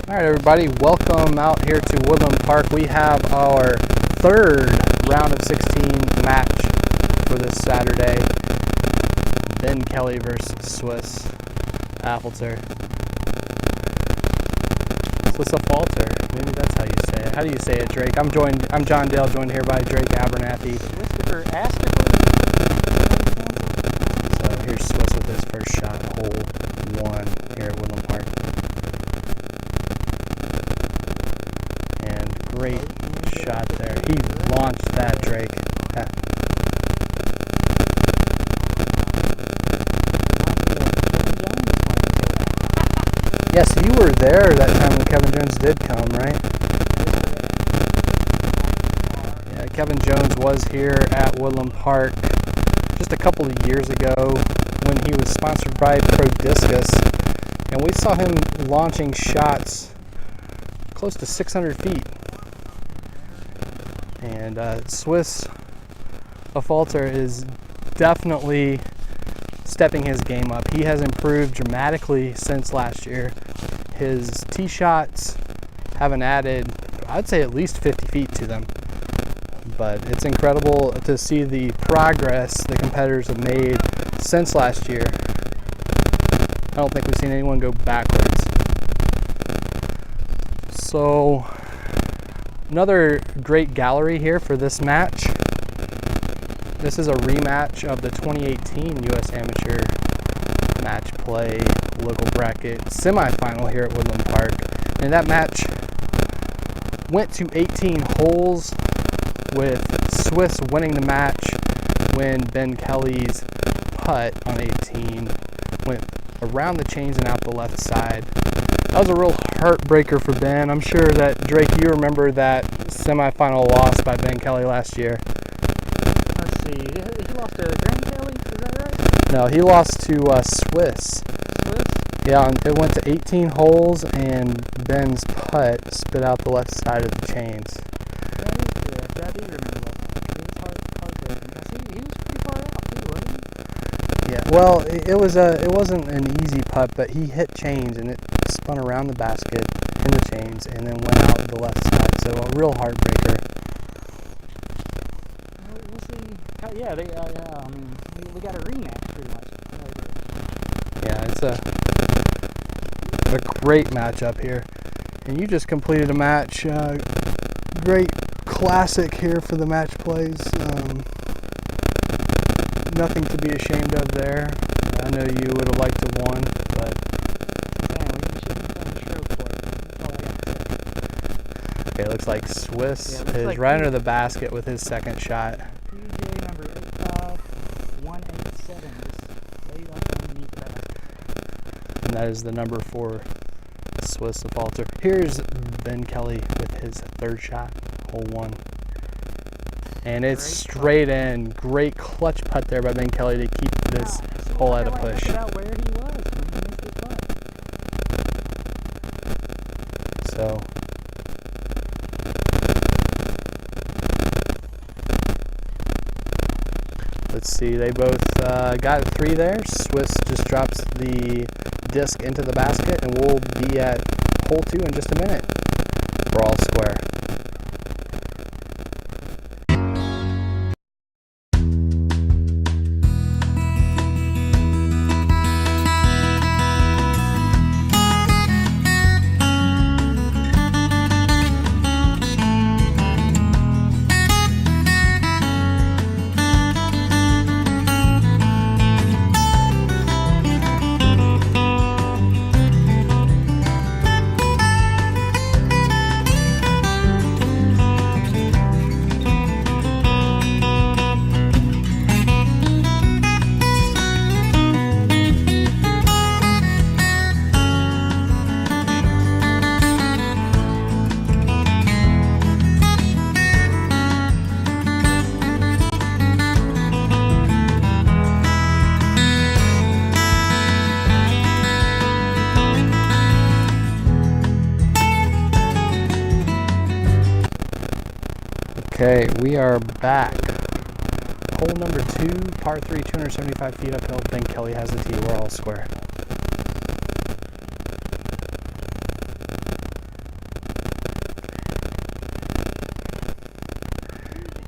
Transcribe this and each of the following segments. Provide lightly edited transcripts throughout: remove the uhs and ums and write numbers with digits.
All right, everybody, welcome out here to Woodland Park. We have our third round of 16 match for this Saturday. Ben Kelley versus Swiss Affolter. Swiss Affolter, maybe that's how you say it. How do you say it, Drake? I'm John Dale, joined here by Drake Abernathy. So here's Swiss with his first shot, hole 1 here at Woodland Park. Great shot there. He launched that, Drake. Yes, you were there that time when Kevin Jones did come, right? Yeah, Kevin Jones was here at Woodland Park just a couple of years ago when he was sponsored by Pro Discus, and we saw him launching shots close to 600 feet. And Swiss Affolter is definitely stepping his game up. He has improved dramatically since last year. His tee shots haven't added, I'd say, at least 50 feet to them. But it's incredible to see the progress the competitors have made since last year. I don't think we've seen anyone go backwards. So, another great gallery here for this match. This is a rematch of the 2018 US Amateur Matchplay local bracket semifinal here at Woodland Park. And that match went to 18 holes, with Swiss winning the match when Ben Kelley's putt on 18 went around the chains and out the left side. That was a real heartbreaker for Ben. I'm sure that, Drake, you remember that semifinal loss by Ben Kelley last year. Let's see, he lost to Grand Kelley, is that right? No, he lost to Swiss. Swiss? Yeah, it went to 18 holes, and Ben's putt spit out the left side of the chains. That is correct. I do remember that. It was heartbreaking. He was pretty far out too, wasn't he? Yeah, well, it wasn't an easy putt, but he hit chains, and it spun around the basket in the chains, and then went out the left side. So a real heartbreaker. We'll see. Yeah, I mean, we got a rematch pretty much. Yeah, it's a great matchup here, and you just completed a match. Great classic here for the match plays. Nothing to be ashamed of there. I know you would have liked to have won, but okay, it looks like Swiss is like right under the basket with his second shot. PJ number 187, just laid up underneath the basket. And that is the number 4 Swiss Affolter. Here's Ben Kelley with his third shot, hole 1. And it's straight in. Great clutch putt there by Ben Kelley to keep this hole at a push. Where he was when he missed his putt. So, let's see, they both got a 3 there. Swiss just drops the disc into the basket, and we'll be at hole 2 in just a minute. We're all square. Okay, we are back. Hole number 2, par 3, 275 feet uphill. Ben Kelley has the tee. We're all square.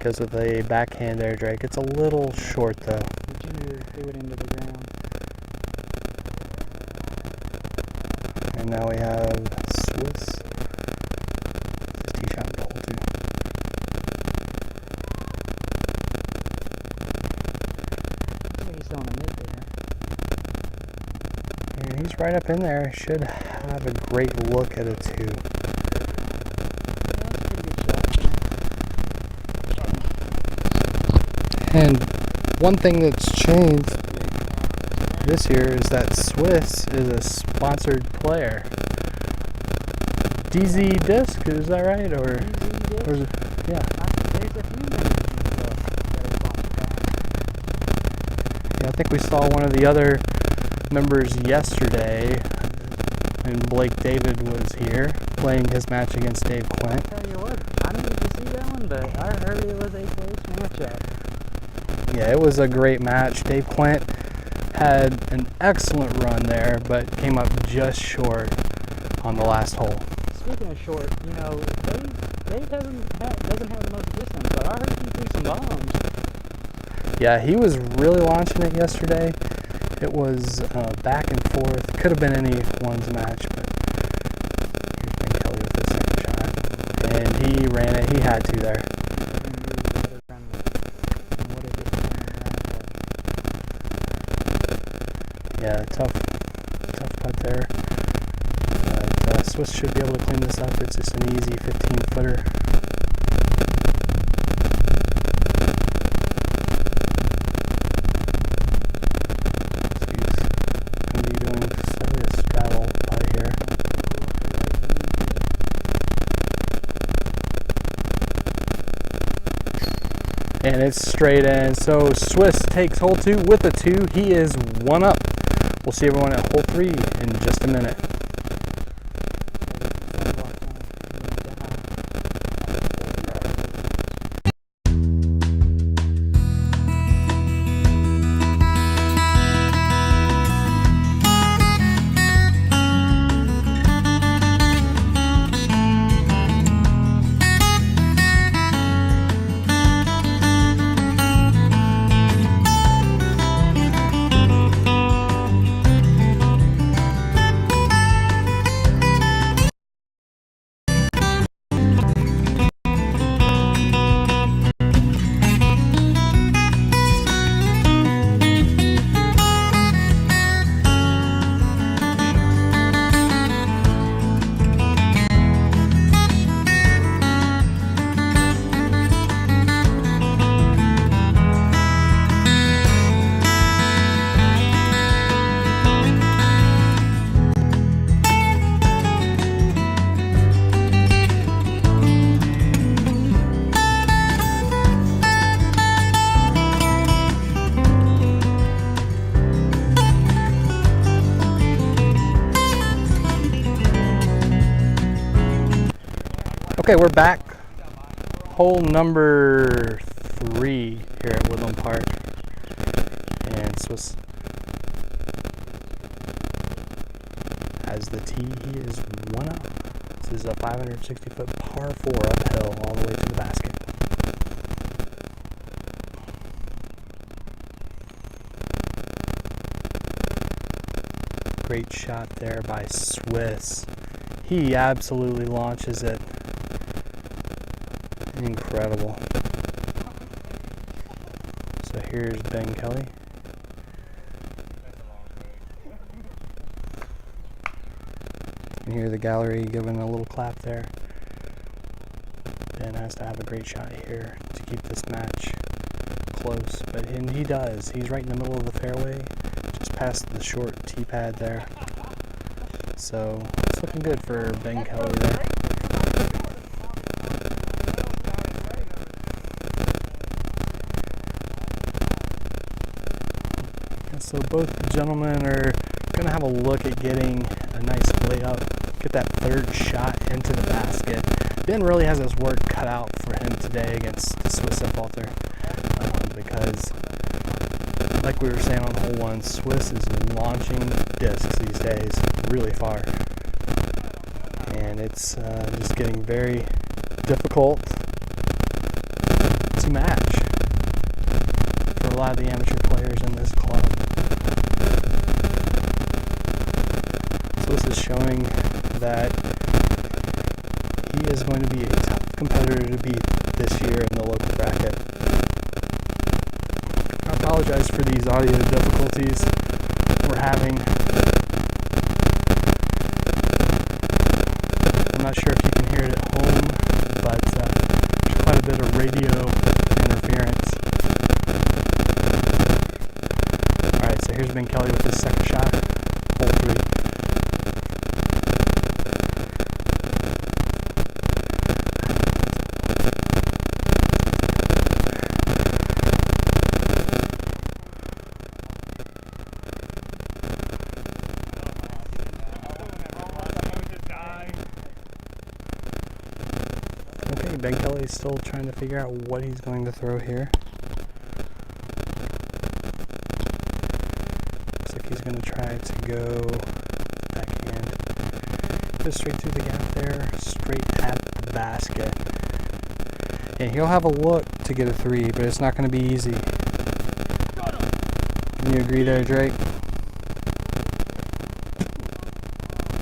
because of the backhand air drag. It's a little short though. The junior threw it into the ground. And now we have Swiss. His tee shot in hole 2. He's still in the mid there. And he's right up in there. Should have a great look at a 2. Yeah, that's a pretty good shot. And one thing that's changed this year is that Swiss is a sponsored player. DZ Disc, is that right? Or is it, yeah. There's a few names that are sponsored by. Yeah, I think we saw one of the other members yesterday, and Blake David was here playing his match against Dave Quint. I tell you what, I didn't get to see that one, but I heard it was a close matchup. Yeah, it was a great match. Dave Quint had an excellent run there, but came up just short on the last hole. Speaking of short, you know, Dave doesn't have the most distance, but I heard he threw some bombs. Yeah, he was really launching it yesterday. It was back and forth. Could have been anyone's match, but here's Ben Kelley with his second shot. And he ran it. He had to there. Yeah, tough putt there. But Swiss should be able to clean this up. It's just an easy 15-footer. He's going to be doing slightly a straddle putt here. And it's straight in. So Swiss takes hole 2 with a 2. He is 1 up. We'll see everyone at hole 3 in just a minute. Okay, we're back. Hole number 3 here at Woodland Park. And Swiss has the tee. He is 1 up. This is a 560-foot par 4 uphill all the way to the basket. Great shot there by Swiss. He absolutely launches it. Incredible. So here's Ben Kelley. And hear the gallery giving a little clap there. Ben has to have a great shot here to keep this match close, and he does. He's right in the middle of the fairway, just past the short tee pad there. So it's looking good for Ben Kelley there. So both gentlemen are going to have a look at getting a nice layup, get that third shot into the basket. Ben really has his work cut out for him today against the Swiss Affolter, because, like we were saying on hole 1, Swiss is launching discs these days really far, and it's just getting very difficult easy match for a lot of the amateur players in this club. So this is showing that he is going to be a tough competitor to beat this year in the local bracket. I apologize for these audio difficulties we're having. I'm not sure if you can hear it at home, but there's quite a bit of radio interference. Alright, so here's Ben Kelley with his second shot, hole 3. Okay, Ben Kelley's still trying to figure out what he's going to throw here. Looks like he's going to try to go backhand. Go straight through the gap there, straight at the basket. And he'll have a look to get a 3, but it's not going to be easy. Can you agree there, Drake?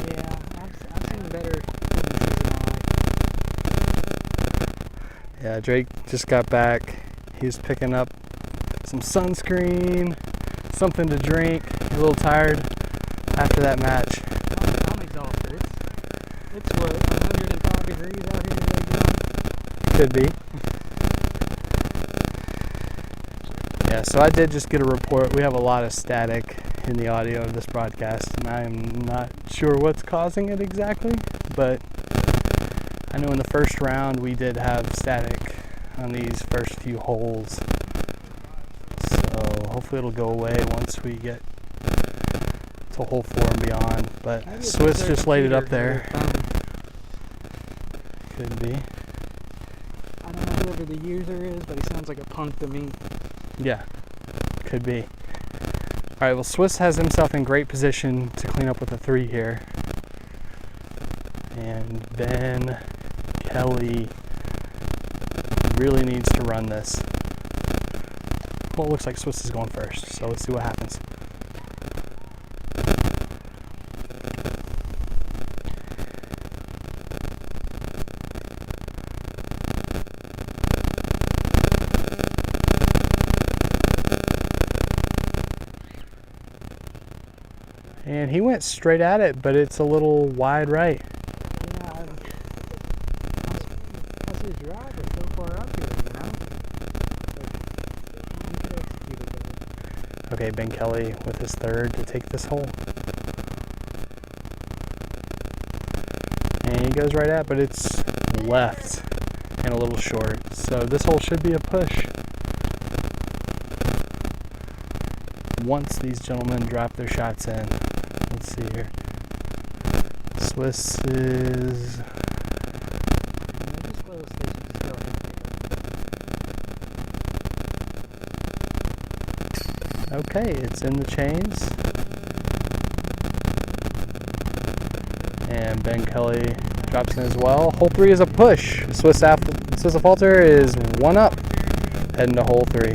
Yeah, I've seen better. Yeah, Drake just got back. He was picking up some sunscreen, something to drink. He's a little tired after that match. I'm exhausted. It's what, 105 degrees out here today, John? Could be. Yeah, so I did just get a report. We have a lot of static in the audio of this broadcast, and I am not sure what's causing it exactly, but I know in the first round we did have static on these first few holes, so hopefully it'll go away once we get to hole 4 and beyond. But Swiss just laid it up there. Could be. I don't know whoever the user is, but he sounds like a punk to me. Yeah, could be. Alright, well, Swiss has himself in great position to clean up with a 3 here. And Ben Kelley really needs to run this. Well, it looks like Swiss is going first, so let's see what happens. And he went straight at it, but it's a little wide right. Yeah, that's his drive is so far up here, you know? Like, he could execute it better. Okay, Ben Kelley with his 3rd to take this hole. And he goes right at, but it's left and a little short. So this hole should be a push. Once these gentlemen drop their shots in. Let's see here. Swiss is... Okay, it's in the chains. And Ben Kelley drops in as well. Hole 3 is a push. Swiss Affolter is 1 up, heading to hole 3.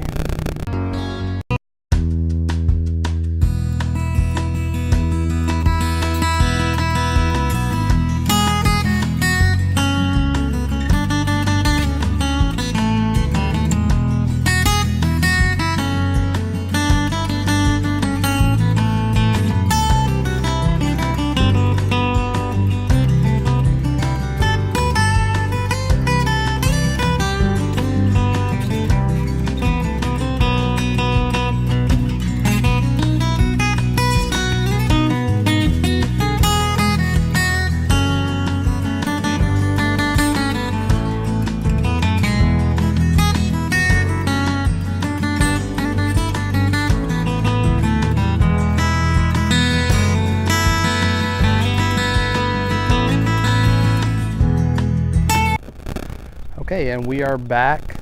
Okay, and we are back.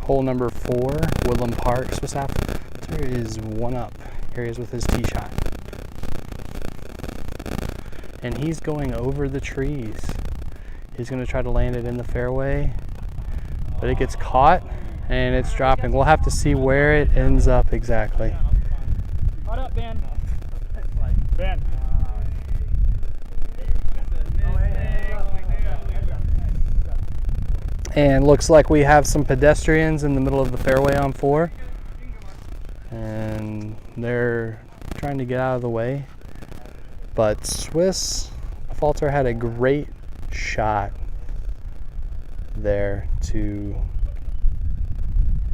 Hole number 4, Woodland Park. Swiss Affolter is 1 up. Here he is with his tee shot. And he's going over the trees. He's going to try to land it in the fairway, but it gets caught And it's dropping. We'll have to see where it ends up exactly. Hold up, Ben. Ben. And looks like we have some pedestrians in the middle of the fairway on 4. And they're trying to get out of the way. But Affolter had a great shot there to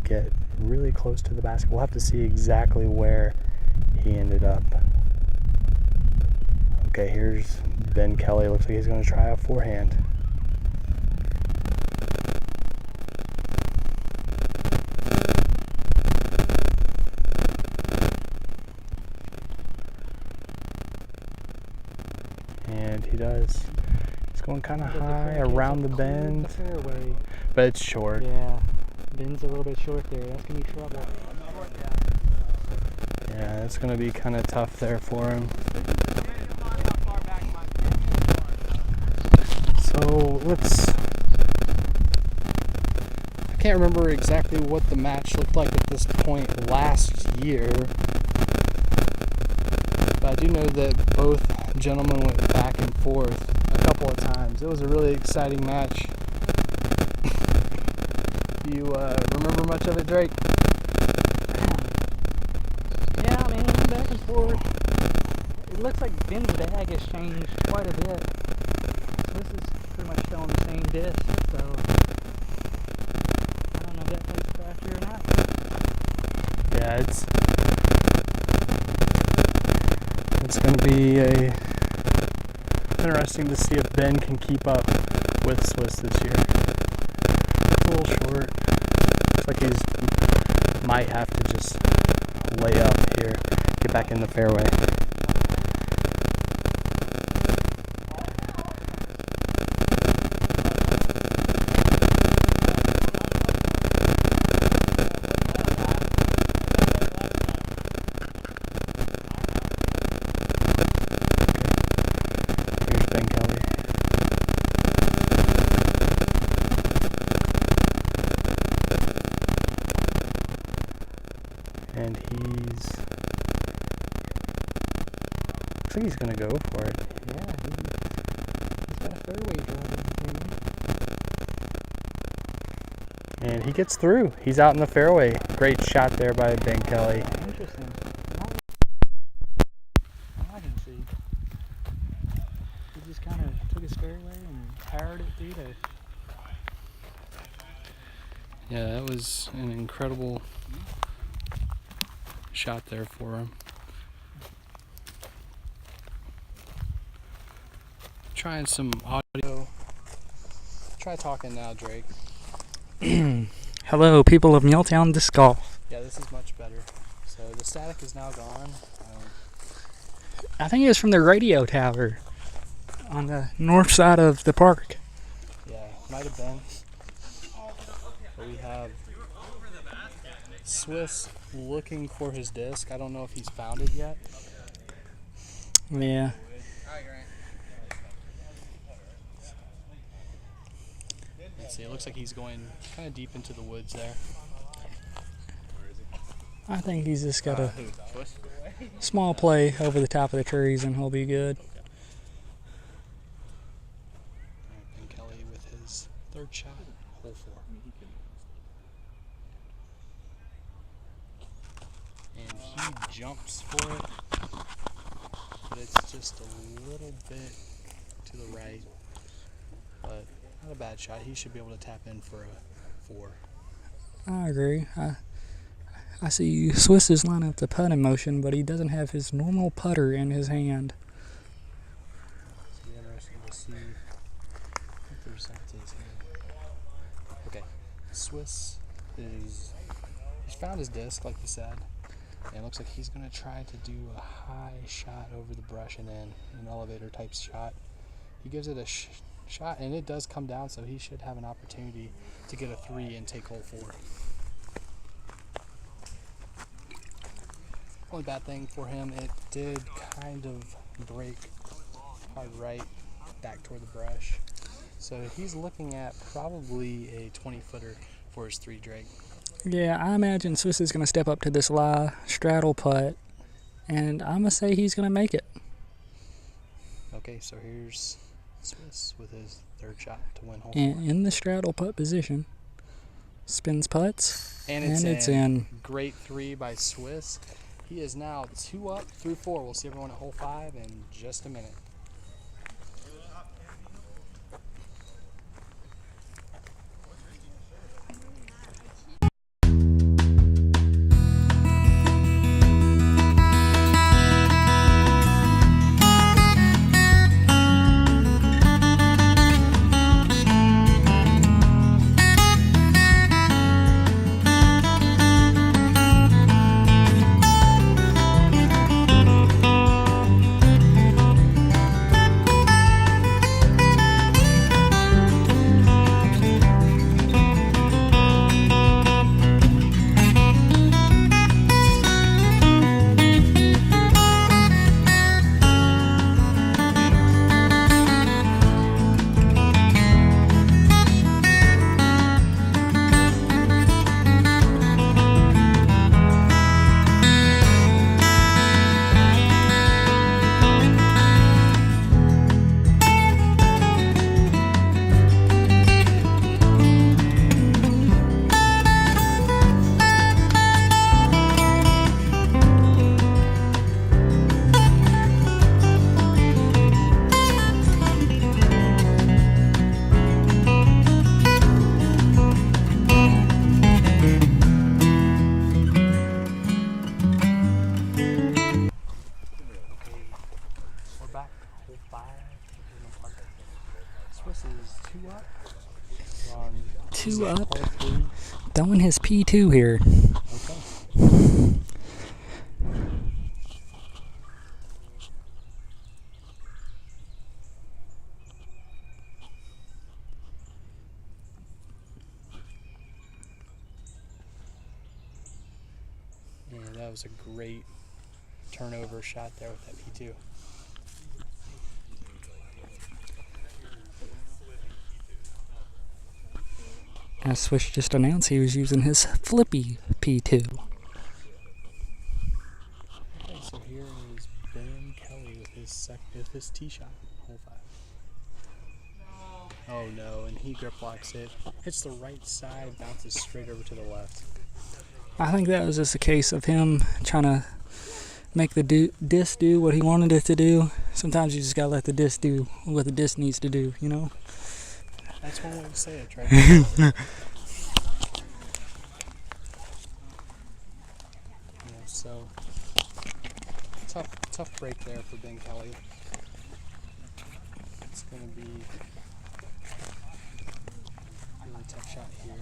get really close to the basket. We'll have to see exactly where he ended up. Okay, here's Ben Kelley. Looks like he's going to try a forehand. And he does. It's going kind of high around the bend, The fairway. but it's short. Yeah, Ben's a little bit short there. That's gonna be trouble. Yeah, it's going to be kind of tough there for him. So I can't remember exactly what the match looked like at this point last year, but I do know that both gentlemen went back and forth a couple of times. It was a really exciting match. You remember much of it, Drake? Yeah, man, back and forth. It looks like Ben's bag has changed quite a bit. This is pretty much still on the same disc, so I don't know if that plays a factor or not. Yeah, it's going to be interesting to see if Ben can keep up with Swiss this year. It's a little short. Looks like he's might have to just lay up here, get back in the fairway. Here's Ben Kelley. And looks like he's gonna go for it. Yeah, he's got a fairway drive in his hand. And he gets through. He's out in the fairway. Great shot there by Ben Kelley. Interesting. I can see. He just kind of took his fairway and powered it through there. Yeah, that was an incredible shot there for him. Trying some audio. Try talking now, Drake. Hello, people of Milltown Disc Golf. Yeah, this is much better. So the static is now gone. I think it was from the radio tower on the north side of the park. Yeah, might have been. But we have Swiss looking for his disc. I don't know if he's found it yet. Yeah. Let's see, it looks like he's going kind of deep into the woods there. I think he's just got a small play over the top of the trees and he'll be good. And Kelley with his third shot, hole 4. And he jumps for it, but it's just a little bit to the right. But not a bad shot. He should be able to tap in for a 4. I agree. I see Swiss is lining up the putting motion, but he doesn't have his normal putter in his hand. It'll be interesting to see what the result is here. Okay, Swiss he's found his disc, like you said, and it looks like he's going to try to do a high shot over the brush and then an elevator type shot. He gives it a shot, and it does come down, so he should have an opportunity to get a 3 and take hole 4. Only bad thing for him, it did kind of break hard right back toward the brush. So he's looking at probably a 20-footer for his 3, Drake. Yeah, I imagine Swiss is going to step up to this lie, straddle putt, and I'm going to say he's going to make it. Okay, so here's Swiss with his third shot to win hole And 4. in the straddle putt position, spins putts, And it's in. Great 3 by Swiss. He is now 2 up through 4. We'll see everyone at hole 5 in just a minute. Swiss is 2 up. On 2 up. hole 3. Throwing his P2 here. Okay. And that was a great turnover shot there with that P2. As Swish just announced, he was using his flippy P2. Okay, so here is Ben Kelley with his tee shot, hole 5. Oh no, and he grip locks it. Hits the right side, bounces straight over to the left. I think that was just a case of him trying to make the disc do what he wanted it to do. Sometimes you just gotta let the disc do what the disc needs to do, you know? That's one way to say it, right? Yeah, so tough break there for Ben Kelley. It's going to be a really tough shot here.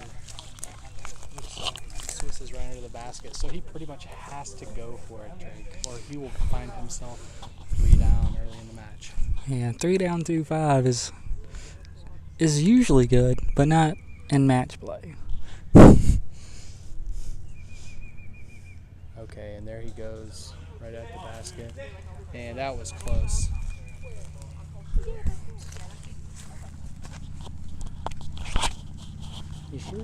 Looks like Swiss is right under the basket, so he pretty much has to go for it, Drake, or he will find himself 3 down early in the match. Yeah, 3 down through 5 is usually good, but not in match play. Okay, and there he goes, right at the basket, and that was close. You sure?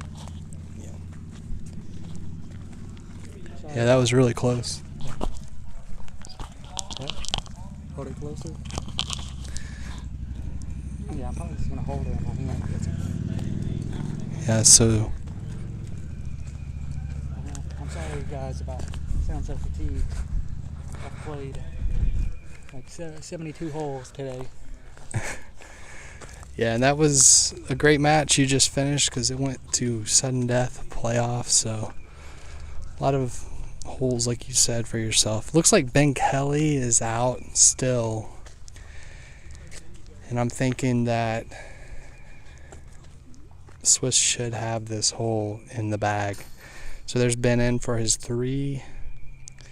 Yeah. Yeah, that was really close. Yep. Hold it closer. Yeah, I'm probably just gonna hold it in my hand. Yeah, so I'm sorry, guys, about sound so fatigued. I've played like 72 holes today. yeah, and that was a great match you just finished because it went to sudden death playoff. So a lot of holes, like you said, for yourself. Looks like Ben Kelley is out still, and I'm thinking that Swiss should have this hole in the bag. So there's Ben in for his 3.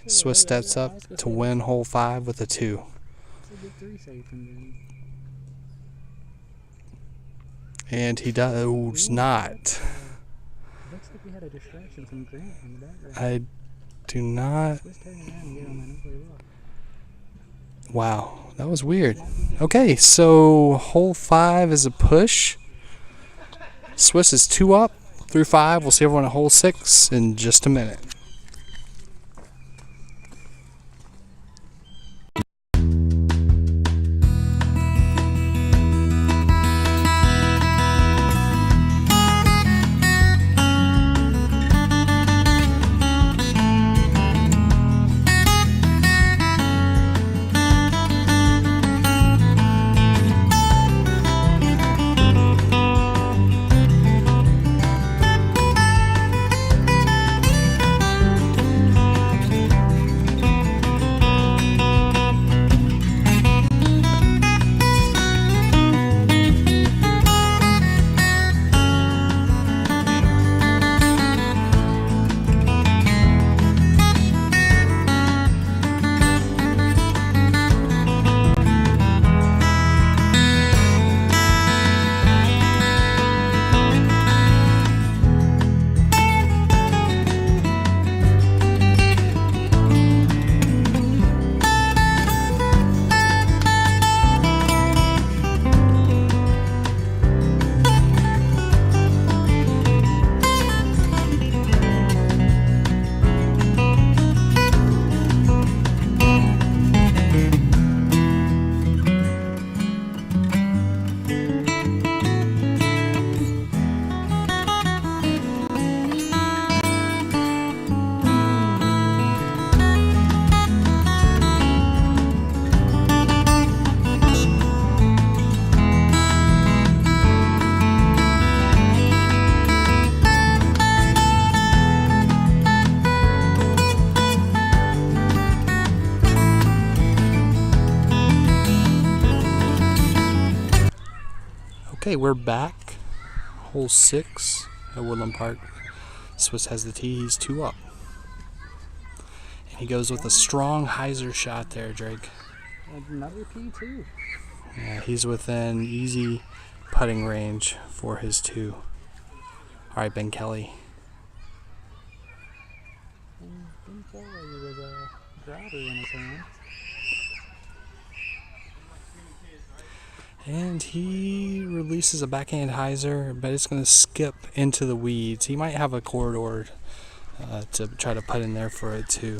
Swiss steps up to win hole 5 with a 2. It's a big 3 save from Ben. And he does not. Looks like we had a distraction from Grant in the background. I do not. Swiss turned around and gave him an ugly look. Wow, that was weird. Okay, so hole 5 is a push. Swiss is 2 up through 5. We'll see everyone at hole 6 in just a minute. Okay, we're back. Hole 6 at Woodland Park. Swiss has the tee, he's 2 up. And he goes with a strong hyzer shot there, Drake. Another P2. Yeah, he's within easy putting range for his 2. Alright, Ben Kelley. Ben Kelley with a driver in his hand. And he releases a backhand hyzer, but it's going to skip into the weeds. He might have a corridor to try to put in there for it too.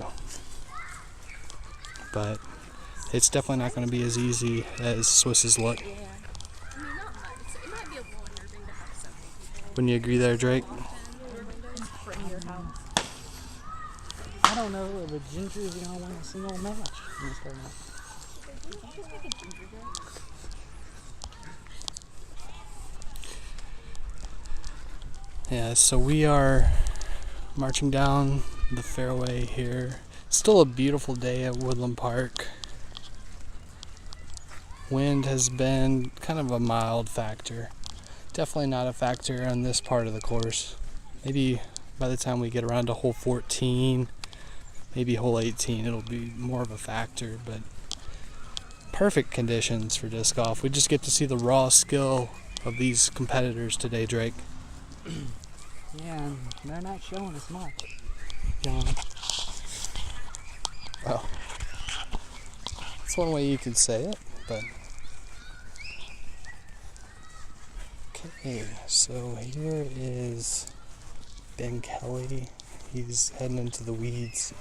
But it's definitely not going to be as easy as Swiss's look. Yeah. I mean, not much. It might be a volunteer thing to have 70 people. Wouldn't you agree there, Drake? For in your house. I don't know if the Ginger is going to win a single match in this tournament. Can you just make a ginger joke? Yeah, so we are marching down the fairway here. Still a beautiful day at Woodland Park. Wind has been kind of a mild factor. Definitely not a factor on this part of the course. Maybe by the time we get around to hole 14, maybe hole 18, it'll be more of a factor, but perfect conditions for disc golf. We just get to see the raw skill of these competitors today, Drake. Yeah, and they're not showing us much, John. Well, that's one way you could say it, but... Okay, so here is Ben Kelley. He's heading into the weeds.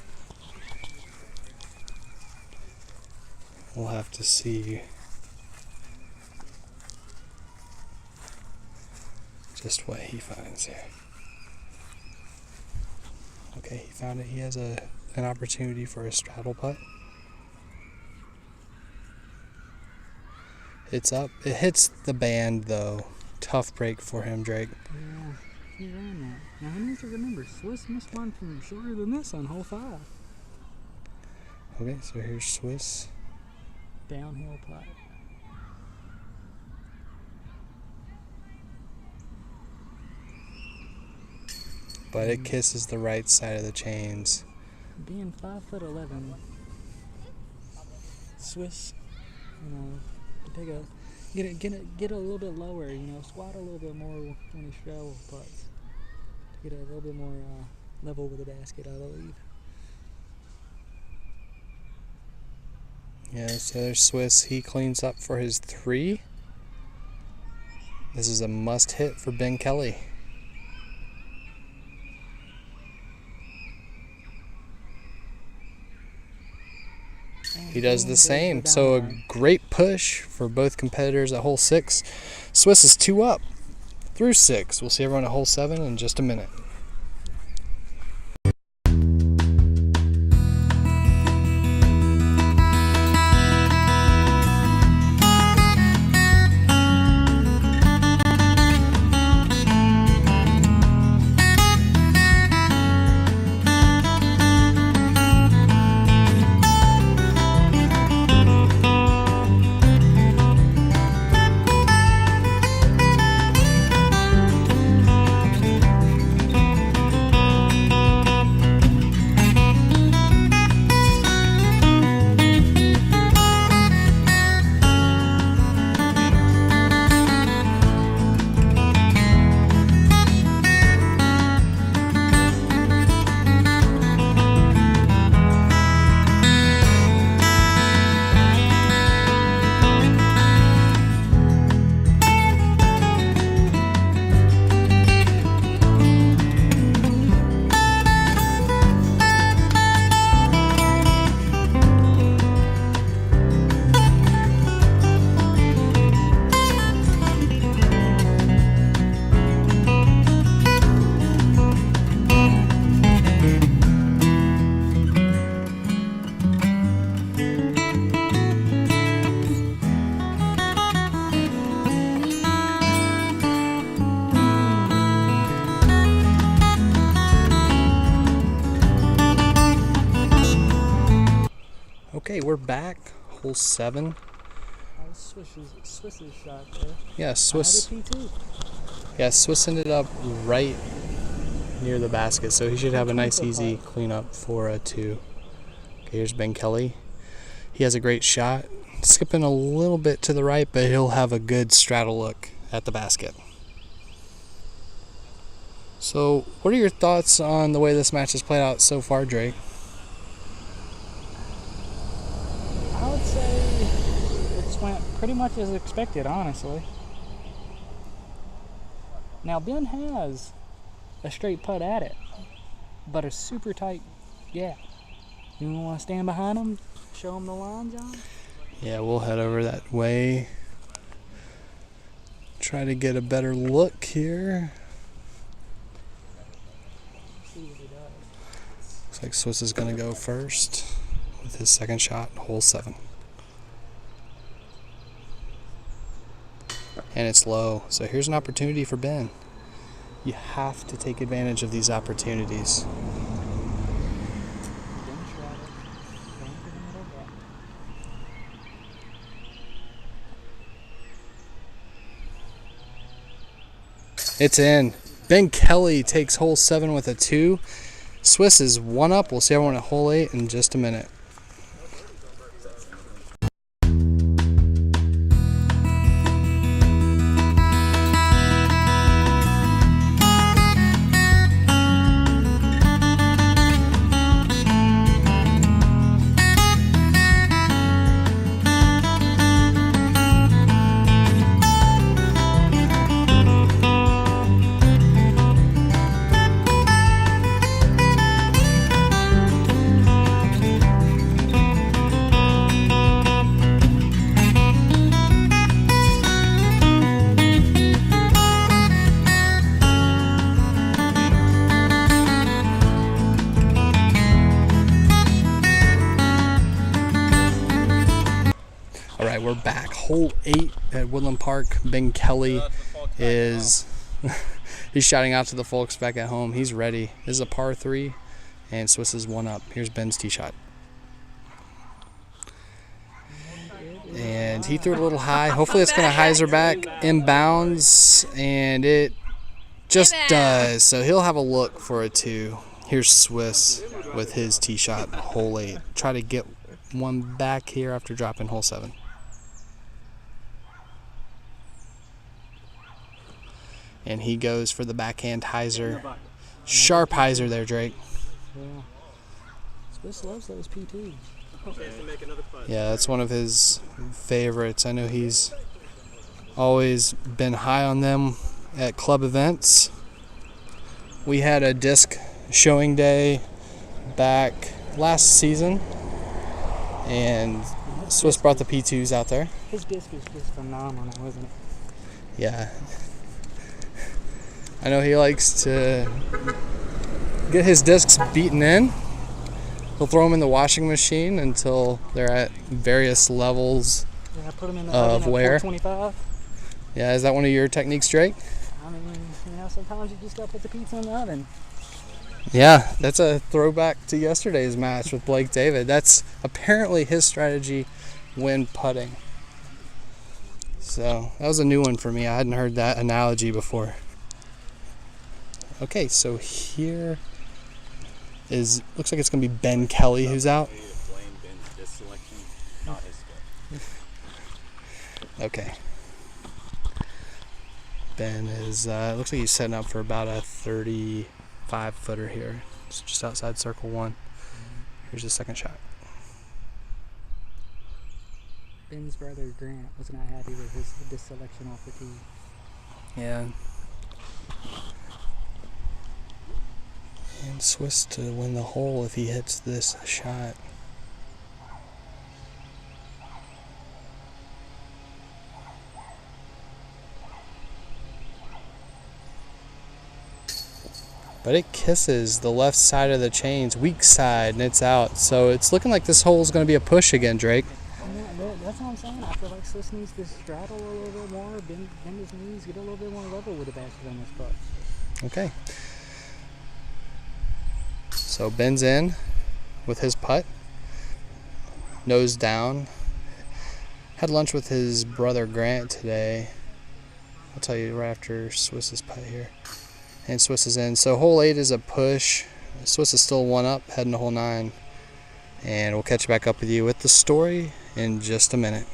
We'll have to see just what he finds here. Okay, he found it. He has an opportunity for a straddle putt. It's up. It hits the band though. Tough break for him, Drake. Yeah, he ran that. Now he needs to remember, Swiss missed one from shorter than this on hole 5. Okay, so here's Swiss. Downhill putt. But it kisses the right side of the chains. Being 5'11", Swiss, you know, get a little bit lower, you know, squat a little bit more when he straddle putts to get a little bit more level with the basket, I believe. Yeah, so there's Swiss. He cleans up for his 3. This is a must hit for Ben Kelley. He does the There's same. the So a down great push for both competitors at hole 6. Swiss is 2 up through 6. We'll see everyone at hole 7 in just a minute. Okay, we're back. Hole 7. Swiss's shot there. Yeah, Swiss. P2. Yeah, Swiss ended up right near the basket, so he should have a nice, easy cleanup for a 2. Okay, here's Ben Kelley. He has a great shot. Skipping a little bit to the right, but he'll have a good straddle look at the basket. So, what are your thoughts on the way this match has played out so far, Drake? I would say it's went pretty much as expected, honestly. Now Ben has a straight putt at it, but a super tight gap. You want to stand behind him, show him the line, John? Yeah, we'll head over that way. Try to get a better look here. See what he does. Looks like Swiss is going to go first with his second shot, hole 7. And it's low, so here's an opportunity for Ben. You have to take advantage of these opportunities. It's in. Ben Kelley takes hole 7 with a 2. Swiss is 1 up. We'll see everyone at hole 8 in just a minute. All right, we're back. Hole 8 at Woodland Park. Ben Kelley is he's shouting out to the folks back at home. He's ready. This is a par 3, and Swiss is 1 up. Here's Ben's tee shot. And he threw it a little high. Hopefully it's going to hyzer back inbounds, and it just does. So he'll have a look for a 2. Here's Swiss with his tee shot, hole 8. Try to get one back here after dropping hole 7. And he goes for the backhand hyzer. Sharp hyzer there, Drake. Yeah. Swiss loves those P2s. Yeah, that's one of his favorites. I know he's always been high on them at club events. We had a disc showing day back last season, And Swiss brought the P2s out there. His disc is just phenomenal, isn't it? Yeah. I know he likes to get his discs beaten in. He'll throw them in the washing machine until they're at various levels Yeah, put him in the of oven at wear. 425. Yeah, is that one of your techniques, Drake? I mean, sometimes you just gotta put the pizza in the oven. Yeah, that's a throwback to yesterday's match with Blake David. That's apparently his strategy when putting. So that was a new one for me. I hadn't heard that analogy before. Okay, so here looks like it's going to be Ben Kelley who's out. Okay. Ben is, looks like he's setting up for about a 35 footer here. It's just outside circle 1. Here's the second shot. Ben's brother Grant was not happy with this selection off the tee. Yeah. And Swiss to win the hole if he hits this shot. But it kisses the left side of the chains, weak side, and it's out. So it's looking like this hole is going to be a push again, Drake. That's what I'm saying. I feel like Swiss needs to straddle a little bit more, bend his knees, get a little bit more level with the basket on this putt. Okay. So Ben's in with his putt, nose down. Had lunch with his brother Grant today. I'll tell you right after Swiss's putt here. And Swiss is in. So hole 8 is a push. Swiss is still 1 up, heading to hole 9. And we'll catch back up with you with the story in just a minute.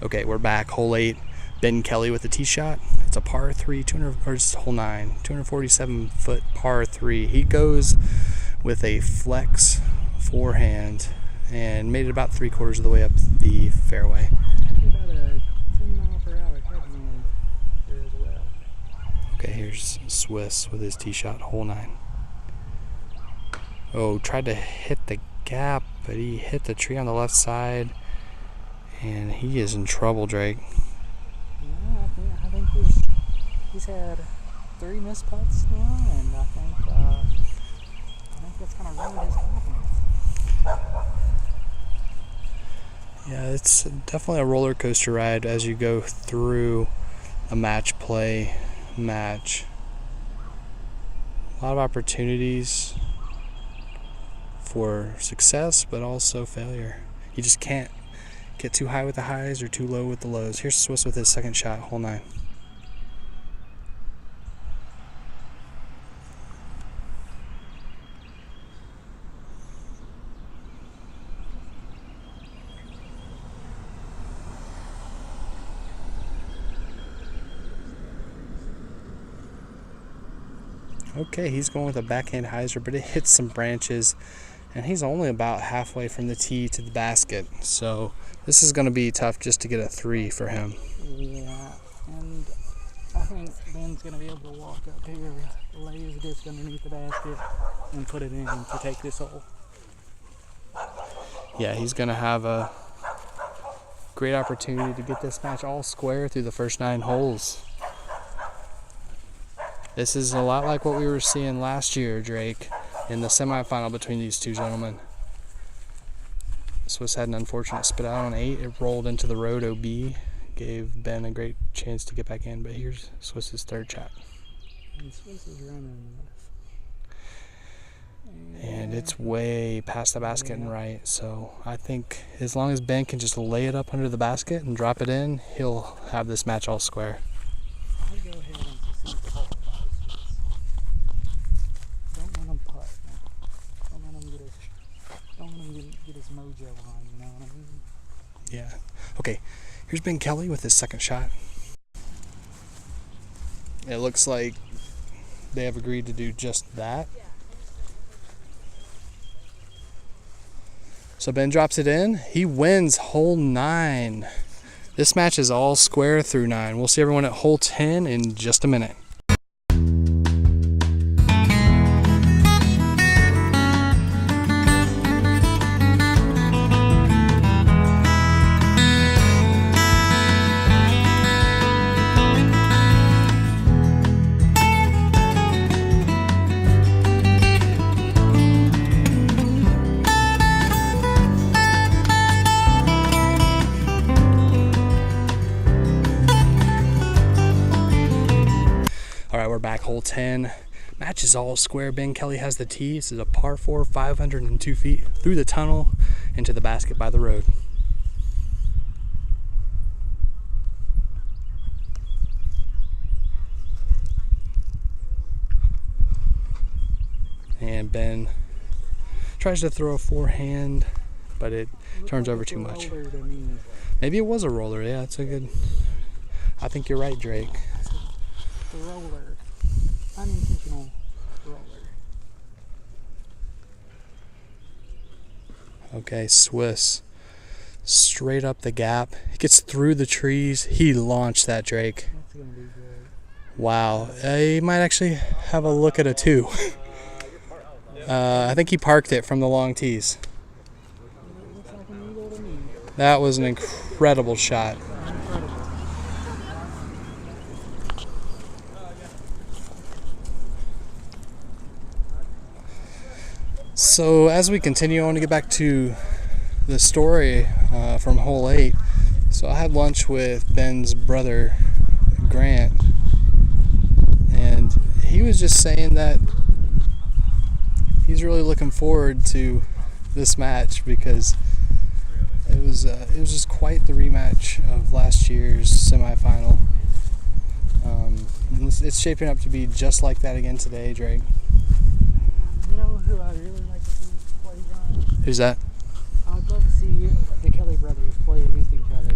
Okay, we're back. Hole 8, Ben Kelley with the tee shot. It's a par 3, or it's hole 9, 247-foot par 3. He goes with a flex forehand and made it about 3/4 of the way up the fairway. About a 10-mile-per-hour headwind there as well. Okay, here's Swiss with his tee shot, hole 9. Oh, tried to hit the gap, but he hit the tree on the left side. And he is in trouble, Drake. Yeah, I think he's had 3 missed putts now, and I think that's kind of ruined his confidence. Yeah, it's definitely a roller coaster ride as you go through a match play match. A lot of opportunities for success, but also failure. You just can't get too high with the highs or too low with the lows. Here's Swiss with his second shot, hole 9. Okay, he's going with a backhand hyzer, but it hits some branches, and he's only about halfway from the tee to the basket. So this is going to be tough just to get a 3 for him. Yeah, and I think Ben's going to be able to walk up here, lay his disc underneath the basket, and put it in to take this hole. Yeah, he's going to have a great opportunity to get this match all square through the first 9 holes. This is a lot like what we were seeing last year, Drake, in the semifinal between these two gentlemen. Swiss had an unfortunate spit out on 8. It rolled into the road OB, gave Ben a great chance to get back in, but here's Swiss's third shot. And Swiss is running And it's way past the basket and right. So I think as long as Ben can just lay it up under the basket and drop it in, he'll have this match all square. I'll go ahead and succeed the hole. Don't let him putt. Don't let him get his mojo on, you know what I mean? Yeah. Okay, here's Ben Kelley with his second shot. It looks like they have agreed to do just that. So Ben drops it in. He wins hole 9. This match is all square through 9. We'll see everyone at hole 10 in just a minute. We're back, hole 10. Match is all square. Ben Kelley has the tee. This is a par 4, 502 feet through the tunnel into the basket by the road. And Ben tries to throw a forehand, but it turns over too much. Maybe it was a roller. Yeah, it's a good. I think you're right, Drake. The roller. Unintentional roller. Okay, Swiss. Straight up the gap. He gets through the trees. He launched that, Drake. That's going to be good. Wow. He might actually have a look at a 2. I think he parked it from the long tees. It looks like an eagle to me. That was an incredible shot. So as we continue, I want to get back to the story from hole 8. So I had lunch with Ben's brother, Grant, and he was just saying that he's really looking forward to this match because it was just quite the rematch of last year's semifinal. It's shaping up to be just like that again today, Drake. You know who I'd really like to see play against? Who's that? I'd love to see the Kelley brothers play against each other.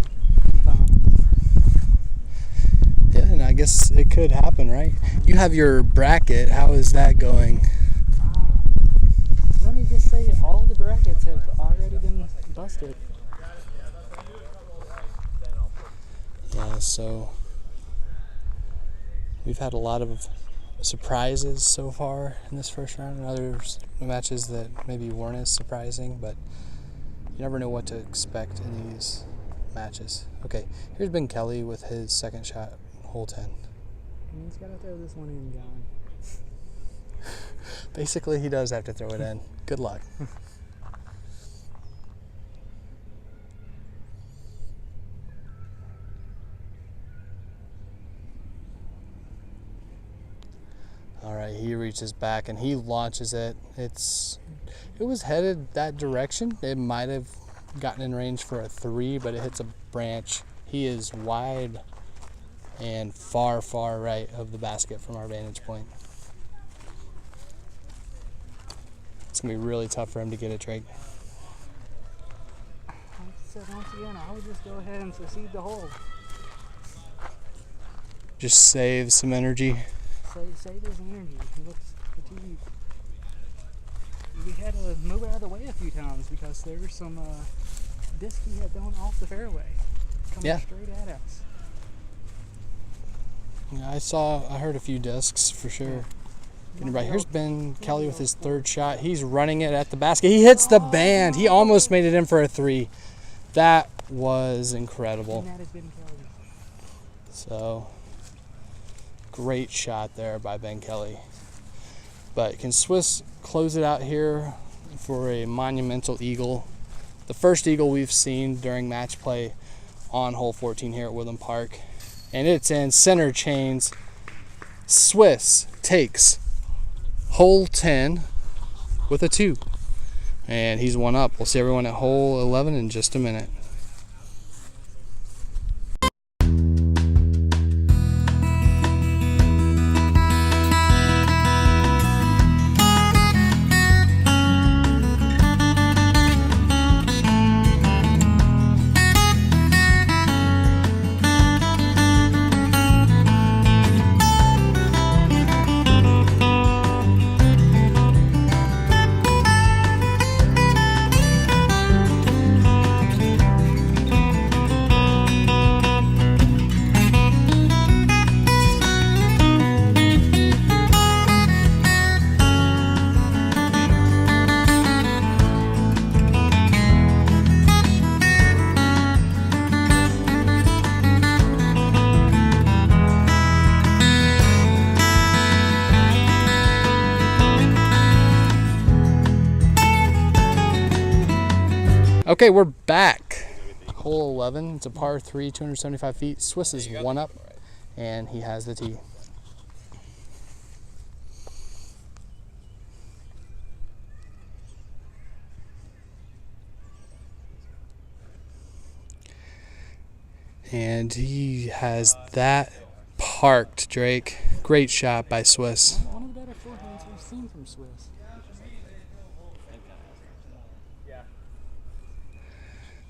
Yeah, and I guess it could happen, right? You have your bracket. How is that going? Let me just say, all the brackets have already been busted. Yeah, so we've had a lot of surprises so far in this first round, and other matches that maybe weren't as surprising, but you never know what to expect in these matches. Okay, here's Ben Kelley with his second shot, hole 10. He's got to throw this one in, John. Basically, he does have to throw it in. Good luck. All right, he reaches back and he launches it. It was headed that direction. It might have gotten in range for a 3, but it hits a branch. He is wide and far, far right of the basket from our vantage point. It's gonna be really tough for him to get it, Drake. Like I said, once again, I would just go ahead and succeed the hole. Just save some energy. Save his energy. He looks fatigued. We had to move out of the way a few times because there were some discs he had thrown off the fairway coming straight at us. Yeah, I heard a few discs for sure. Right, here's Ben Kelley with his third shot. He's running it at the basket. He hits the band. He almost made it in for a 3. That was incredible. And that has been Kelley. So, great shot there by Ben Kelley. But can Swiss close it out here for a monumental eagle? The first eagle we've seen during match play on hole 14 here at Woodland Park. And it's in center chains. Swiss takes hole 10 with a 2. And he's one up. We'll see everyone at hole 11 in just a minute. Okay, we're back. Hole 11, it's a par 3, 275 feet. Swiss is one up, and he has the tee. And he has that parked, Drake. Great shot by Swiss. One of the better forehands we've seen from Swiss.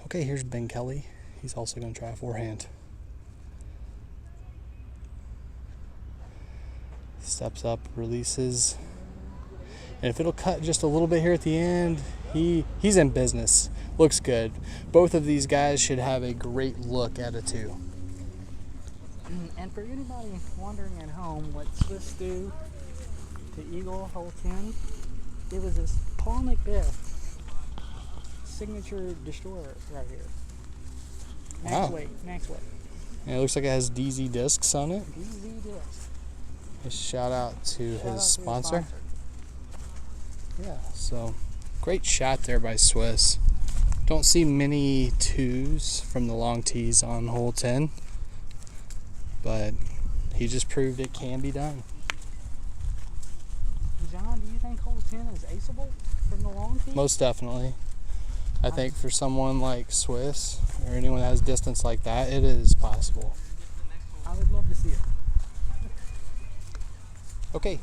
Okay, here's Ben Kelley. He's also going to try a forehand. Steps up, releases. And if it'll cut just a little bit here at the end, he's in business. Looks good. Both of these guys should have a great look at a 2. And for anybody wondering at home what Swiss do to Eagle hole 10, it was this Paul McBeth signature destroyer right here. Max weight. And it looks like it has DZ discs on it. DZ discs. A shout out to his sponsor. Yeah, so great shot there by Swiss. Don't see many 2s from the long tees on hole 10, but he just proved it can be done. John, do you think hole 10 is aceable from the long tee? Most definitely. I think for someone like Swiss or anyone that has distance like that, it is possible. I would love to see it. Okay.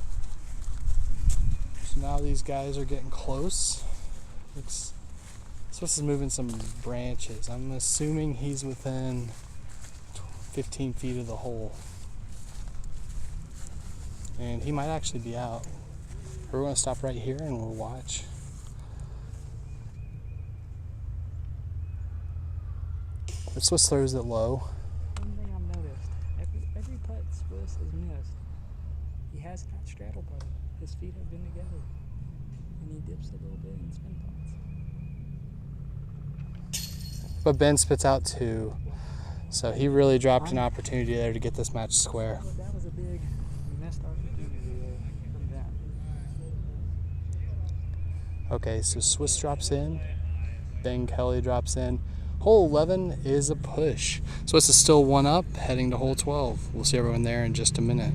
So now these guys are getting close. Swiss is moving some branches. I'm assuming he's within 15 feet of the hole. And he might actually be out. We're going to stop right here and we'll watch. But Swiss throws it low. One thing I've noticed, every putt Swiss has missed, he has not straddle putted. His feet have been together. And he dips a little bit in spin putts. But Ben spits out 2. So he really dropped an opportunity there to get this match square. But that was a big missed opportunity there from Ben. Okay, so Swiss drops in. Ben Kelley drops in. Hole 11 is a push. Swiss is still one up, heading to hole 12. We'll see everyone there in just a minute.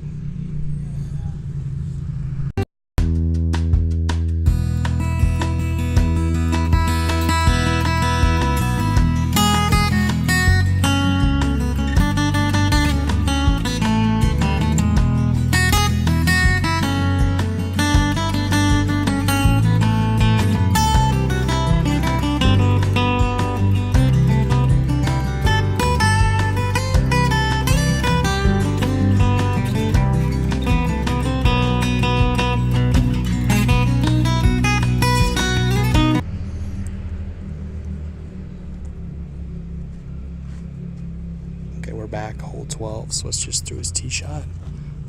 We're back, hole 12. Swiss just threw his tee shot,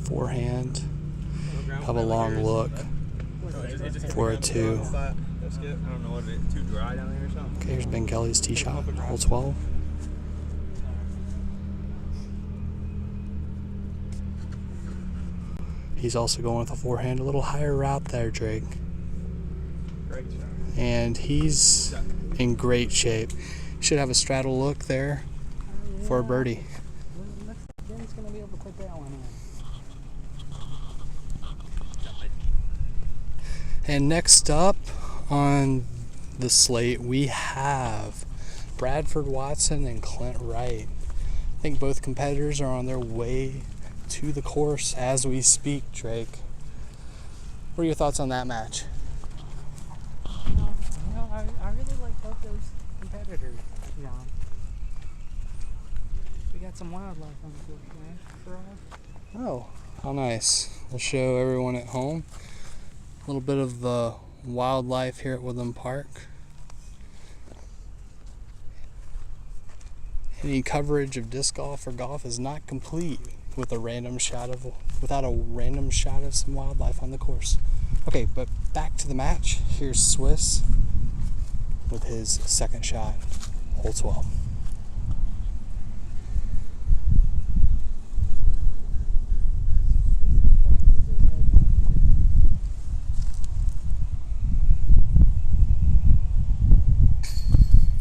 forehand, have a long look for a 2. I don't know what it is, too dry down there or something. Okay, here's Ben Kelley's tee shot, hole 12. He's also going with a forehand, a little higher route there, Drake. Great shot. And he's in great shape. Should have a straddle look there for a birdie. Looks like Ben's going to be able to put that one in. And next up on the slate, we have Bradford Watson and Clint Wright. I think both competitors are on their way to the course as we speak, Drake. What are your thoughts on that match? I really like both those competitors, John. We got some wildlife on the course, man, for all. Oh, how nice. We'll show everyone at home a little bit of the wildlife here at Woodland Park. Any coverage of disc golf or golf is not complete without a random shot of some wildlife on the course. Okay, but back to the match. Here's Swiss with his second shot, hole 12.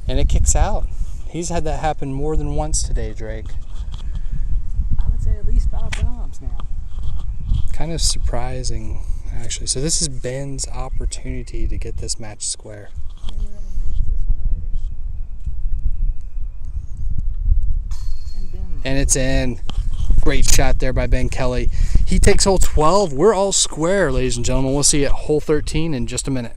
And it kicks out. He's had that happen more than once today, Drake. I would say at least 5 times now. Kind of surprising, actually. So this is Ben's opportunity to get this match square. And it's in. Great shot there by Ben Kelley. He takes hole 12. We're all square, ladies and gentlemen. We'll see you at hole 13 in just a minute.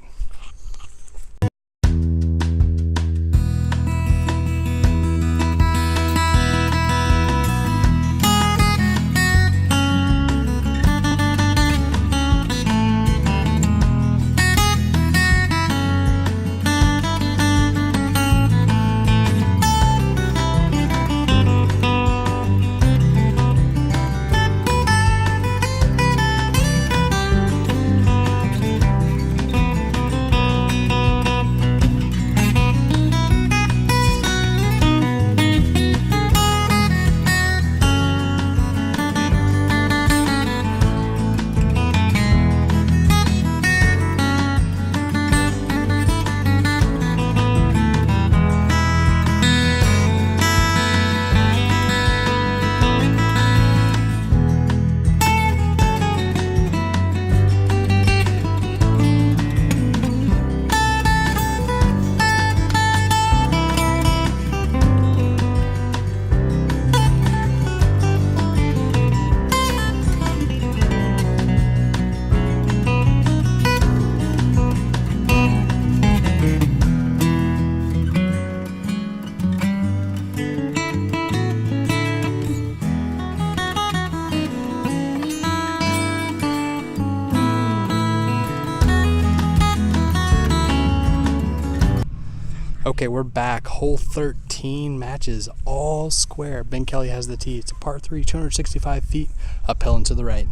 Okay, we're back. Hole 13 matches all square. Ben Kelley has the tee. It's a par 3, 265 feet, uphill and to the right.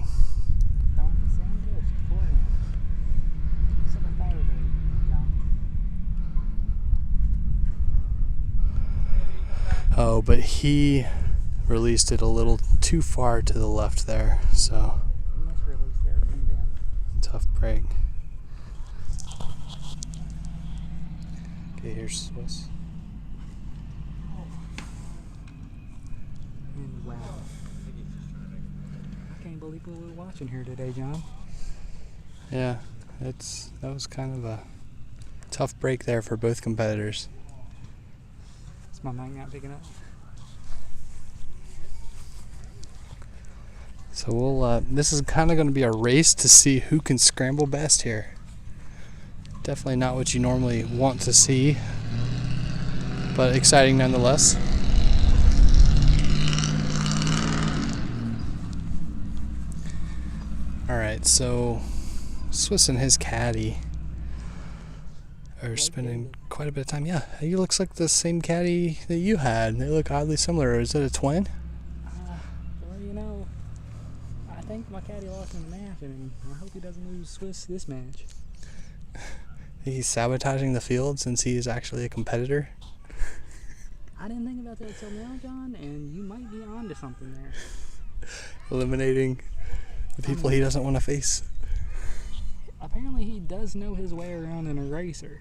Oh, but he released it a little too far to the left there, so tough break. Okay, here's Swiss. And wow. I can't believe what we're watching here today, John. Yeah, that was kind of a tough break there for both competitors. Is my mic not picking up? So we'll this is kind of going to be a race to see who can scramble best here. Definitely not what you normally want to see, but exciting nonetheless. Alright, so Swiss and his caddy are spending quite a bit of time. Yeah, he looks like the same caddy that you had. They look oddly similar. Is it a twin? Well, you know, I think my caddy lost in the match, and I hope he doesn't lose Swiss this match. He's sabotaging the field since he is actually a competitor. I didn't think about that till now, John, and you might be onto something there. Eliminating the people he doesn't want to face. Apparently he does know his way around an eraser.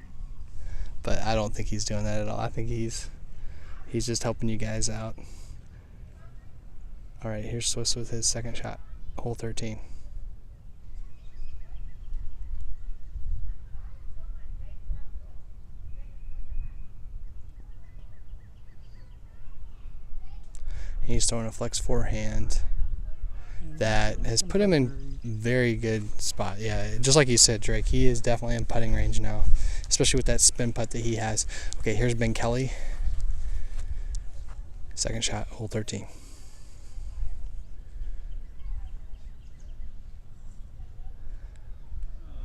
But I don't think he's doing that at all. I think he's just helping you guys out. Alright, here's Swiss with his second shot. Hole 13. He's throwing a flex forehand that has put him in very good spot. Yeah, just like you said, Drake, he is definitely in putting range now, especially with that spin putt that he has. Okay, here's Ben Kelley. Second shot, hole 13.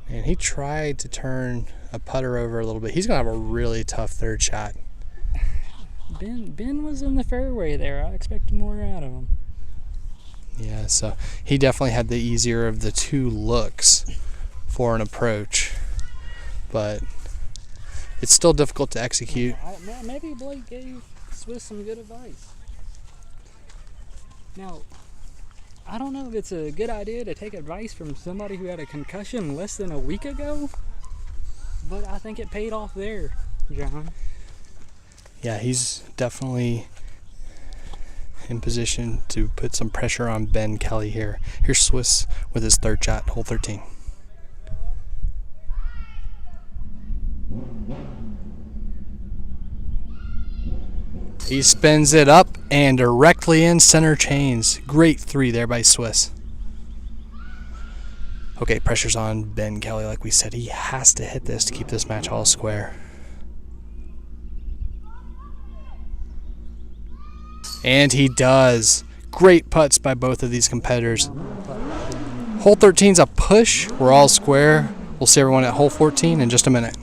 And he tried to turn a putter over a little bit. He's going to have a really tough third shot. Ben was in the fairway there. I expected more out of him. Yeah, so he definitely had the easier of the two looks for an approach, but it's still difficult to execute. Maybe Blake gave Swiss some good advice. Now, I don't know if it's a good idea to take advice from somebody who had a concussion less than a week ago, but I think it paid off there, John. Yeah, he's definitely in position to put some pressure on Ben Kelley here. Here's Swiss with his third shot, hole 13. He spins it up and directly in center chains. Great three there by Swiss. Okay, pressure's on Ben Kelley. Like we said, he has to hit this to keep this match all square. And he does. Great putts by both of these competitors. Hole 13's a push. We're all square. We'll see everyone at hole 14 in just a minute.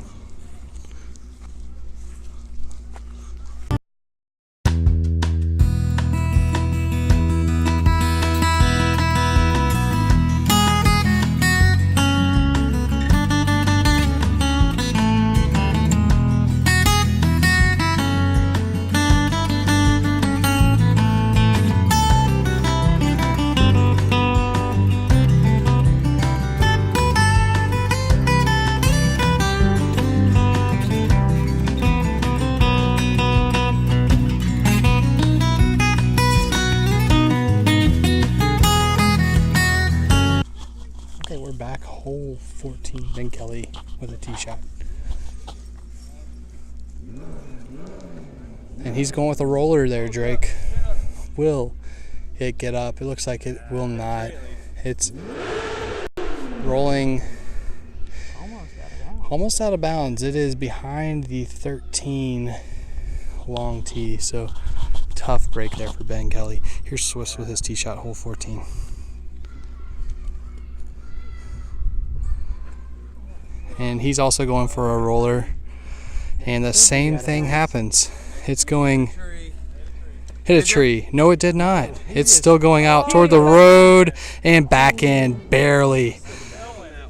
Back hole 14, Ben Kelley with a tee shot. And he's going with a roller there, Drake. Will it get up? It looks like it will not. It's rolling almost out of bounds. It is behind the 13 long tee, so tough break there for Ben Kelley. Here's Swiss with his tee shot, hole 14. And he's also going for a roller, and the same thing happens. It's going, hit a tree. No, it did not. It's still going out toward the road and back in, barely.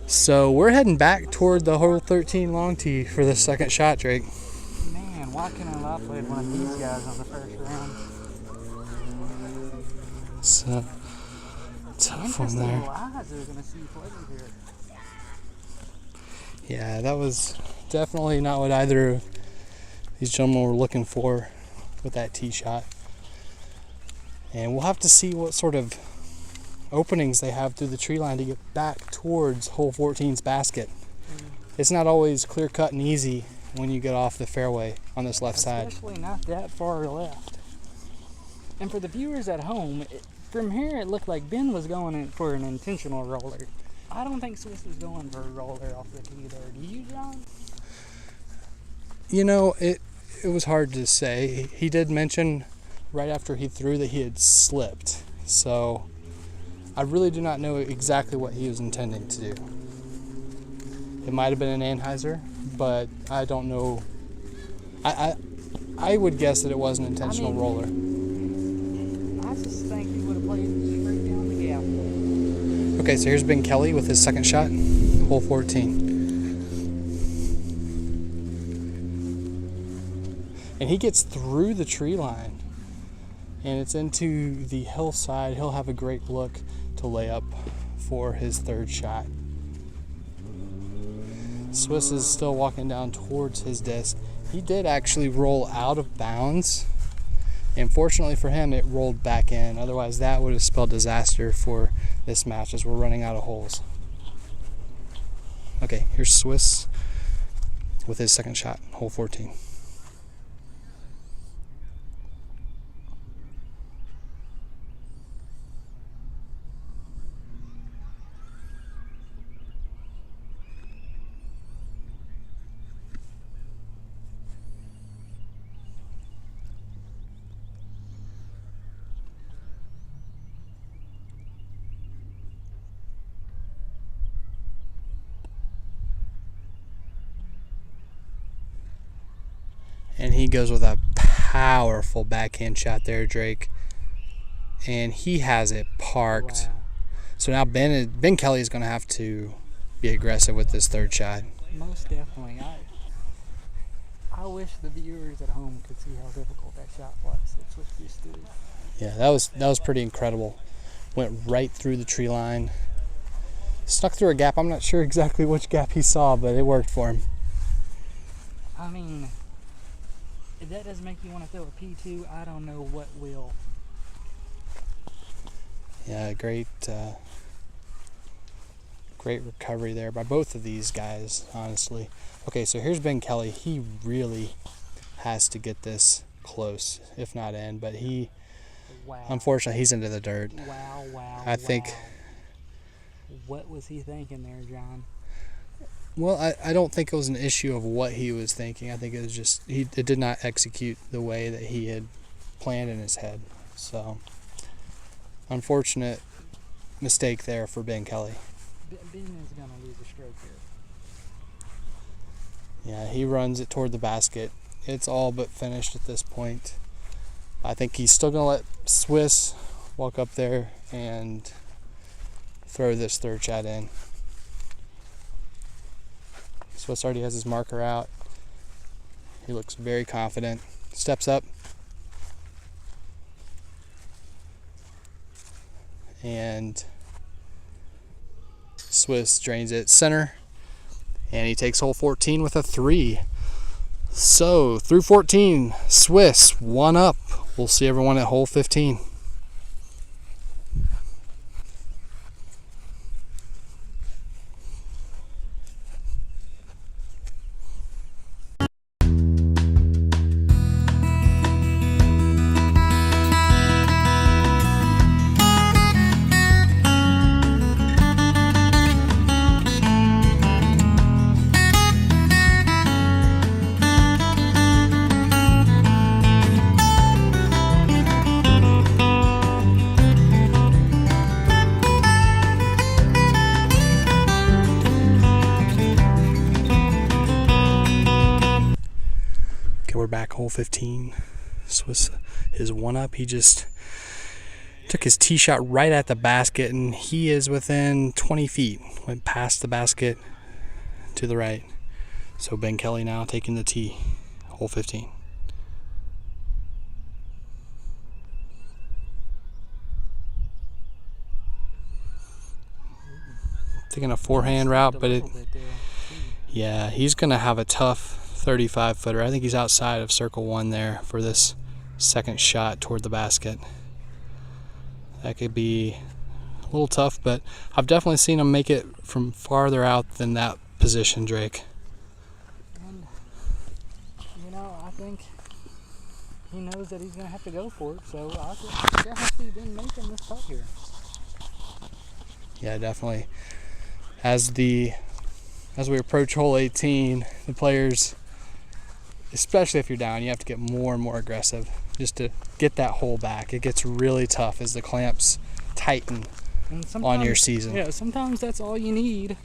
So we're heading back toward the hole 13 long tee for the second shot, Drake. Man, why can't I play one of these guys on the first round? So tough one there. Yeah, that was definitely not what either of these gentlemen were looking for with that tee shot. And we'll have to see what sort of openings they have through the tree line to get back towards hole 14's basket. It's not always clear cut and easy when you get off the fairway on this left side. Especially not that far left. And for the viewers at home, from here it looked like Ben was going in for an intentional roller. I don't think Swiss was going for a roller off the tee there. Do you, John? You know, it was hard to say. He did mention right after he threw that he had slipped. So I really do not know exactly what he was intending to do. It might have been an Anheuser, but I don't know. I would guess that it was an intentional roller. I just think he would have played straight down the gap. Okay, so here's Ben Kelley with his second shot, hole 14. And he gets through the tree line, and it's into the hillside. He'll have a great look to lay up for his third shot. Swiss is still walking down towards his disc. He did actually roll out of bounds, and fortunately for him, it rolled back in. Otherwise, that would have spelled disaster for this match as we're running out of holes. Okay, here's Swiss with his second shot, hole 14. he goes with a powerful backhand shot there, Drake. And he has it parked. Wow. So now Ben Kelley is going to have to be aggressive with this third shot. Most definitely. I wish the viewers at home could see how difficult that shot was. It's what used to do. Yeah, that was pretty incredible. Went right through the tree line. Stuck through a gap. I'm not sure exactly which gap he saw, but it worked for him. I mean, if that doesn't make you want to throw a P2, I don't know what will. Yeah, great recovery there by both of these guys, honestly. Okay, so here's Ben Kelley. He really has to get this close, if not in, but Wow. unfortunately, he's into the dirt. Wow. I think. What was he thinking there, John? Well, I don't think it was an issue of what he was thinking. I think it was just it did not execute the way that he had planned in his head. So, unfortunate mistake there for Ben Kelley. Ben is going to lose a stroke here. Yeah, he runs it toward the basket. It's all but finished at this point. I think he's still going to let Swiss walk up there and throw this third shot in. Swiss already has his marker out. He looks very confident. Steps up. And Swiss drains it center. And he takes hole 14 with a 3. So, through 14, Swiss, 1 up. We'll see everyone at hole 15. We're back hole 15. Swiss is 1 up. He just took his tee shot right at the basket, and he is within 20 feet. Went past the basket to the right. So Ben Kelley now taking the tee, hole 15. Taking a forehand route, but yeah, he's going to have a tough 35 footer. I think he's outside of circle 1 there for this second shot toward the basket. That could be a little tough, but I've definitely seen him make it from farther out than that position, Drake. And, I think he knows that he's going to have to go for it, so I definitely been making this putt here. Yeah, definitely. As we approach hole 18, the players, especially if you're down, you have to get more and more aggressive just to get that hole back. It gets really tough as the clamps tighten on your season. Yeah, sometimes that's all you need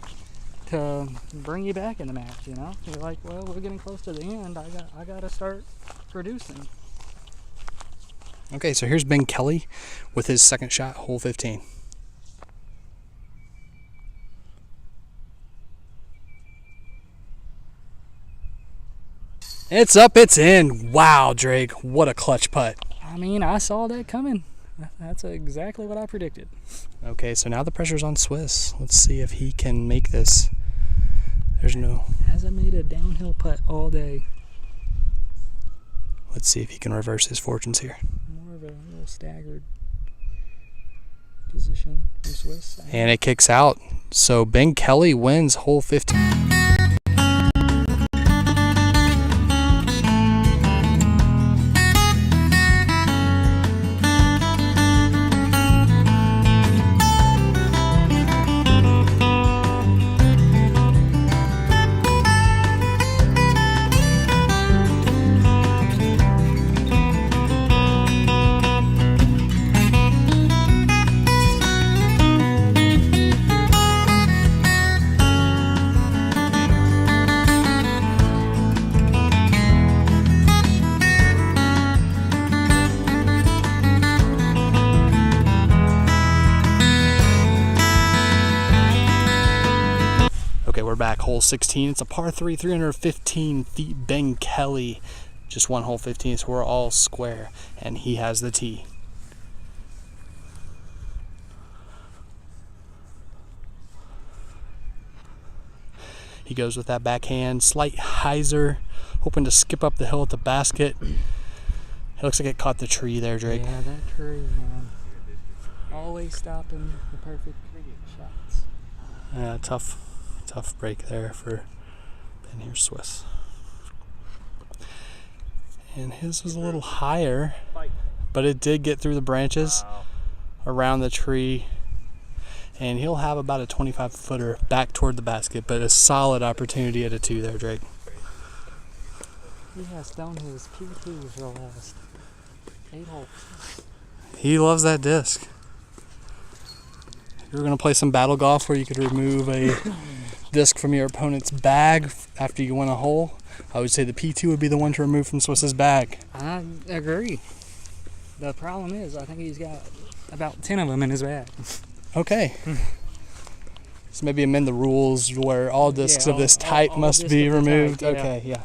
to bring you back in the match, You're like, well, we're getting close to the end. I got to start producing. Okay, so here's Ben Kelley with his second shot, hole 15. It's up, it's in. Wow, Drake, what a clutch putt. I mean, I saw that coming. That's exactly what I predicted. Okay, so now the pressure's on Swiss. Let's see if he can make this. Hasn't made a downhill putt all day. Let's see if he can reverse his fortunes here. More of a little staggered position from Swiss. And it kicks out. So Ben Kelley wins hole 15. back hole 16. It's a par 3, 315 feet. Ben Kelley, just one hole 15, so we're all square, and he has the tee. He goes with that backhand, slight hyzer, hoping to skip up the hill at the basket. It looks like it caught the tree there, Drake. Yeah, that tree, man. Always stopping the perfect shots. Yeah, tough break there for Ben here, Swiss. And his was a little higher, but it did get through the branches around the tree. And he'll have about a 25-footer back toward the basket, but a solid opportunity at a 2 there, Drake. He has done his P2 for the last 8 holes. He loves that disc. If you were going to play some battle golf where you could remove a disc from your opponent's bag after you win a hole, I would say the P2 would be the one to remove from Swiss's bag. I agree. The problem is, I think he's got about 10 of them in his bag. Okay. So maybe amend the rules where all discs of this type all must discs be of the removed. type, yeah. Okay, yeah.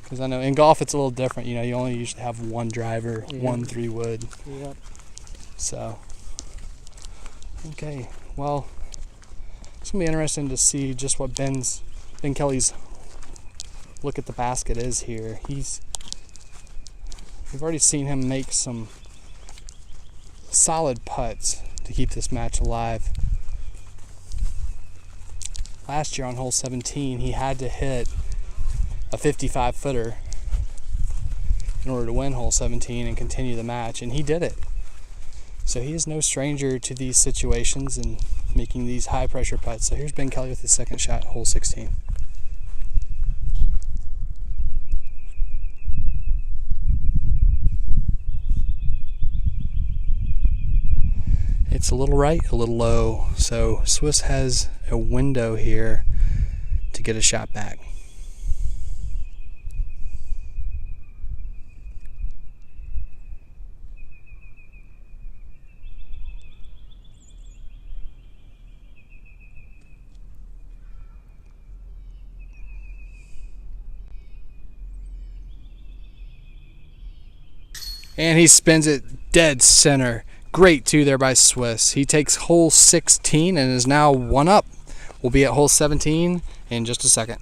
Because I know in golf it's a little different. You know, you only usually have one driver, Yeah. 1 3-wood. Yep. So, okay. Well, it's going to be interesting to see just what Ben Kelley's look at the basket is here. We've already seen him make some solid putts to keep this match alive. Last year on hole 17, he had to hit a 55-footer in order to win hole 17 and continue the match, and he did it. So he is no stranger to these situations and making these high-pressure putts. So here's Ben Kelley with his second shot, hole 16. It's a little right, a little low, so Swiss has a window here to get a shot back. And he spins it dead center. Great 2 there by Swiss. He takes hole 16 and is now 1 up. We'll be at hole 17 in just a second.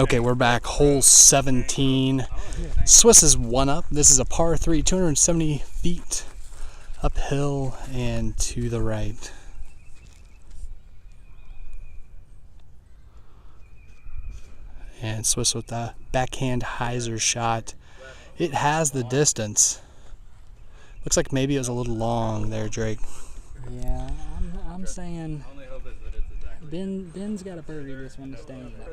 Okay, we're back, hole 17. Swiss is 1 up. This is a par 3, 270 feet uphill and to the right. And Swiss with the backhand hyzer shot. It has the distance. Looks like maybe it was a little long there, Drake. Yeah, I'm saying Ben's got a birdie this one to stand up.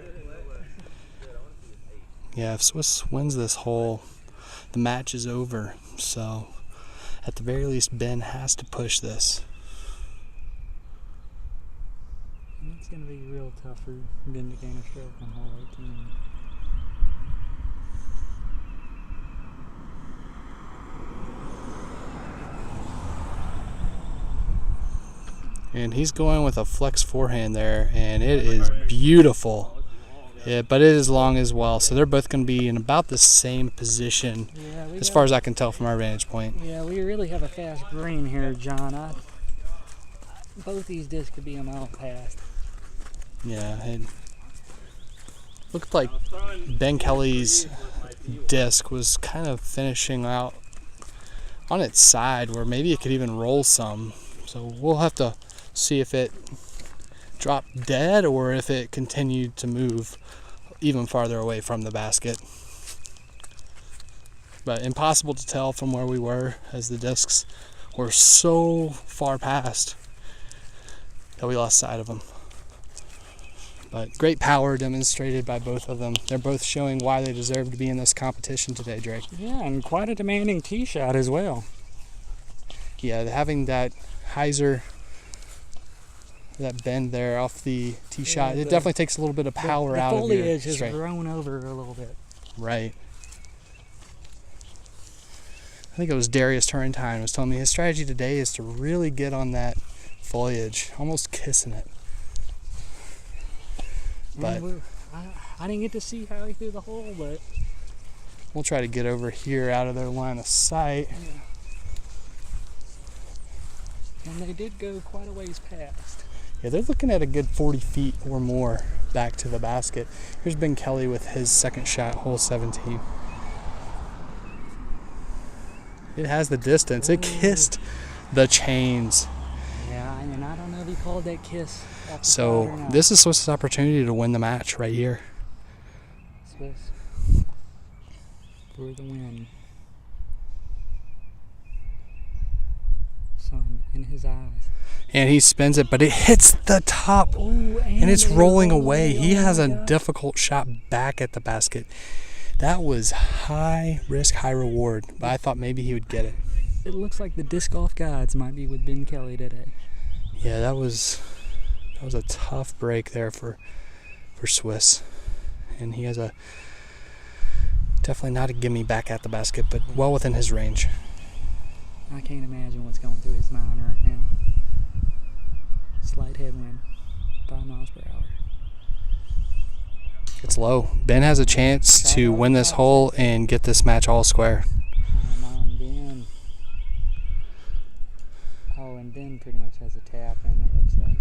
Yeah, if Swiss wins this hole, the match is over. So, at the very least, Ben has to push this. It's going to be real tough for Ben to gain a stroke on hole 18. And he's going with a flex forehand there, and it is beautiful. Yeah, but it is long as well, so they're both going to be in about the same position as far as I can tell from our vantage point. Yeah, we really have a fast green here, John. Both these discs could be a mile past. Yeah, it looked like Ben Kelley's disc was kind of finishing out on its side where maybe it could even roll some. So we'll have to see if it dropped dead or if it continued to move even farther away from the basket. But impossible to tell from where we were, as the discs were so far past that we lost sight of them. But great power demonstrated by both of them. They're both showing why they deserve to be in this competition today, Drake. Yeah, and quite a demanding tee shot as well. Yeah, having that hyzer, that bend there off the tee shot, it definitely takes a little bit of power out of your foliage has straight. grown over a little bit. Right. I think it was Darius Turrentine was telling me his strategy today is to really get on that foliage, almost kissing it. But I didn't get to see how he threw the hole, but we'll try to get over here out of their line of sight. yeah. And they did go quite a ways past. Yeah, they're looking at a good 40 feet or more back to the basket. Here's Ben Kelley with his second shot, hole 17. It has the distance. It kissed the chains. Yeah, and I don't know if he called that kiss. Off the side or So not. this is Swiss's opportunity to win the match right here. Swiss for the win. Sun in his eyes. And he spins it, but it hits the top. Oh, And it's rolling away. He Oh has my a God. difficult shot back at the basket. That was high risk, high reward, but I thought maybe he would get it. It looks like the disc golf gods might be with Ben Kelley today. Yeah, that was a tough break there for Swiss. And he has a definitely not a gimme back at the basket, but well within his range. I can't imagine what's going through his mind right now. Slight headwind, 5 miles per hour. It's low. Ben has a chance to win this hole and get this match all square. Come on, Ben. Oh, and Ben pretty much has a tap in, it looks like.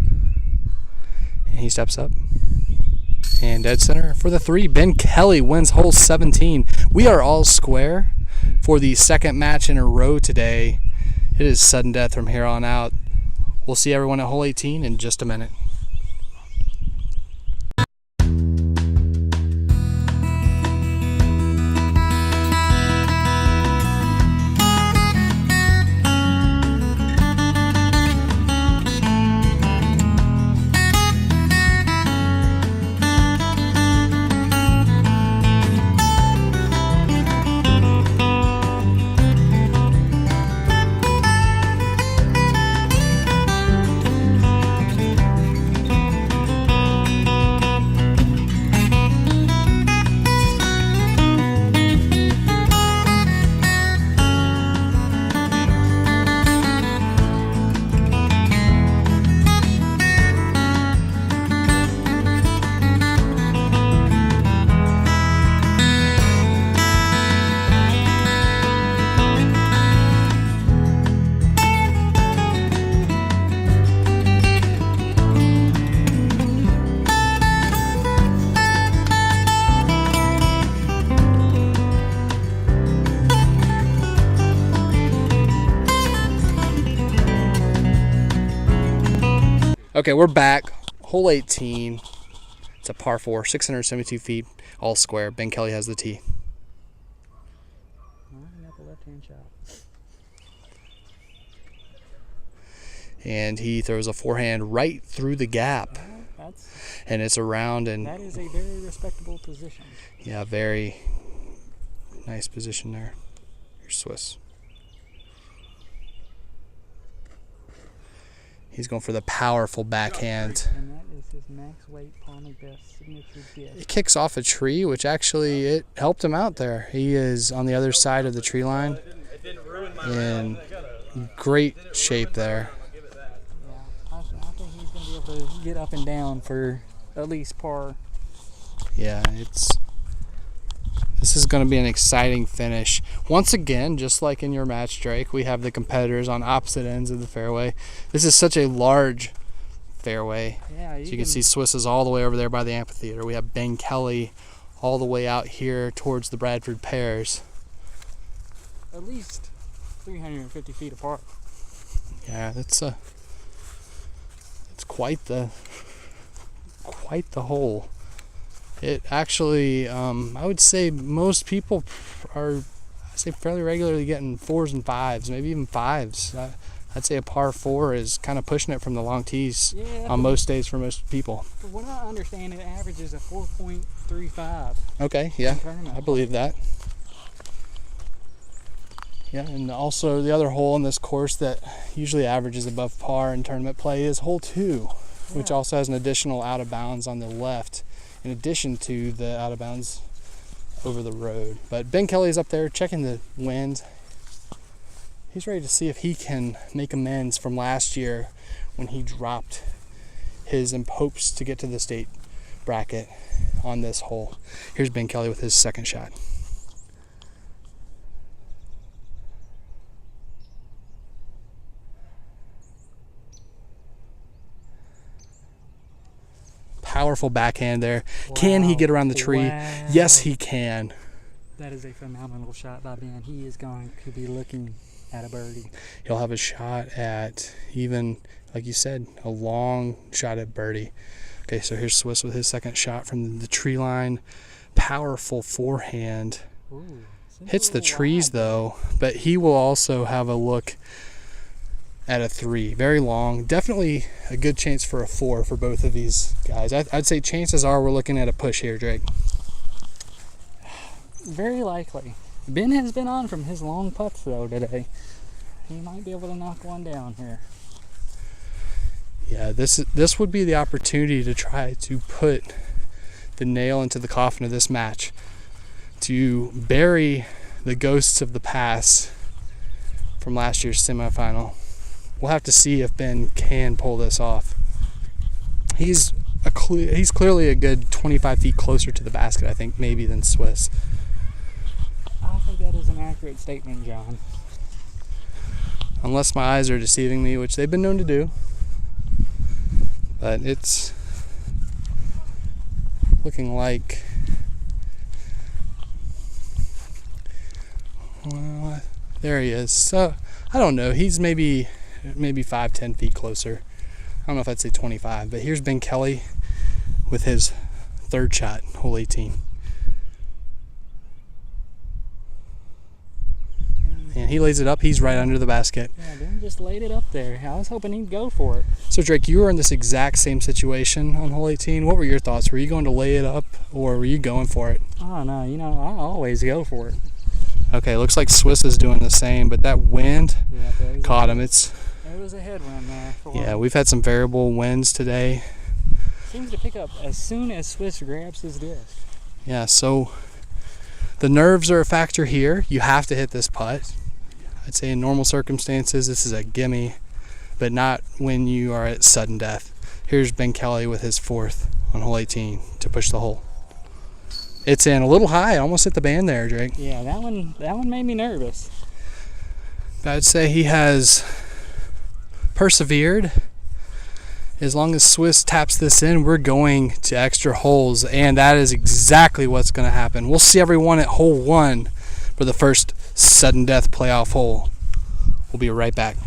And he steps up. And dead center for the 3. Ben Kelley wins hole 17. We are all square for the second match in a row today. It is sudden death from here on out. We'll see everyone at hole 18 in just a minute. Okay, we're back. Hole 18. It's a par 4, 672 feet, all square. Ben Kelley has the tee. I got the left-hand shot. And he throws a forehand right through the gap. That's And it's around and that is a very respectable position. yeah, very nice position there. Here's Swiss. He's going for the powerful backhand. And that is his max weight palmy best signature disc. It kicks off a tree, which actually it helped him out there. He is on the other side of the tree line in great shape there. Yeah, I think he's going to be able to get up and down for at least par. Yeah, this is going to be an exciting finish. Once again, just like in your match, Drake, we have the competitors on opposite ends of the fairway. This is such a large fairway. Yeah, So you can see Swiss is all the way over there by the amphitheater. We have Ben Kelley all the way out here towards the Bradford Pears. at least 350 feet apart. Yeah, it's quite the hole. It actually, I would say most people are, fairly regularly getting 4s and 5s, maybe even 5s. I'd say a par 4 is kind of pushing it from the long tees on most days for most people. From what I understand, it averages a 4.35. Okay, yeah, I believe that. Yeah, and also the other hole in this course that usually averages above par in tournament play is hole 2, which also has an additional out of bounds on the left, in addition to the out of bounds over the road. But Ben Kelley's up there checking the wind. He's ready to see if he can make amends from last year when he dropped his hopes to get to the state bracket on this hole. Here's Ben Kelley with his second shot. Powerful backhand there. Wow. Can he get around the tree? Wow. Yes, he can. That is a phenomenal shot by Ben. He is going to be looking at a birdie. He'll have a shot at, even, like you said, a long shot at birdie. Okay, so here's Swiss with his second shot from the tree line. Powerful forehand. Ooh, hits the trees though, but he will also have a look at a 3. Very long. Definitely a good chance for a 4 for both of these guys. I'd say chances are we're looking at a push here, Drake. Very likely. Ben has been on from his long putts though today. He might be able to knock one down here. Yeah, this would be the opportunity to try to put the nail into the coffin of this match, to bury the ghosts of the past from last year's semifinal. We'll have to see if Ben can pull this off. He's clearly a good 25 feet closer to the basket, I think, maybe than Swiss. I think that is an accurate statement, John. Unless my eyes are deceiving me, which they've been known to do. But it's looking like, well, there he is. So I don't know, he's maybe 5-10 feet closer. I don't know if I'd say 25, but here's Ben Kelley with his third shot, hole 18. And he lays it up. He's right under the basket. Yeah, Ben just laid it up there. I was hoping he'd go for it. So Drake, you were in this exact same situation on hole 18. What were your thoughts? Were you going to lay it up, or were you going for it? Oh no, I always go for it. Okay, looks like Swiss is doing the same, but that wind caught him. There was a headwind there. Yeah, we've had some variable winds today. Seems to pick up as soon as Swiss grabs his disc. Yeah, so the nerves are a factor here. You have to hit this putt. I'd say in normal circumstances, this is a gimme, but not when you are at sudden death. Here's Ben Kelley with his fourth on hole 18 to push the hole. It's in a little high, almost hit the band there, Drake. Yeah, that one made me nervous. I'd say he has persevered. As long as Swiss taps this in, we're going to extra holes, and that is exactly what's going to happen. We'll see everyone at hole 1 for the first sudden death playoff hole. We'll be right back.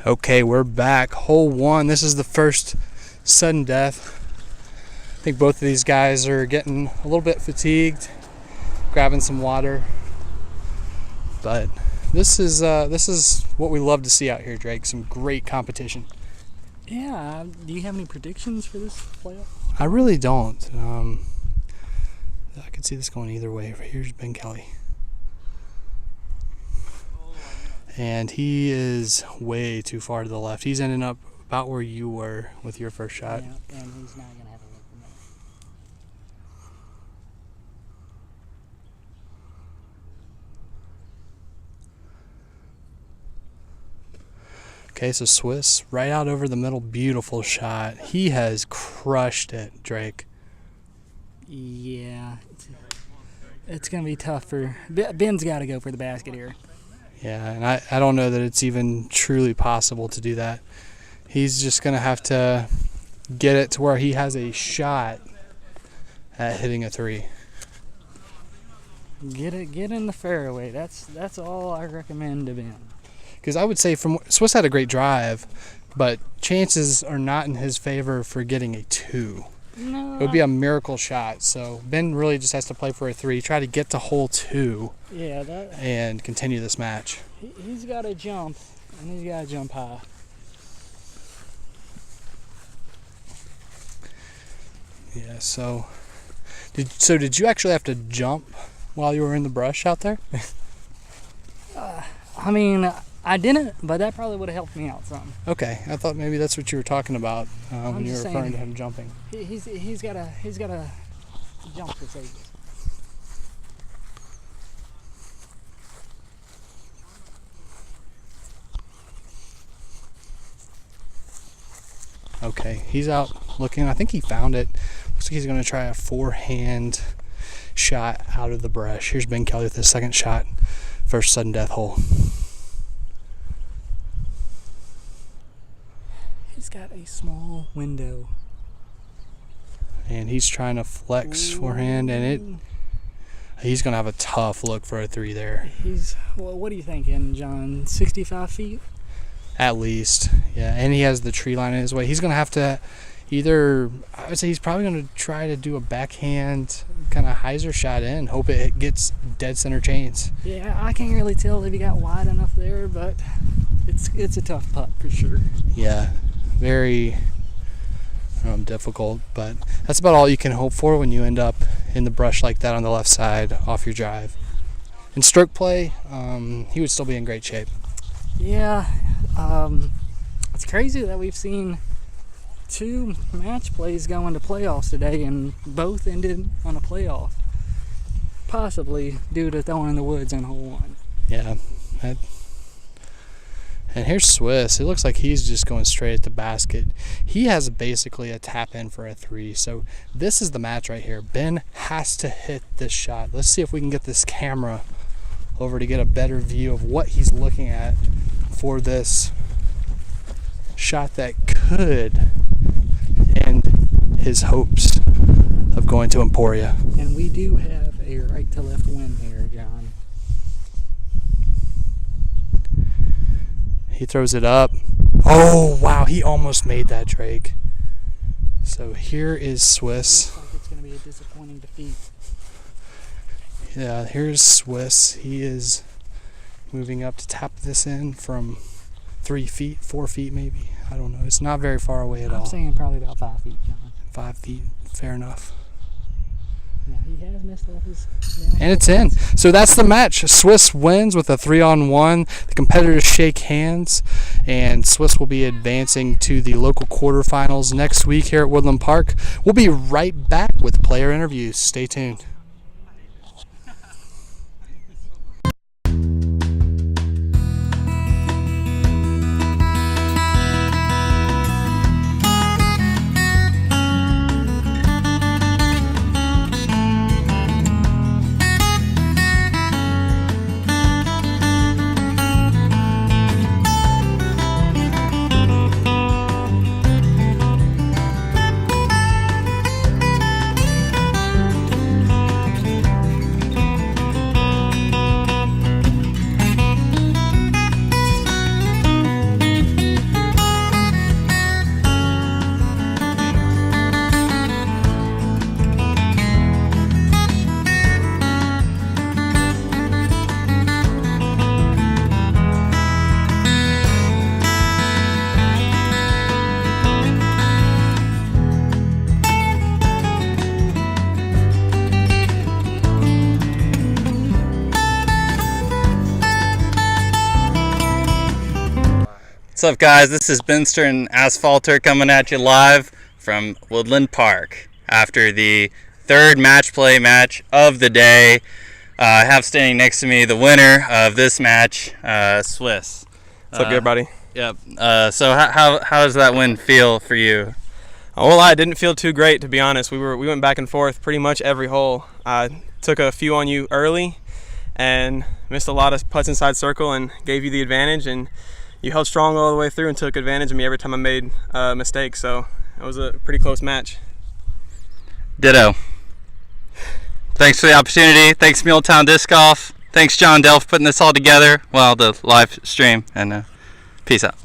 Okay, we're back. Hole 1. This is the first sudden death. I think both of these guys are getting a little bit fatigued, grabbing some water. But this is what we love to see out here, Drake. Some great competition. Yeah. Do you have any predictions for this playoff? I really don't. I could see this going either way. Here's Ben Kelley. And he is way too far to the left. He's ending up about where you were with your first shot. Yeah, and he's not going to have a look for me. Okay, so Swiss right out over the middle. Beautiful shot. He has crushed it, Drake. Yeah. It's going to be tough for... Ben's got to go for the basket here. Yeah, and I don't know that it's even truly possible to do that. He's just going to have to get it to where he has a shot at hitting a 3. Get in the fairway. That's all I recommend to Ben. Because I would say Swiss had a great drive, but chances are not in his favor for getting a 2. No. It would be a miracle shot. So Ben really just has to play for a 3, try to get to hole 2, Yeah, and continue this match. he's got to jump, and he's got to jump high. Yeah. So did you actually have to jump while you were in the brush out there? I mean, I didn't, but that probably would have helped me out some. Okay, I thought maybe that's what you were talking about when you were just referring saying. to him jumping. He's got to jump to save this. Okay, he's out looking. I think he found it. Looks like he's going to try a forehand shot out of the brush. Here's Ben Kelley with his second shot, first sudden death hole. He's got a small window. And he's trying to flex forehand, and he's going to have a tough look for a 3 there. Well, what are you thinking, John? 65 feet? At least, yeah. And he has the tree line in his way. He's going to have to either, I would say he's probably going to try to do a backhand kind of hyzer shot in, hope it gets dead center chains. Yeah, I can't really tell if he got wide enough there, but it's a tough putt for sure. Yeah, very difficult, but that's about all you can hope for when you end up in the brush like that on the left side off your drive. In stroke play, he would still be in great shape. Yeah, it's crazy that we've seen 2 match plays go into playoffs today, and both ended on a playoff, possibly due to throwing in the woods on hole 1. Yeah. And here's Swiss. It looks like he's just going straight at the basket. He has basically a tap in for a 3. So this is the match right here. Ben has to hit this shot. Let's see if we can get this camera over to get a better view of what he's looking at for this shot that could end his hopes of going to Emporia. And we do have a right to left wind here, John. He throws it up. Oh, wow. He almost made that, Drake. So here is Swiss. Looks like it's going to be a disappointing defeat. Yeah, here's Swiss. He is moving up to tap this in from 3 feet, 4 feet maybe. I don't know. It's not very far away at all. I'm saying probably about 5 feet, John. 5 feet, fair enough. Yeah, he has missed all his... And it's in. So that's the match. Swiss wins with a 3-on-1. The competitors shake hands, and Swiss will be advancing to the local quarterfinals next week here at Woodland Park. We'll be right back with player interviews. Stay tuned. What's up, guys? This is Binster and Affolter coming at you live from Woodland Park after the third match play match of the day. I have standing next to me the winner of this match, Swiss. What's up, good buddy? Yep. So how does that win feel for you? Well, I didn't feel too great, to be honest. We went back and forth pretty much every hole. I took a few on you early and missed a lot of putts inside circle and gave you the advantage, and you held strong all the way through and took advantage of me every time I made a mistake. So it was a pretty close match. Ditto. Thanks for the opportunity. Thanks Muletown Disc Golf. Thanks John Dell for putting this all together. Well, the live stream, and peace out.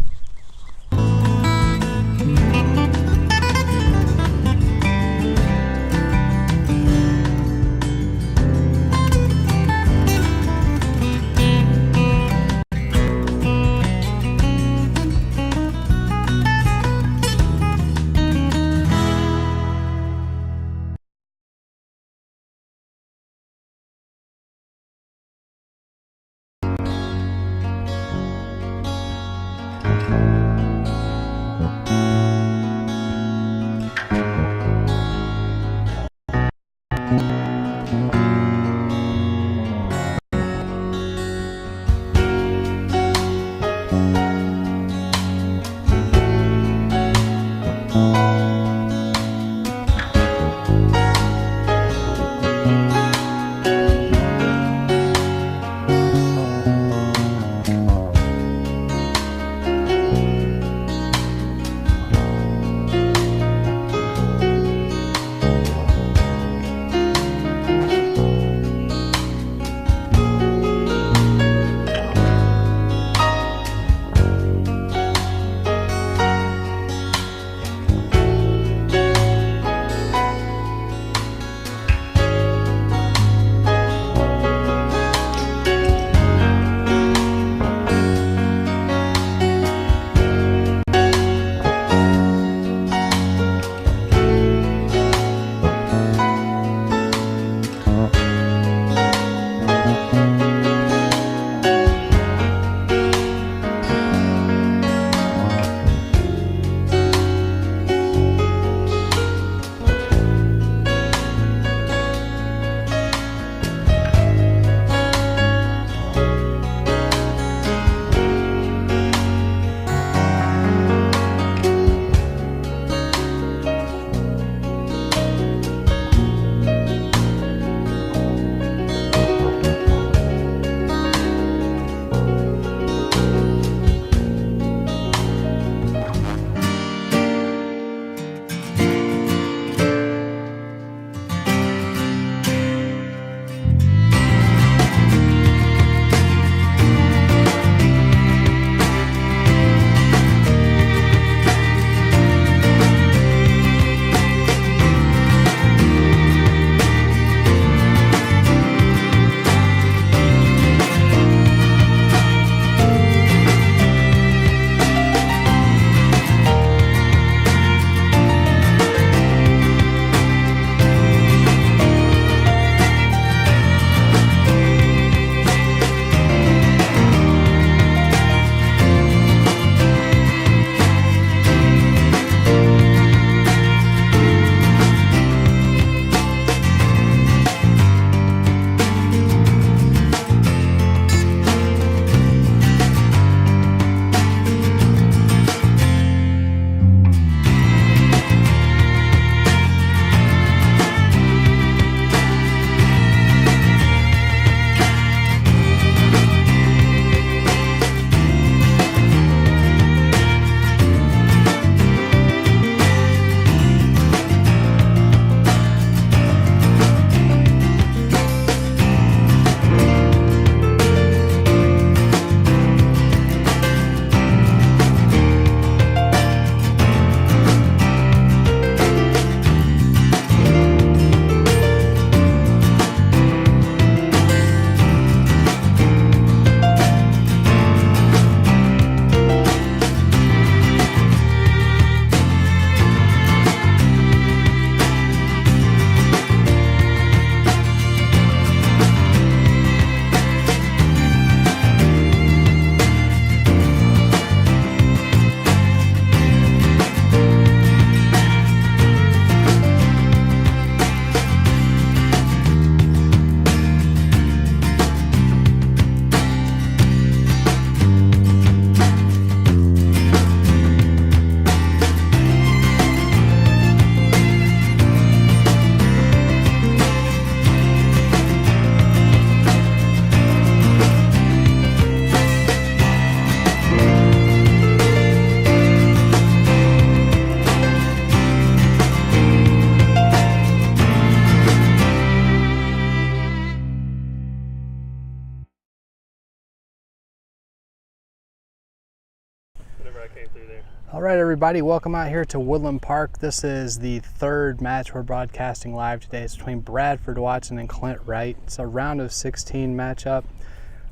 right, everybody, welcome out here to Woodland Park. This is the third match we're broadcasting live today. It's between Bradford Watson and Clint Wright. It's a round of 16 matchup.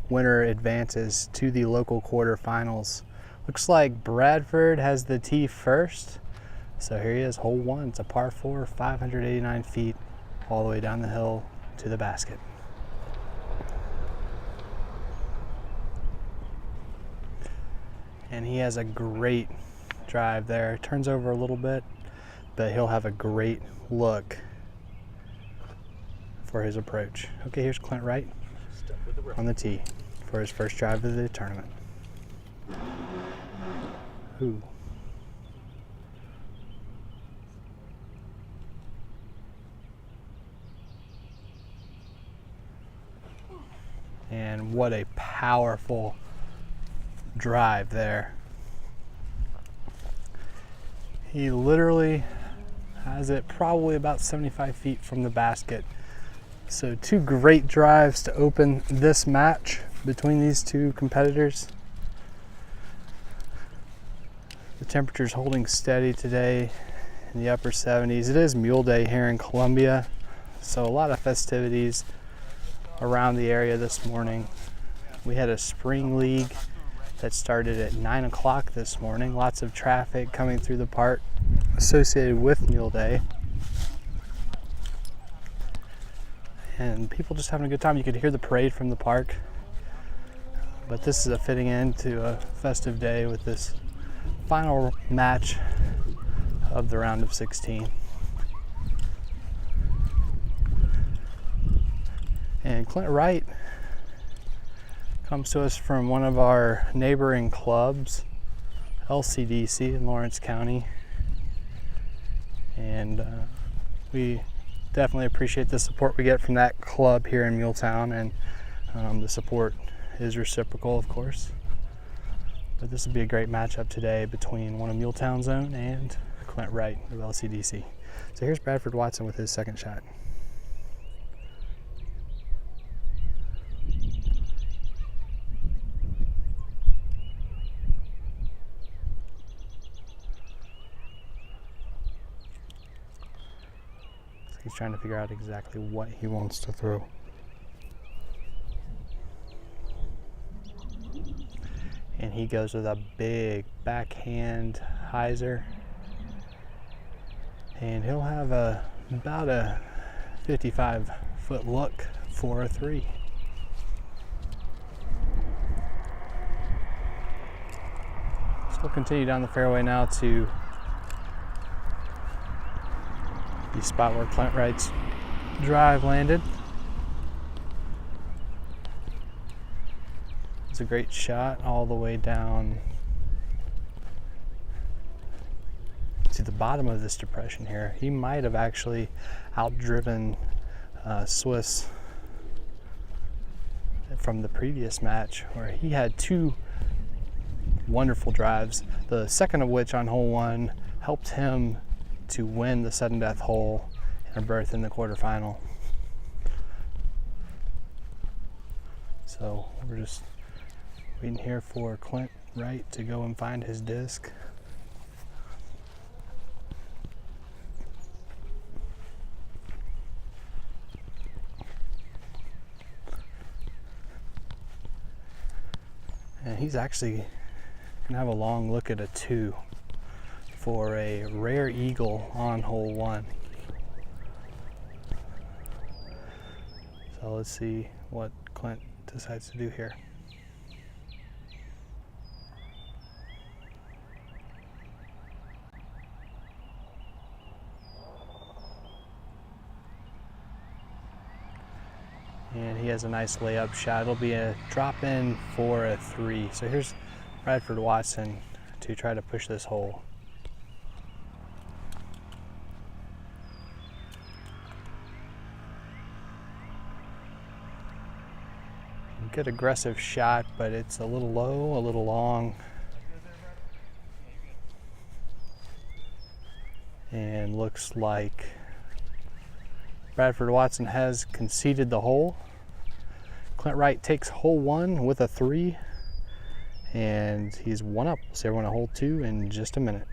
Winner advances to the local quarterfinals. Looks like Bradford has the tee first. So here he is, hole one. It's a par 4, 589 feet, all the way down the hill to the basket. And he has a great drive there. Turns over a little bit, but he'll have a great look for his approach. Okay, here's Clint Wright on the tee for his first drive of the tournament. Ooh. And what a powerful drive there. He literally has it probably about 75 feet from the basket. So two great drives to open this match between these two competitors. The temperature's holding steady today in the upper 70s. It is Mule Day here in Columbia, so a lot of festivities around the area this morning. We had a spring league that started at 9 o'clock this morning. Lots of traffic coming through the park associated with Mule Day. And people just having a good time. You could hear the parade from the park. But this is a fitting end to a festive day with this final match of the round of 16. And Clint Wright comes to us from one of our neighboring clubs, LCDC in Lawrence County. And we definitely appreciate the support we get from that club here in Muletown, and the support is reciprocal, of course. But this would be a great matchup today between one of Muletown's own and Clint Wright of LCDC. So here's Bradford Watson with his second shot. He's trying to figure out exactly what he wants to throw. And he goes with a big backhand hyzer. And he'll have about a 55-foot look for a 3. So we'll continue down the fairway now to the spot where Clint Wright's drive landed. It's a great shot all the way down to the bottom of this depression here. He might have actually outdriven Swiss from the previous match, where he had two wonderful drives, the second of which on hole 1 helped him to win the sudden death hole and a berth in the quarterfinal. So we're just waiting here for Clint Wright to go and find his disc. And he's actually gonna have a long look at a 2 for a rare eagle on hole 1. So let's see what Clint decides to do here. And he has a nice layup shot. It'll be a drop in for a 3. So here's Bradford Watson to try to push this hole. Good aggressive shot, but it's a little low, a little long. And looks like Bradford Watson has conceded the hole. Clint Wright takes hole 1 with a 3 and he's 1 up. We'll see everyone at hole 2 in just a minute.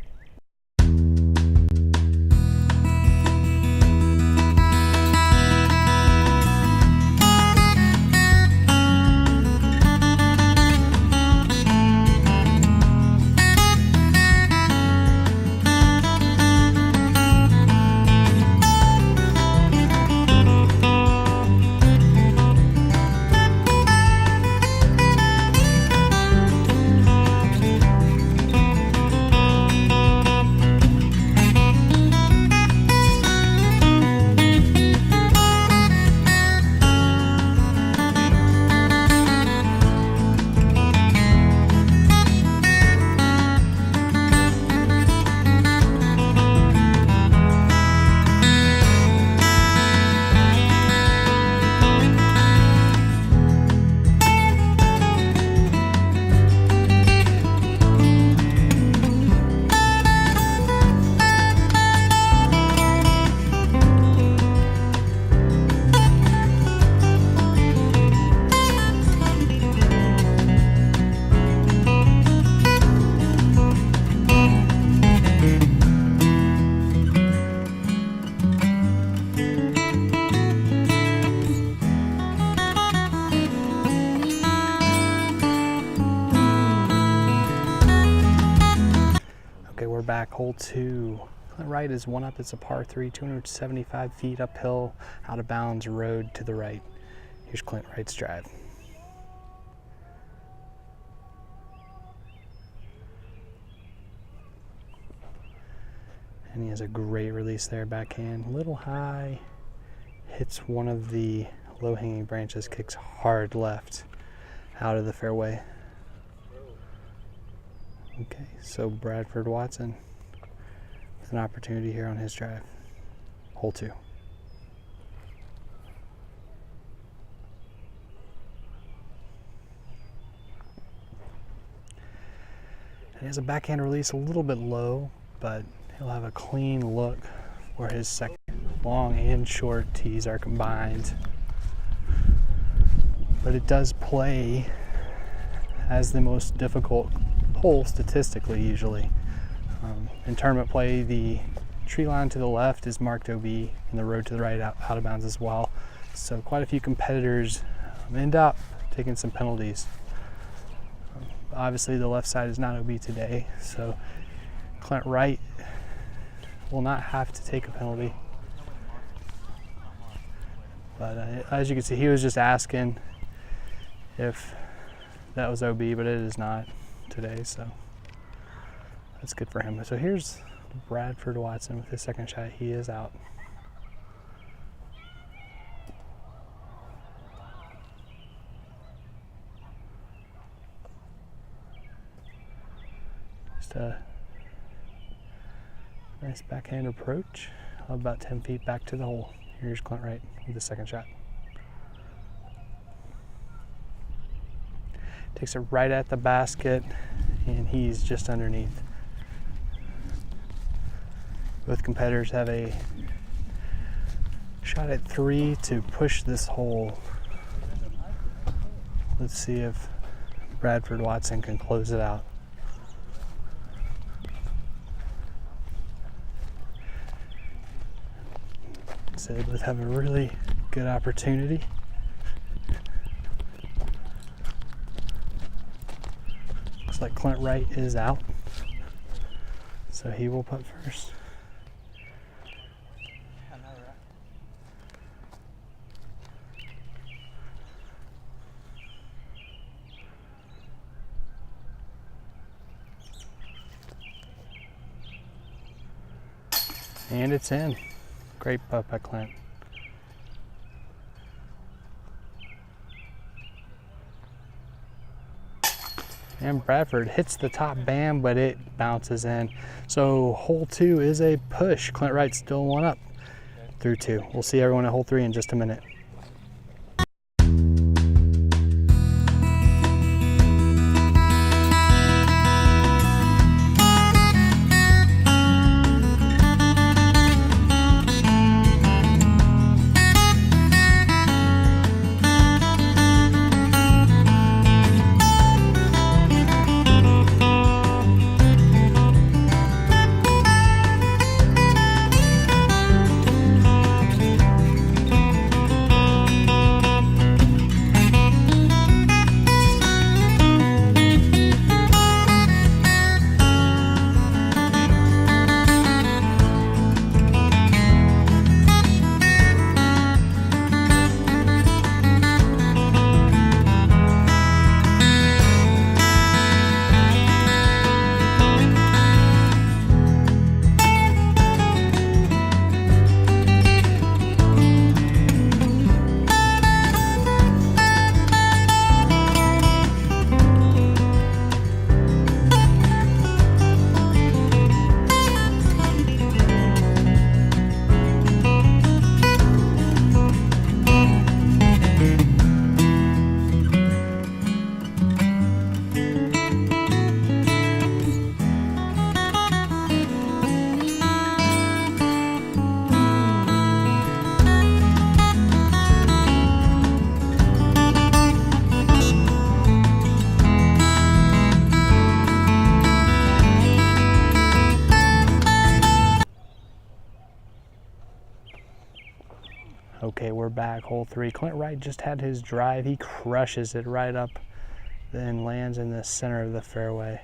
We're back, hole 2. Clint Wright is 1 up. It's a par 3, 275 feet uphill, out of bounds road to the right. Here's Clint Wright's drive. And he has a great release there, backhand, a little high, hits one of the low-hanging branches, kicks hard left out of the fairway. Okay, so Bradford Watson with an opportunity here on his drive. Hole 2. And he has a backhand release a little bit low, but he'll have a clean look where his second long and short tees are combined. But it does play as the most difficult hole statistically usually. In tournament play, the tree line to the left is marked OB and the road to the right out of bounds as well. So quite a few competitors end up taking some penalties. Obviously the left side is not OB today, so Clint Wright will not have to take a penalty. But as you can see, he was just asking if that was OB, but it is not today, so that's good for him. So here's Bradford Watson with his second shot. He is out. Just a nice backhand approach, about 10 feet back to the hole. Here's Clint Wright with the second shot. Takes it right at the basket, and he's just underneath. Both competitors have a shot at 3 to push this hole. Let's see if Bradford Watson can close it out. So they both have a really good opportunity. Looks like Clint Wright is out, so he will putt first. And it's in. Great putt by Clint. And Bradford hits the top band, but it bounces in. So hole 2 is a push. Clint Wright still 1 up through 2. We'll see everyone at hole 3 in just a minute. Okay, we're back, hole 3. Clint Wright just had his drive. He crushes it right up, then lands in the center of the fairway.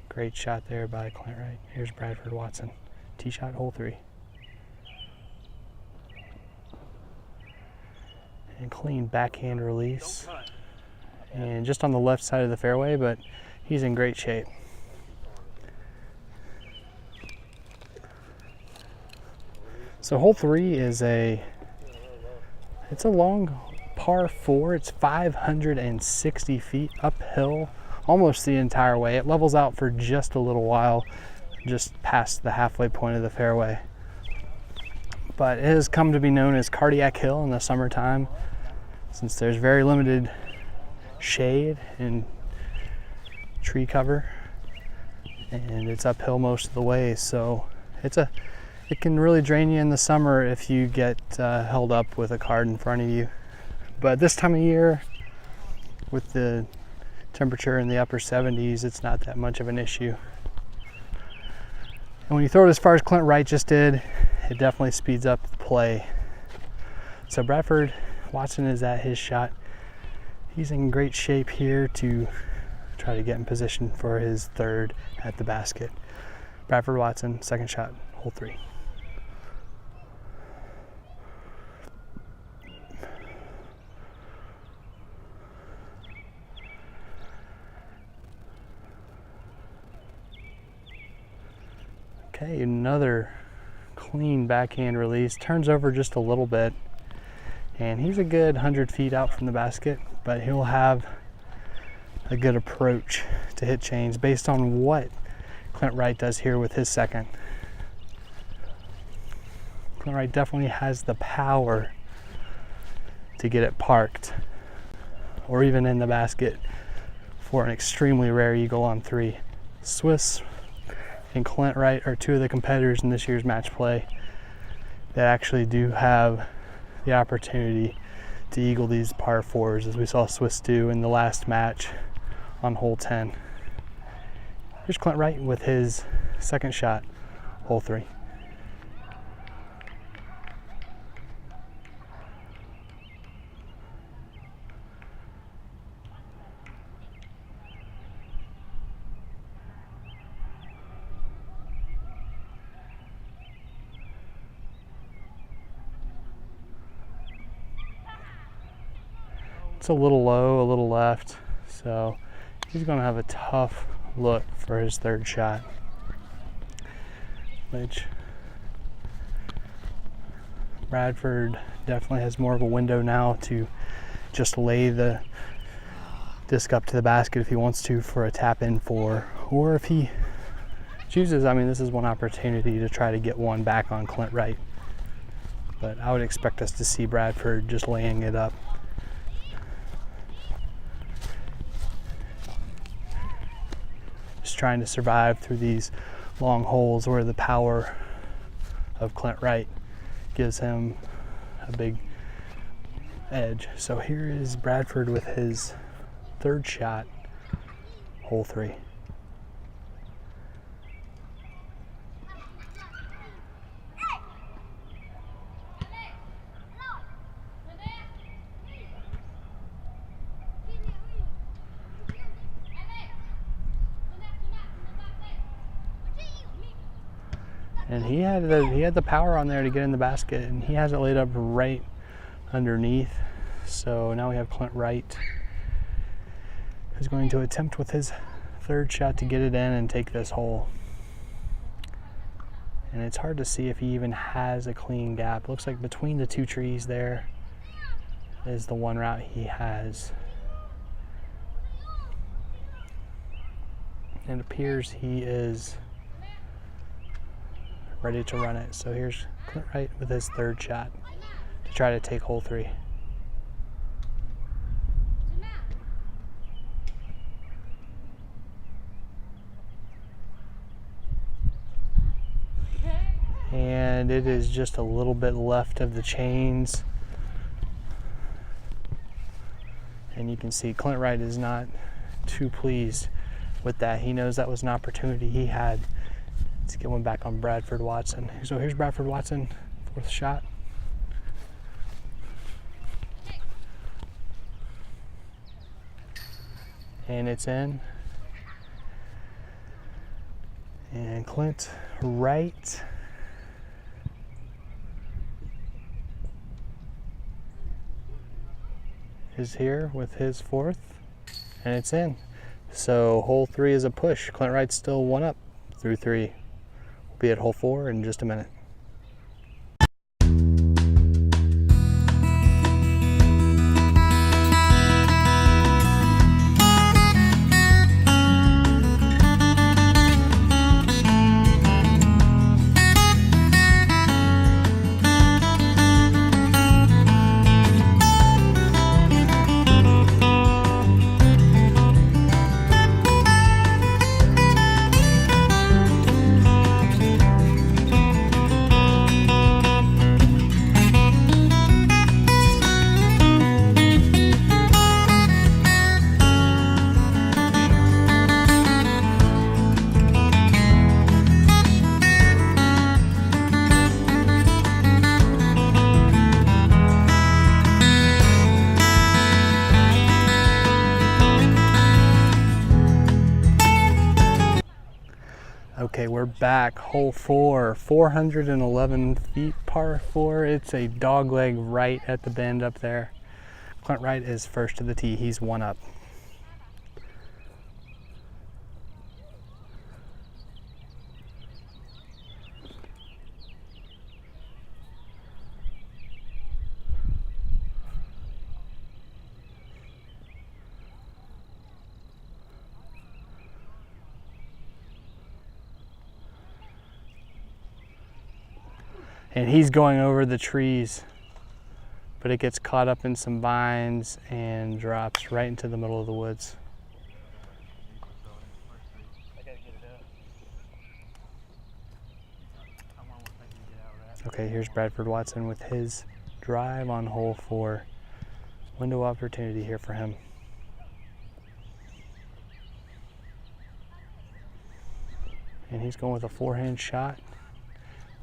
Great shot there by Clint Wright. Here's Bradford Watson. Tee shot, hole 3. And clean backhand release. And just on the left side of the fairway, but he's in great shape. So hole 3 is it's a long par 4. It's 560 feet uphill almost the entire way. It levels out for just a little while, just past the halfway point of the fairway. But it has come to be known as Cardiac Hill in the summertime, since there's very limited shade and tree cover, and it's uphill most of the way. So it can really drain you in the summer if you get held up with a card in front of you. But this time of year, with the temperature in the upper 70s, it's not that much of an issue. And when you throw it as far as Clint Wright just did, it definitely speeds up the play. So Bradford Watson is at his shot. He's in great shape here to try to get in position for his 3rd at the basket. Bradford Watson, second shot, hole 3. Okay, another clean backhand release. Turns over just a little bit, and he's a good 100 feet out from the basket, but he'll have a good approach to hit chains based on what Clint Wright does here with his second. Clint Wright definitely has the power to get it parked or even in the basket for an extremely rare eagle on 3. Swiss and Clint Wright are 2 of the competitors in this year's match play that actually do have the opportunity to eagle these par 4s, as we saw Swiss do in the last match on hole 10. Here's Clint Wright with his second shot, hole 3. It's a little low, a little left, so he's going to have a tough look for his 3rd shot, which Bradford definitely has more of a window now to just lay the disc up to the basket if he wants to for a tap in 4, or if he chooses, I mean, this is one opportunity to try to get one back on Clint Wright, but I would expect us to see Bradford just laying it up. Trying to survive through these long holes where the power of Clint Wright gives him a big edge. So here is Bradford with his 3rd shot, hole 3. And he had the power on there to get in the basket, and he has it laid up right underneath. So now we have Clint Wright, who's going to attempt with his 3rd shot to get it in and take this hole. And it's hard to see if he even has a clean gap. Looks like between the 2 trees there is the one route he has. And it appears he is ready to run it. So here's Clint Wright with his 3rd shot to try to take hole 3. And it is just a little bit left of the chains. And you can see Clint Wright is not too pleased with that. He knows that was an opportunity he had to get one back on Bradford Watson. So here's Bradford Watson, 4th shot. and it's in. And Clint Wright is here with his fourth, and it's in. So hole 3 is a push. Clint Wright's still 1 up through 3. We'll be at hole 4 in just a minute. Okay, we're back. Hole 4, 411 feet, par 4. It's a dogleg right at the bend up there. Clint Wright is first to the tee. He's 1 up. And he's going over the trees, but it gets caught up in some vines and drops right into the middle of the woods. Okay, here's Bradford Watson with his drive on hole 4. Window opportunity here for him. And he's going with a forehand shot.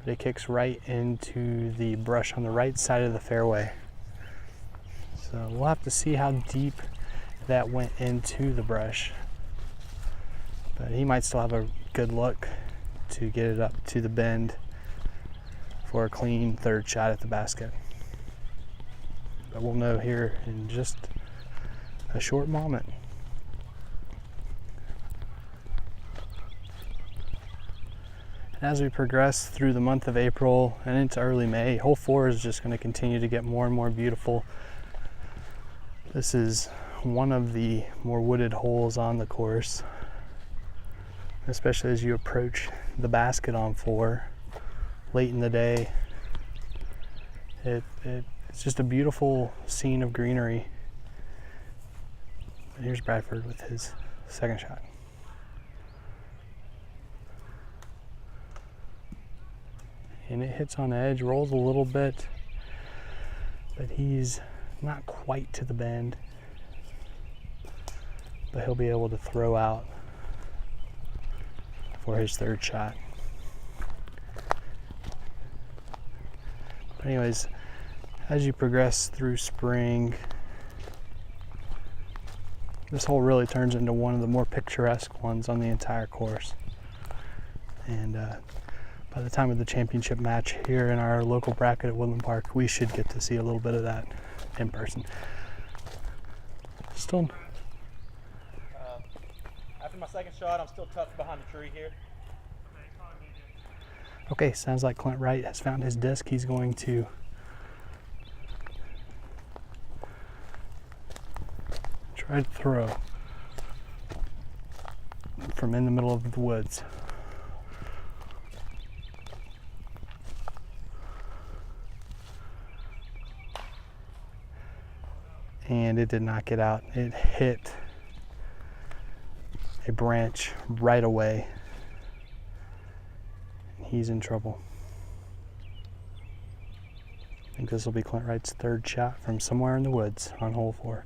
But it kicks right into the brush on the right side of the fairway. So we'll have to see how deep that went into the brush. But he might still have a good look to get it up to the bend for a clean 3rd shot at the basket. But we'll know here in just a short moment. As we progress through the month of April and into early May, hole 4 is just going to continue to get more and more beautiful. This is one of the more wooded holes on the course, especially as you approach the basket on 4 late in the day. It's just a beautiful scene of greenery. And here's Bradford with his 2nd shot. And it hits on edge, rolls a little bit, but he's not quite to the bend. But he'll be able to throw out for his 3rd shot. But anyways, as you progress through spring, this hole really turns into one of the more picturesque ones on the entire course. And by the time of the championship match here in our local bracket at Woodland Park, we should get to see a little bit of that in person. Still. After my 2nd shot, I'm still tucked behind the tree here. Okay, sounds like Clint Wright has found his disc. He's going to try to throw from in the middle of the woods. And it did not get out. It hit a branch right away. He's in trouble. I think this will be Clint Wright's 3rd shot from somewhere in the woods on hole 4.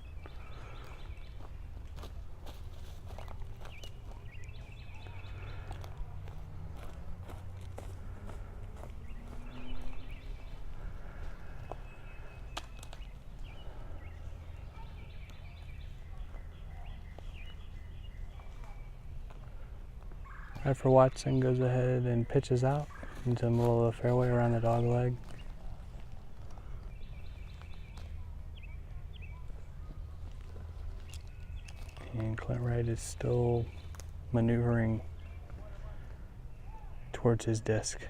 Bradford Watson goes ahead and pitches out into the middle of the fairway around the dog leg. And Clint Wright is still maneuvering towards his disc.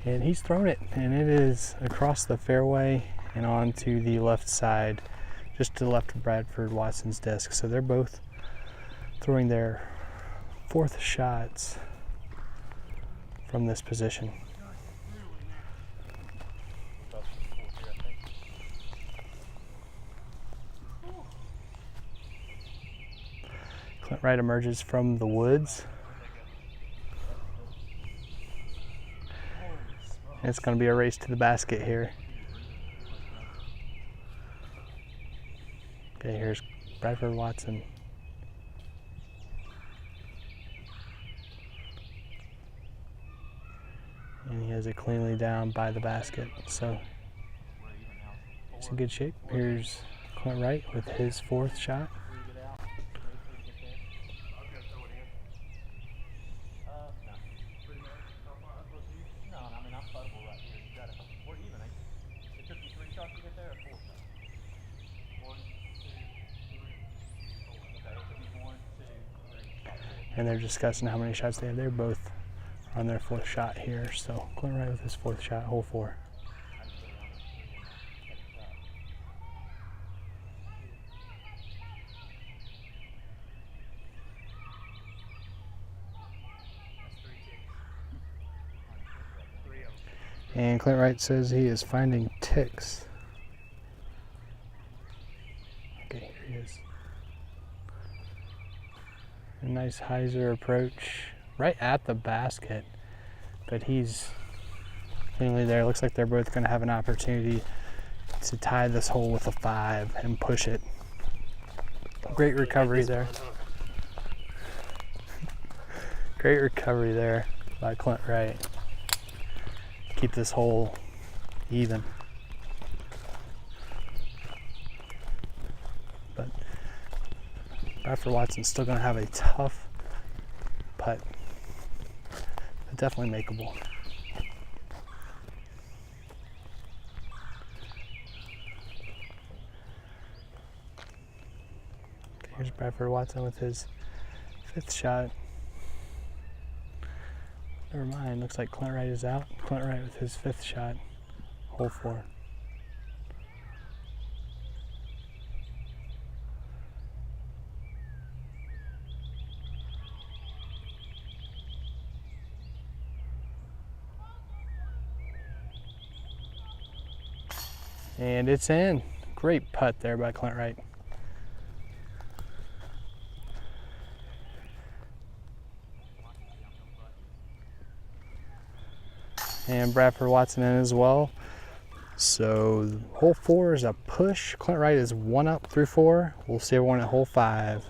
And he's thrown it, and it is across the fairway and onto the left side, just to the left of Bradford Watson's disc. So they're both throwing their 4th shots from this position. Clint Wright emerges from the woods. It's going to be a race to the basket here. Okay, here's Bradford Watson. And he has it cleanly down by the basket. So it's in good shape. Here's Clint Wright with his 4th shot. And they're discussing how many shots they have. They're both on their 4th shot here. So Clint Wright with his 4th shot, hole 4. And Clint Wright says he is finding ticks. Okay, here he is. A nice hyzer approach right at the basket, but he's cleanly there. Looks like they're both going to have an opportunity to tie this hole with a 5 and push it. Great recovery there. Great recovery there by Clint Wright. Keep this hole even. But Bradford Watson's still going to have a tough putt, but definitely makeable. Okay, here's Bradford Watson with his 5th shot. Never mind, looks like Clint Wright is out. Clint Wright with his 5th shot, hole 4. And it's in. Great putt there by Clint Wright. And Bradford Watson in as well. So hole 4 is a push. Clint Wright is 1 up through 4. We'll see everyone at hole 5.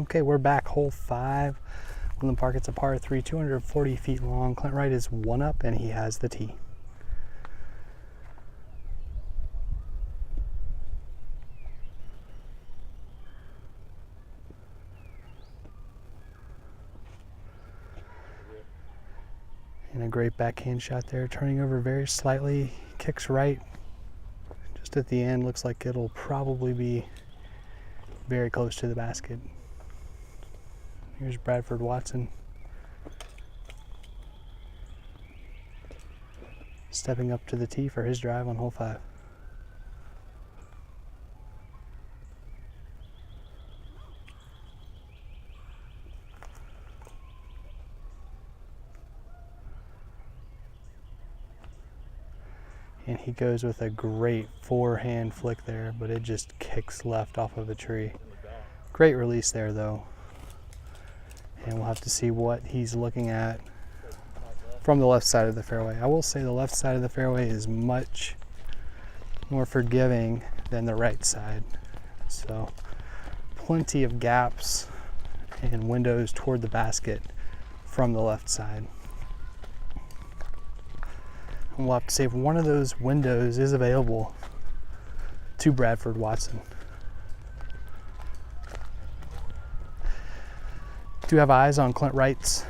Okay, we're back, hole 5. Woodland Park, it's a par 3, 240 feet long. Clint Wright is 1 up and he has the tee. And a great backhand shot there, turning over very slightly, kicks right just at the end. Looks like it'll probably be very close to the basket. Here's Bradford Watson. Stepping up to the tee for his drive on hole 5. And he goes with a great forehand flick there, but it just kicks left off of a tree. Great release there though. And we'll have to see what he's looking at from the left side of the fairway. I will say the left side of the fairway is much more forgiving than the right side. So plenty of gaps and windows toward the basket from the left side. And we'll have to see if one of those windows is available to Bradford Watson. Do have eyes on Clint Wright's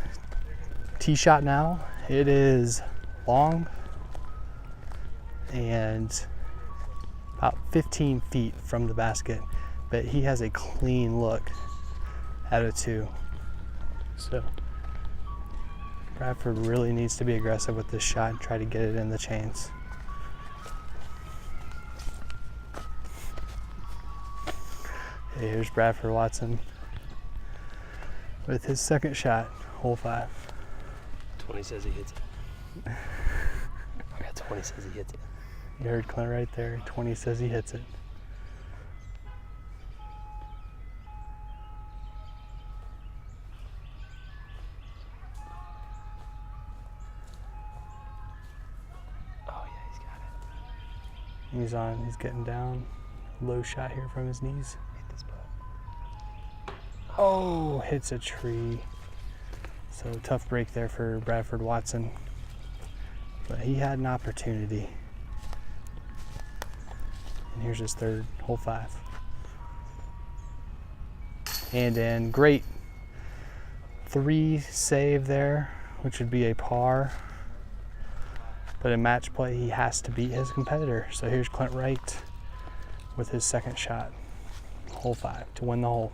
tee shot now. It is long and about 15 feet from the basket, but he has a clean look at a 2. So Bradford really needs to be aggressive with this shot and try to get it in the chains. Here's Bradford Watson with his second shot, hole 5. 20 says he hits it. I got 20 says he hits it. You heard Clint right there. 20 says he hits it. Oh yeah, he's got it. He's on. He's getting down. Low shot here from his knees. Hit this putt. Oh, hits a tree. So tough break there for Bradford Watson. But he had an opportunity. And here's his third, hole 5. And in, great 3 save there, which would be a par. But in match play, he has to beat his competitor. So here's Clint Wright with his second shot, hole 5, to win the hole.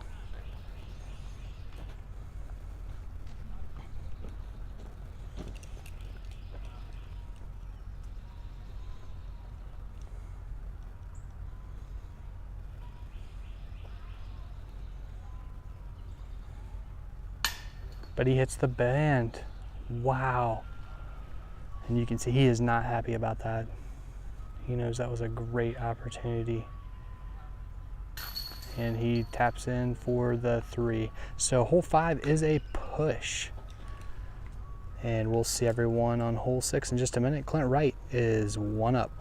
But he hits the band. Wow. And you can see he is not happy about that. He knows that was a great opportunity. And he taps in for the 3. So hole 5 is a push. And we'll see everyone on hole 6 in just a minute. Clint Wright is 1 up.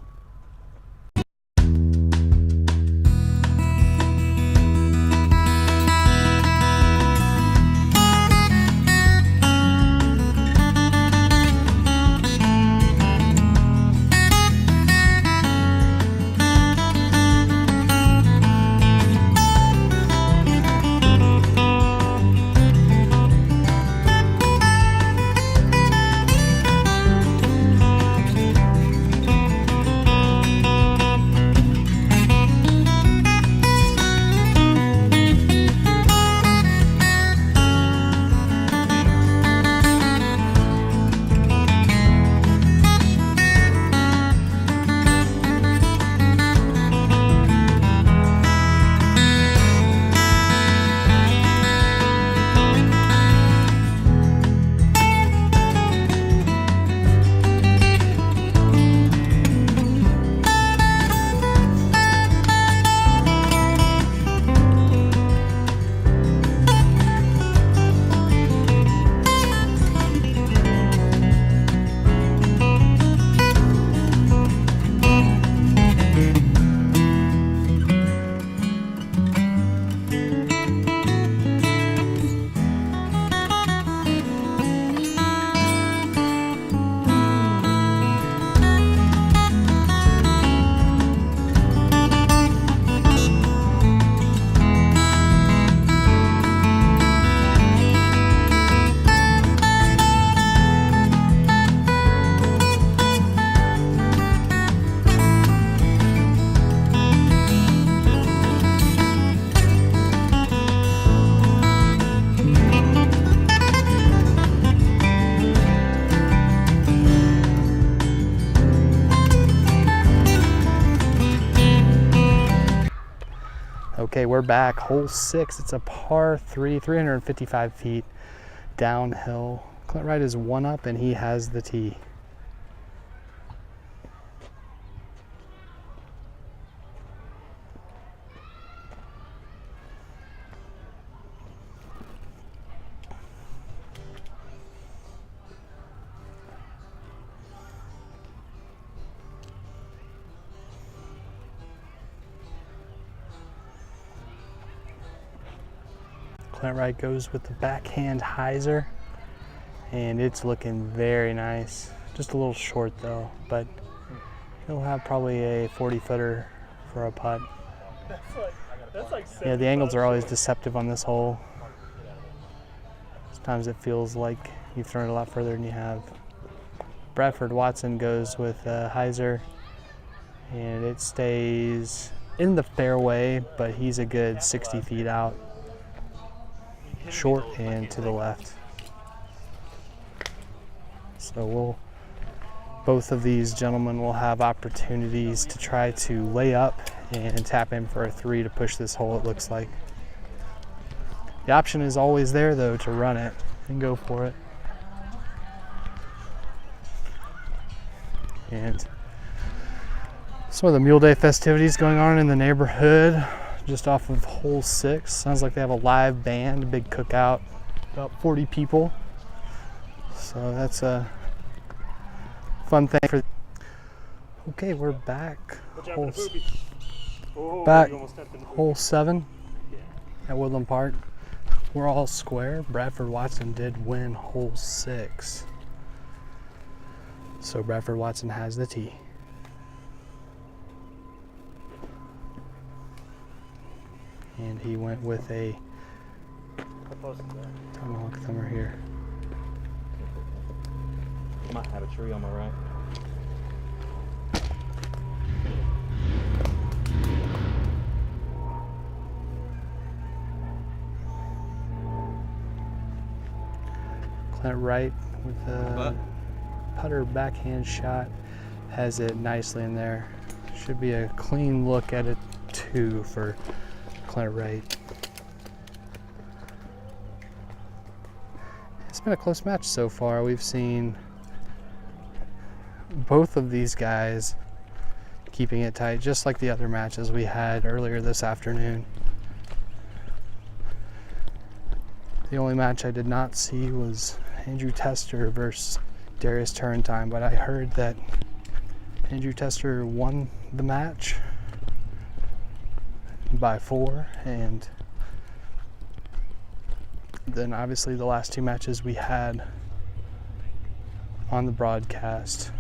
Okay, we're back. Hole 6. It's a par 3, 355 feet downhill. Clint Wright is 1 up and he has the tee. Clint Wright goes with the backhand hyzer, and it's looking very nice. Just a little short though, but he'll have probably a 40-footer for a putt. That's like Yeah, the angles are always deceptive on this hole. Sometimes it feels like you've thrown it a lot further than you have. Bradford Watson goes with a hyzer, and it stays in the fairway, but he's a good 60 feet out. Short and to the left. So both of these gentlemen will have opportunities to try to lay up and tap in for a 3 to push this hole, it looks like. The option is always there though to run it and go for it. And some of the Mule Day festivities going on in the neighborhood just off of hole 6. Sounds like they have a live band, a big cookout, about 40 people. So that's a fun thing for. Okay, we're back. Hole 7 at Woodland Park. We're all square. Bradford Watson did win hole 6. So Bradford Watson has the tee. And he went with a tomahawk thumber here. Might have a tree on my right. Clint Wright with a putter backhand shot has it nicely in there. Should be a clean look at it 2 for Clint Wright. It's been a close match so far. We've seen both of these guys keeping it tight, just like the other matches we had earlier this afternoon. The only match I did not see was Andrew Tester versus Darius Turrentine, but I heard that Andrew Tester won the match by 4, and then obviously the last 2 matches we had on the broadcast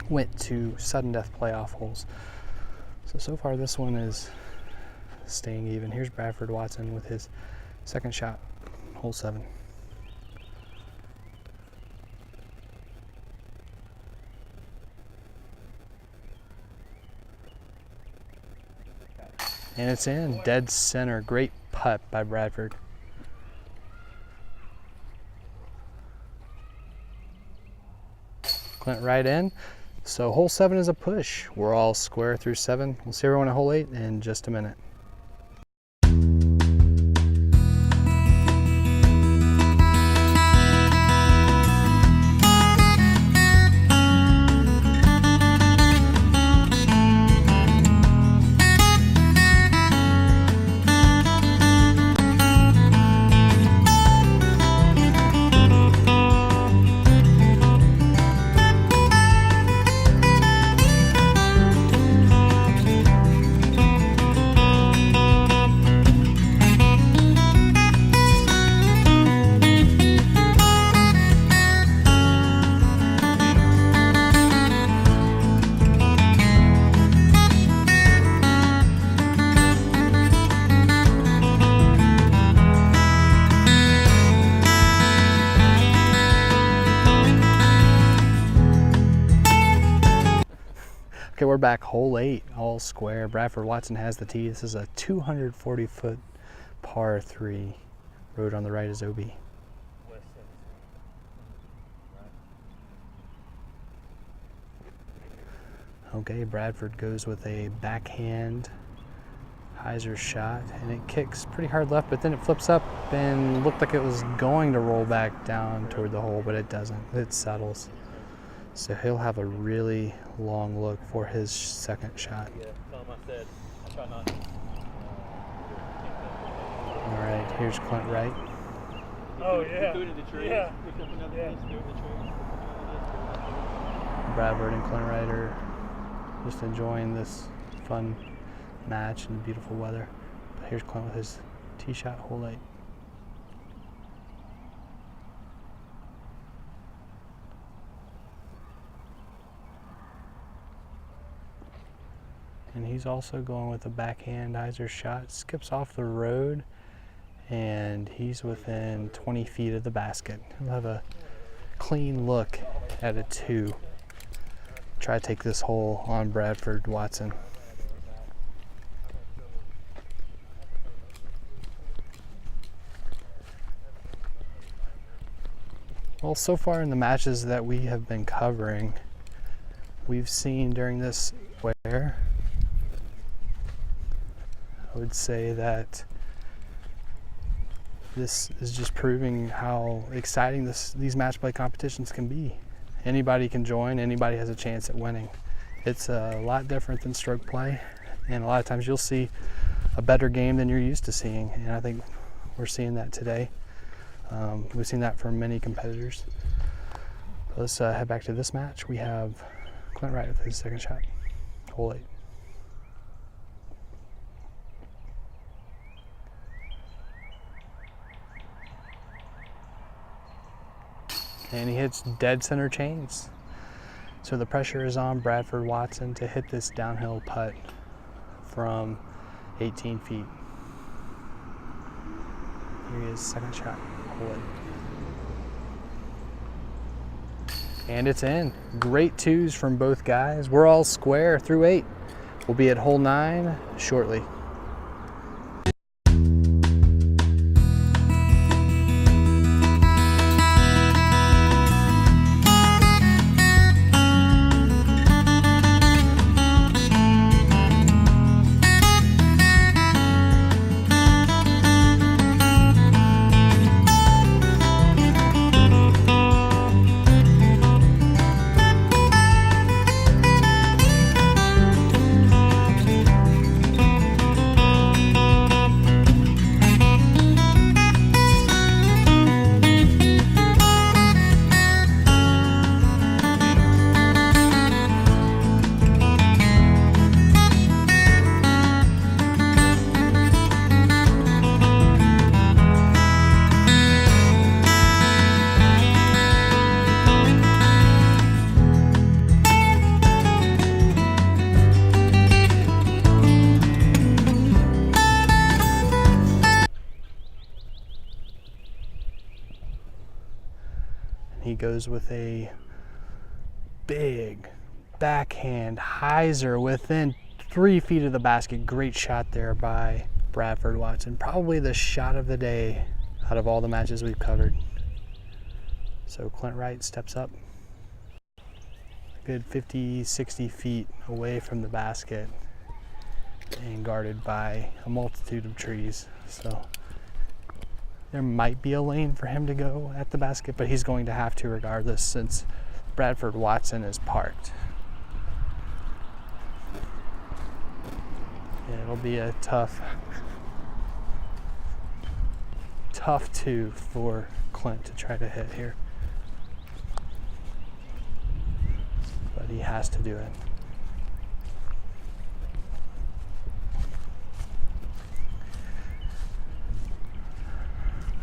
went to sudden death playoff holes. So far this one is staying even. Here's Bradford Watson with his second shot, hole 7. And it's in, dead center. Great putt by Bradford. Clint Wright in. So hole 7 is a push. We're all square through 7. We'll see everyone at hole 8 in just a minute. Okay, we're back, hole 8, all square. Bradford Watson has the tee. This is a 240-foot par 3. Road on the right is OB. Okay, Bradford goes with a backhand hyzer shot, and it kicks pretty hard left, but then it flips up and looked like it was going to roll back down toward the hole, but it doesn't. It settles. So he'll have a really long look for his second shot. All right, here's Clint Wright. Oh, yeah. Yeah. Bradford and Clint Wright are just enjoying this fun match and beautiful weather. But here's Clint with his tee shot, hole 8. And he's also going with a backhand hyzer shot, skips off the road, and he's within 20 feet of the basket. He'll have a clean look at a 2. Try to take this hole on Bradford Watson. Well, so far in the matches that we have been covering, we've seen during this wear, I would say that this is just proving how exciting these match play competitions can be. Anybody can join, anybody has a chance at winning. It's a lot different than stroke play, and a lot of times you'll see a better game than you're used to seeing, and I think we're seeing that today. We've seen that from many competitors. Let's head back to this match. We have Clint Wright with his second shot, hole 8. And he hits dead center chains. So the pressure is on Bradford Watson to hit this downhill putt from 18 feet. Here he is, second shot, hole 8. And it's in. Great 2s from both guys. We're all square through 8. We'll be at hole 9 shortly. He goes with a big backhand hyzer within 3 feet of the basket. Great shot there by Bradford Watson. Probably the shot of the day out of all the matches we've covered. So Clint Wright steps up. A good 50, 60 feet away from the basket and guarded by a multitude of trees. So there might be a lane for him to go at the basket, but he's going to have to regardless since Bradford Watson is parked. Yeah, it'll be a tough 2 for Clint to try to hit here. But he has to do it.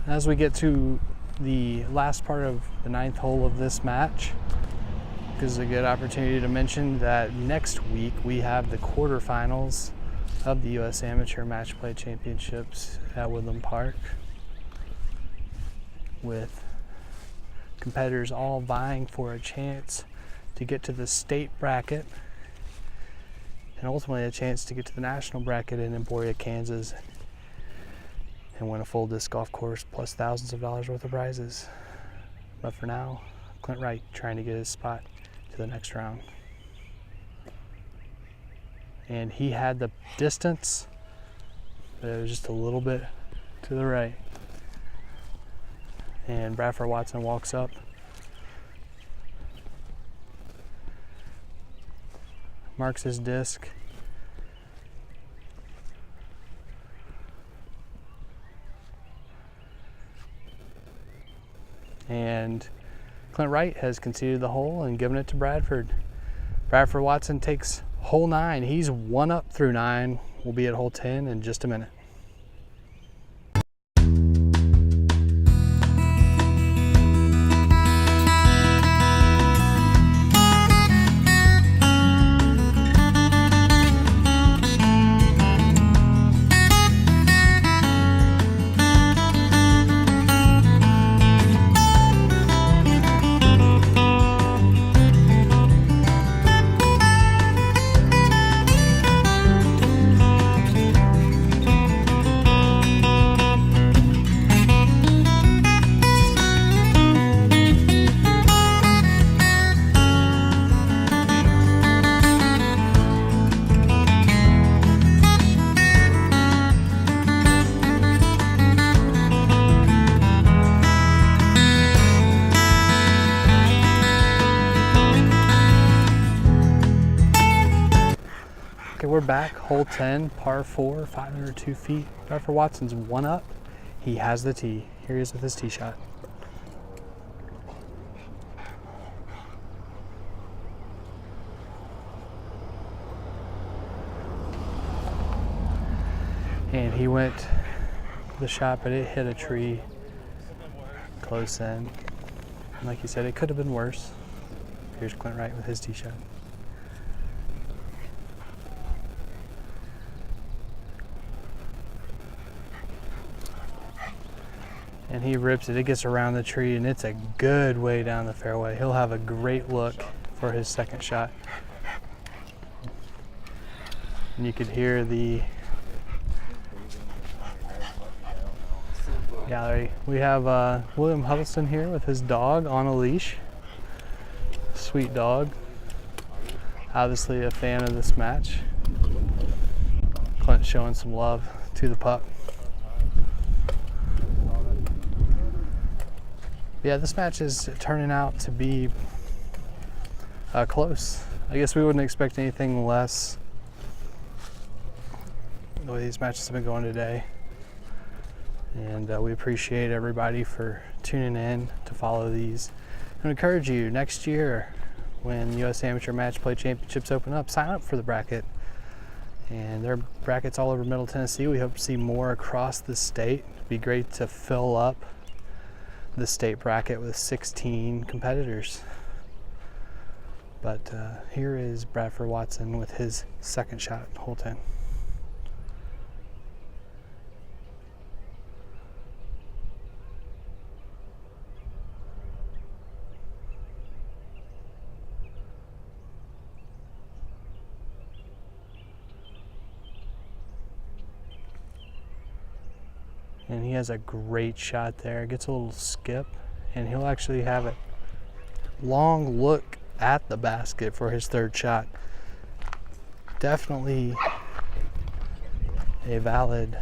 As we get to the last part of the 9th hole of this match, this is a good opportunity to mention that next week we have the quarterfinals of the U.S. Amateur Match Play Championships at Woodland Park, with competitors all vying for a chance to get to the state bracket and ultimately a chance to get to the national bracket in Emporia, Kansas, and win a full disc golf course plus thousands of dollars worth of prizes. But for now, Clint Wright trying to get his spot to the next round. And he had the distance but it was just a little bit to the right. And Bradford Watson walks up. Marks his disc. And Clint Wright has conceded the hole and given it to Bradford. Bradford Watson takes hole 9. He's 1 up through 9. We'll be at hole 10 in just a minute. Okay, we're back, hole 10, par 4, 502 feet. Bradford Watson's 1 up. He has the tee. Here he is with his tee shot. And he went the shot, but it hit a tree close in. And like you said, it could have been worse. Here's Clint Wright with his tee shot. And he rips it. It gets around the tree, and it's a good way down the fairway. He'll have a great look for his second shot. And you could hear the gallery. We have William Huddleston here with his dog on a leash. Sweet dog. Obviously a fan of this match. Clint showing some love to the pup. Yeah, this match is turning out to be close. I guess we wouldn't expect anything less the way these matches have been going today. And we appreciate everybody for tuning in to follow these. And encourage you, next year when US Amateur Matchplay Championships open up, sign up for the bracket. And there are brackets all over Middle Tennessee. We hope to see more across the state. It'd be great to fill up the state bracket with 16 competitors. But here is Bradford Watson with his second shot, hole 10. And he has a great shot there. Gets a little skip, and he'll actually have a long look at the basket for his third shot. Definitely a valid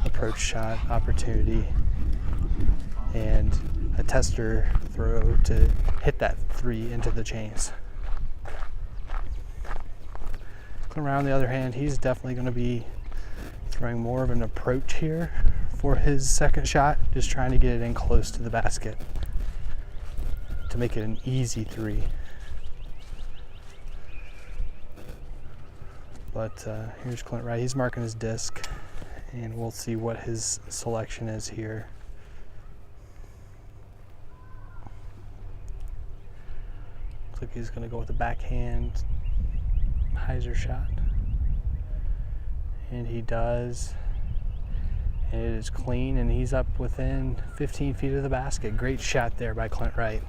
approach shot opportunity and a tester throw to hit that 3 into the chains. Clint Wright, on the other hand, he's definitely going to be throwing more of an approach here for his second shot, just trying to get it in close to the basket to make it an easy 3. But here's Clint Wright. He's marking his disc, and we'll see what his selection is here. Looks like he's going to go with a backhand hyzer shot. And he does, and it is clean, and he's up within 15 feet of the basket. Great shot there by Clint Wright.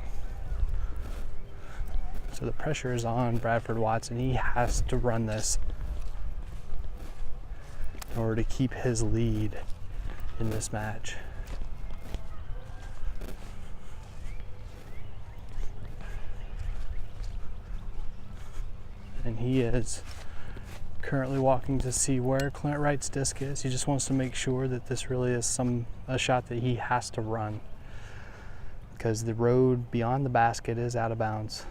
So the pressure is on Bradford Watson. He has to run this in order to keep his lead in this match. And he is currently walking to see where Clint Wright's disc is. He just wants to make sure that this really is a shot that he has to run, because the road beyond the basket is out of bounds.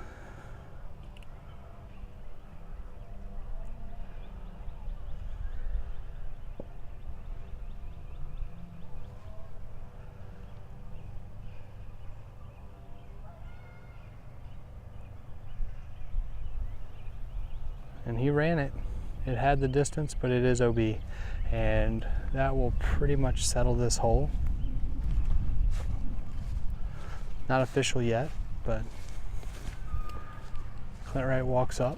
And he ran it. It had the distance, but it is OB. And that will pretty much settle this hole. Not official yet, but Clint Wright walks up.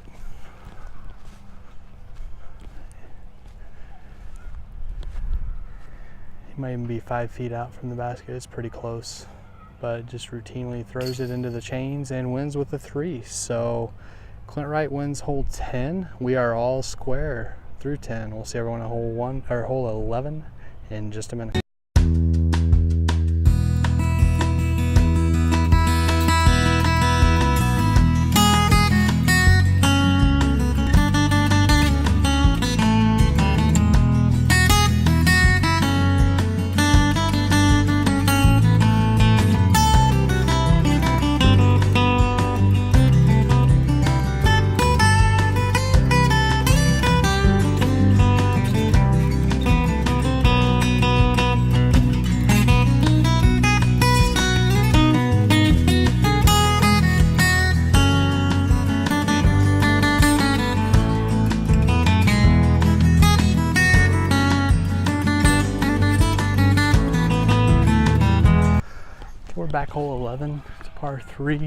He might even be 5 feet out from the basket. It's pretty close, but just routinely throws it into the chains and wins with a 3. So Clint Wright wins hole 10. We are all square through 10. We'll see everyone at hole 11 in just a minute. We're back hole 11. It's a par 3,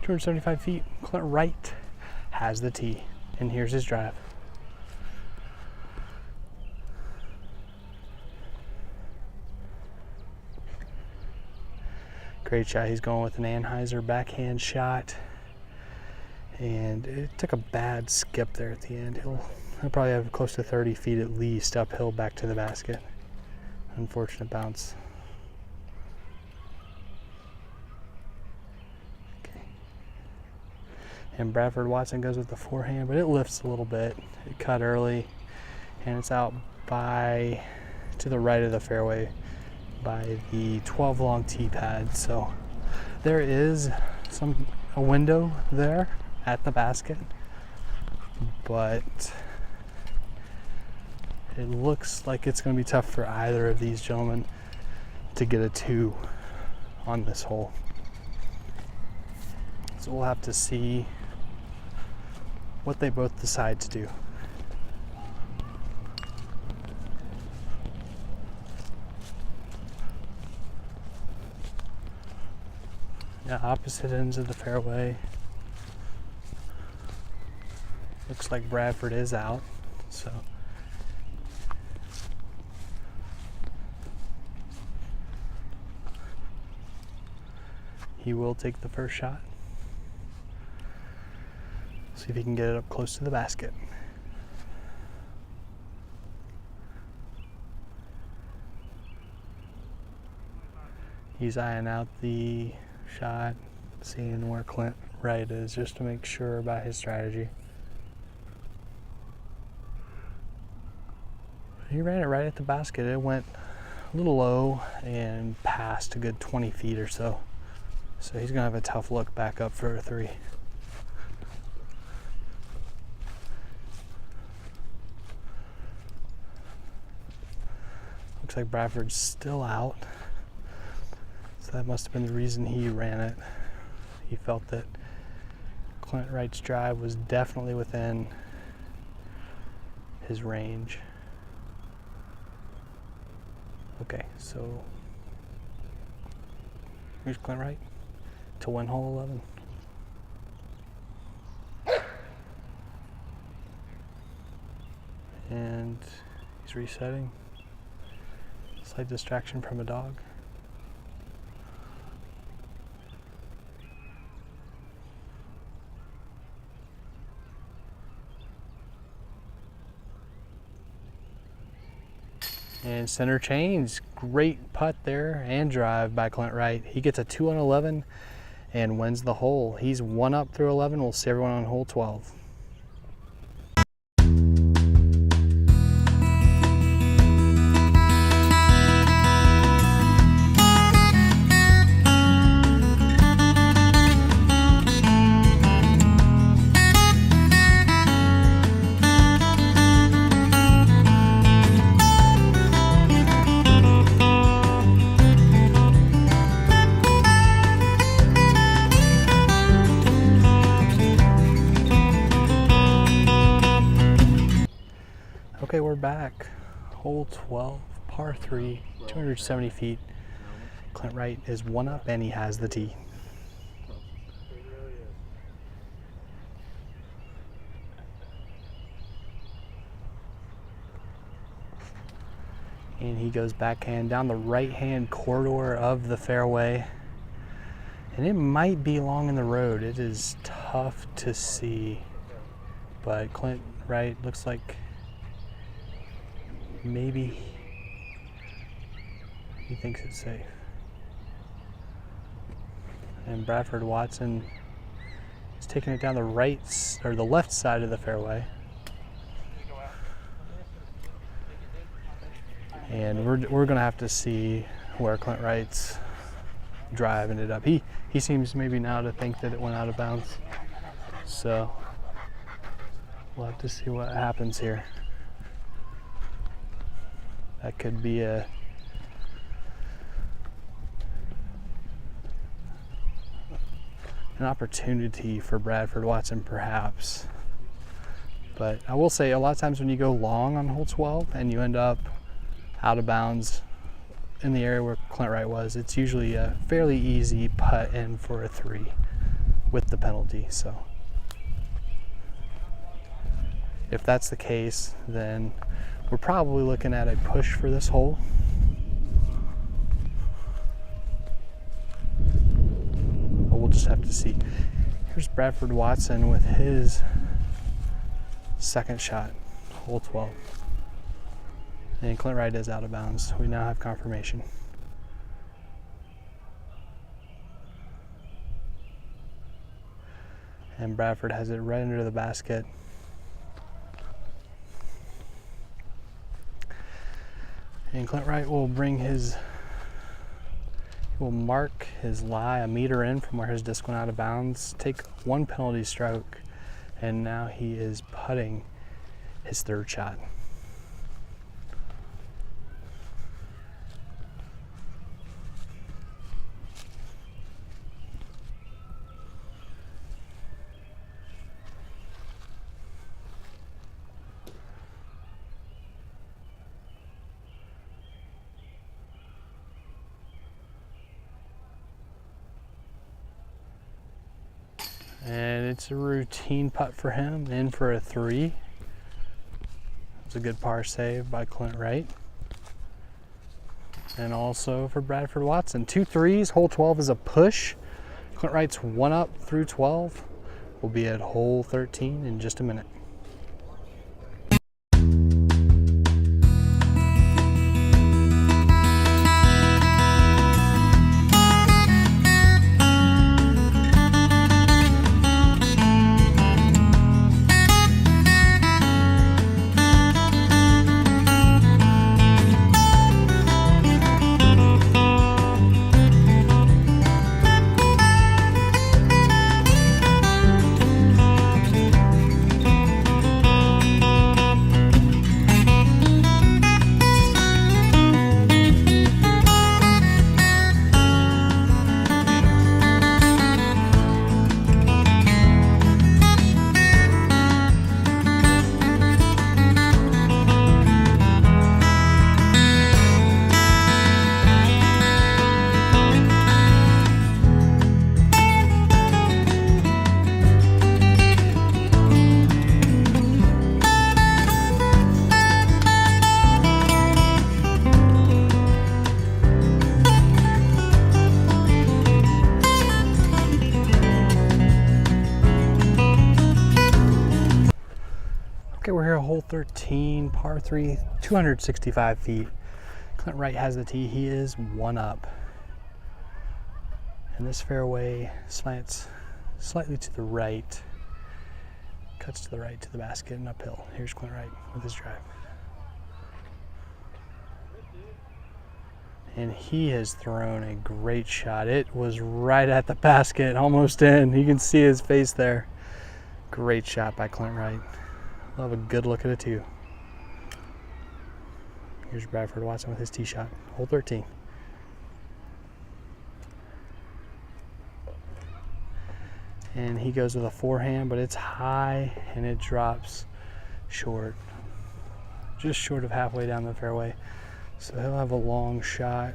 275 feet. Clint Wright has the tee, and here's his drive. Great shot. He's going with an Anheuser backhand shot, and it took a bad skip there at the end. He'll probably have close to 30 feet at least uphill back to the basket. Unfortunate bounce. And Bradford Watson goes with the forehand, but it lifts a little bit. It cut early, and it's out to the right of the fairway by the 12 long tee pad. So there is a window there at the basket, but it looks like it's going to be tough for either of these gentlemen to get a 2 on this hole. So we'll have to see what they both decide to do. Yeah, opposite ends of the fairway. Looks like Bradford is out, so he will take the first shot. See if he can get it up close to the basket. He's eyeing out the shot, seeing where Clint Wright is, just to make sure about his strategy. He ran it right at the basket. It went a little low and passed a good 20 feet or so. So he's gonna have a tough look back up for a 3. Looks like Bradford's still out, so that must have been the reason he ran it. He felt that Clint Wright's drive was definitely within his range. Okay, so here's Clint Wright to win hole 11. And he's resetting. Slight distraction from a dog. And center chains, great putt there and drive by Clint Wright. He gets a 2 on 11 and wins the hole. He's 1 up through 11. We'll see everyone on hole 12. back. Hole 12, par 3, 270 feet. Clint Wright is 1 up and he has the tee. And he goes backhand down the right-hand corridor of the fairway. And it might be long in the road. It is tough to see. But Clint Wright looks like maybe he thinks it's safe. And Bradford Watson is taking it down the the left side of the fairway. And we're gonna have to see where Clint Wright's drive ended up. He seems maybe now to think that it went out of bounds. So we'll have to see what happens here. That could be an opportunity for Bradford Watson perhaps. But I will say a lot of times when you go long on hole 12 and you end up out of bounds in the area where Clint Wright was, it's usually a fairly easy putt in for a 3 with the penalty. So if that's the case, then we're probably looking at a push for this hole. But we'll just have to see. Here's Bradford Watson with his second shot, hole 12. And Clint Wright is out of bounds. We now have confirmation. And Bradford has it right under the basket. And Clint Wright will will mark his lie a meter in from where his disc went out of bounds, take 1 penalty stroke, and now he is putting his 3rd shot. And it's a routine putt for him, in for a 3. It's a good par save by Clint Wright. And also for Bradford Watson. 2 3s, hole 12 is a push. Clint Wright's 1 up through 12. We'll be at hole 13 in just a minute. Okay, we're here at hole 13, par 3, 265 feet. Clint Wright has the tee. He is 1 up. And this fairway slants slightly to the right, cuts to the right to the basket and uphill. Here's Clint Wright with his drive. And he has thrown a great shot. It was right at the basket, almost in. You can see his face there. Great shot by Clint Wright. Love a good look at it too. Here's Bradford Watson with his tee shot, hole 13. And he goes with a forehand, but it's high and it drops short. just short of halfway down the fairway. So he'll have a long shot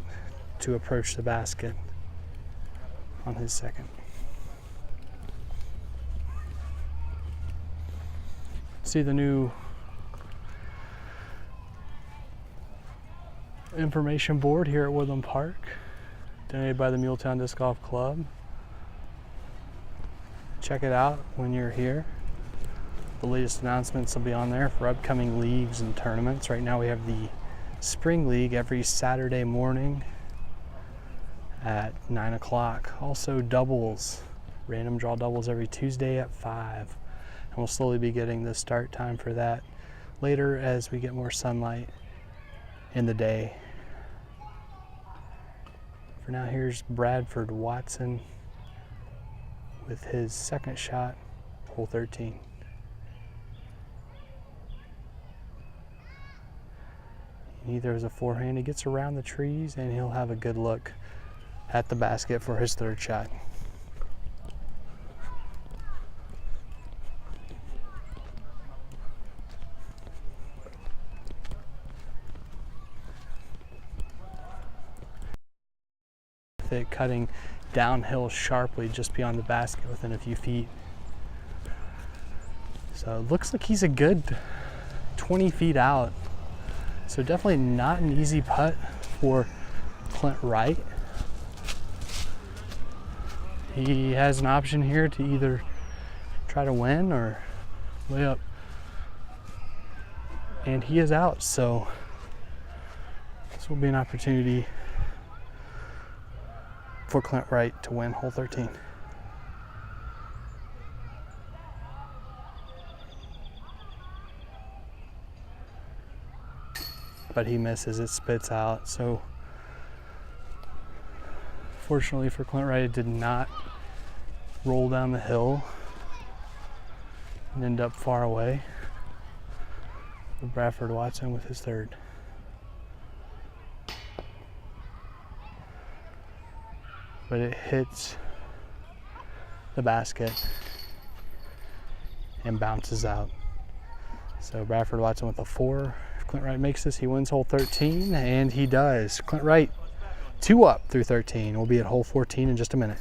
to approach the basket on his second. See the new information board here at Woodland Park, donated by the Muletown Disc Golf Club. Check it out when you're here. The latest announcements will be on there for upcoming leagues and tournaments. Right now we have the Spring League every Saturday morning at 9 o'clock. Also doubles, random draw doubles every Tuesday at 5. And we'll slowly be getting the start time for that later as we get more sunlight in the day. For now, here's Bradford Watson with his second shot, hole 13. He throws a forehand, he gets around the trees, and he'll have a good look at the basket for his third shot. It cutting downhill sharply just beyond the basket within a few feet. So it looks like he's a good 20 feet out. So definitely not an easy putt for Clint Wright. He has an option here to either try to win or lay up. And he is out, so this will be an opportunity for Clint Wright to win hole 13. But he misses, it spits out. So fortunately for Clint Wright, it did not roll down the hill and end up far away. Bradford Watson with his third. But it hits the basket and bounces out. So Bradford Watson with a 4. If Clint Wright makes this, he wins hole 13, and he does. Clint Wright 2 up through 13. We'll be at hole 14 in just a minute.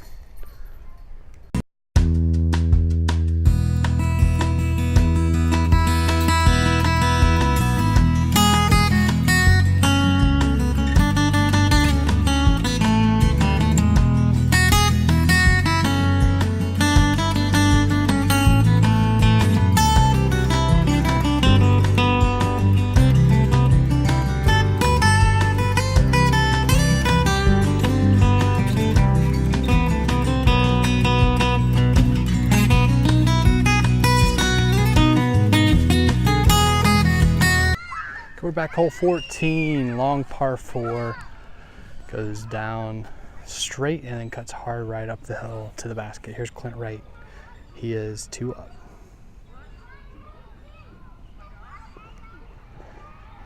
We're back hole 14, long par 4, goes down straight and then cuts hard right up the hill to the basket. Here's Clint Wright. He is 2 up.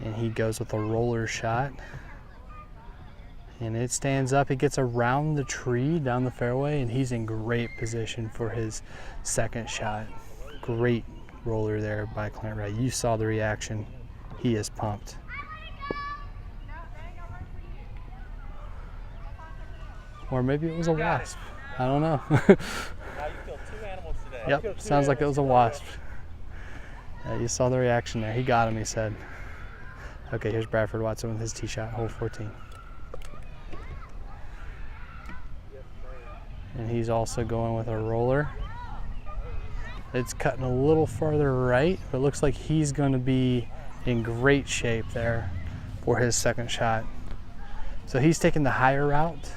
And he goes with a roller shot. And it stands up, it gets around the tree down the fairway, and he's in great position for his second shot. Great roller there by Clint Wright. You saw the reaction. He is pumped. Or maybe it was a wasp. I don't know. Now you killed 2 animals today. Yep, sounds like it was a wasp. Yeah, you saw the reaction there. He got him, he said. Okay, here's Bradford Watson with his tee shot, hole 14. And he's also going with a roller. It's cutting a little farther right, but it looks like he's going to be in great shape there for his second shot. So he's taking the higher route,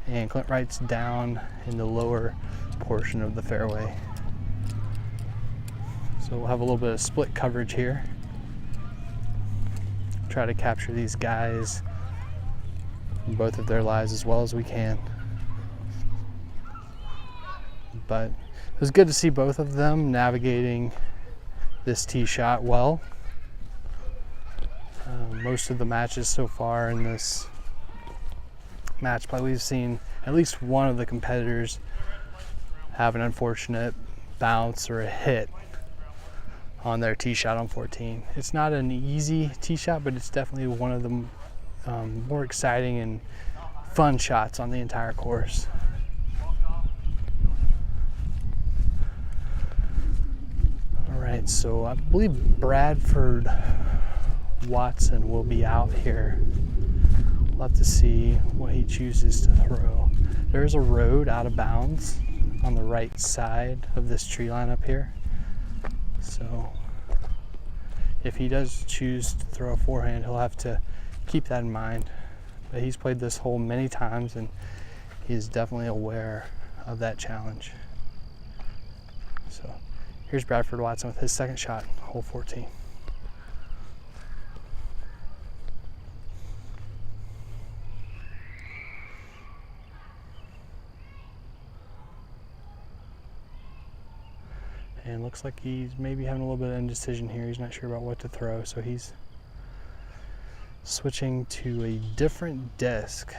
and Clint Wright's down in the lower portion of the fairway. So we'll have a little bit of split coverage here. Try to capture these guys in both of their lives as well as we can. But it was good to see both of them navigating this tee shot well. Most of the matches so far in this match play, we've seen at least one of the competitors have an unfortunate bounce or a hit on their tee shot on 14. It's not an easy tee shot, but it's definitely one of the more exciting and fun shots on the entire course. All right, so I believe Bradford Watson will be out here. We'll have to see what he chooses to throw. There's a road out of bounds on the right side of this tree line up here. So if he does choose to throw a forehand, he'll have to keep that in mind. But he's played this hole many times and he's definitely aware of that challenge. So here's Bradford Watson with his second shot, hole 14. And looks like he's maybe having a little bit of indecision here. He's not sure about what to throw, so he's switching to a different disc.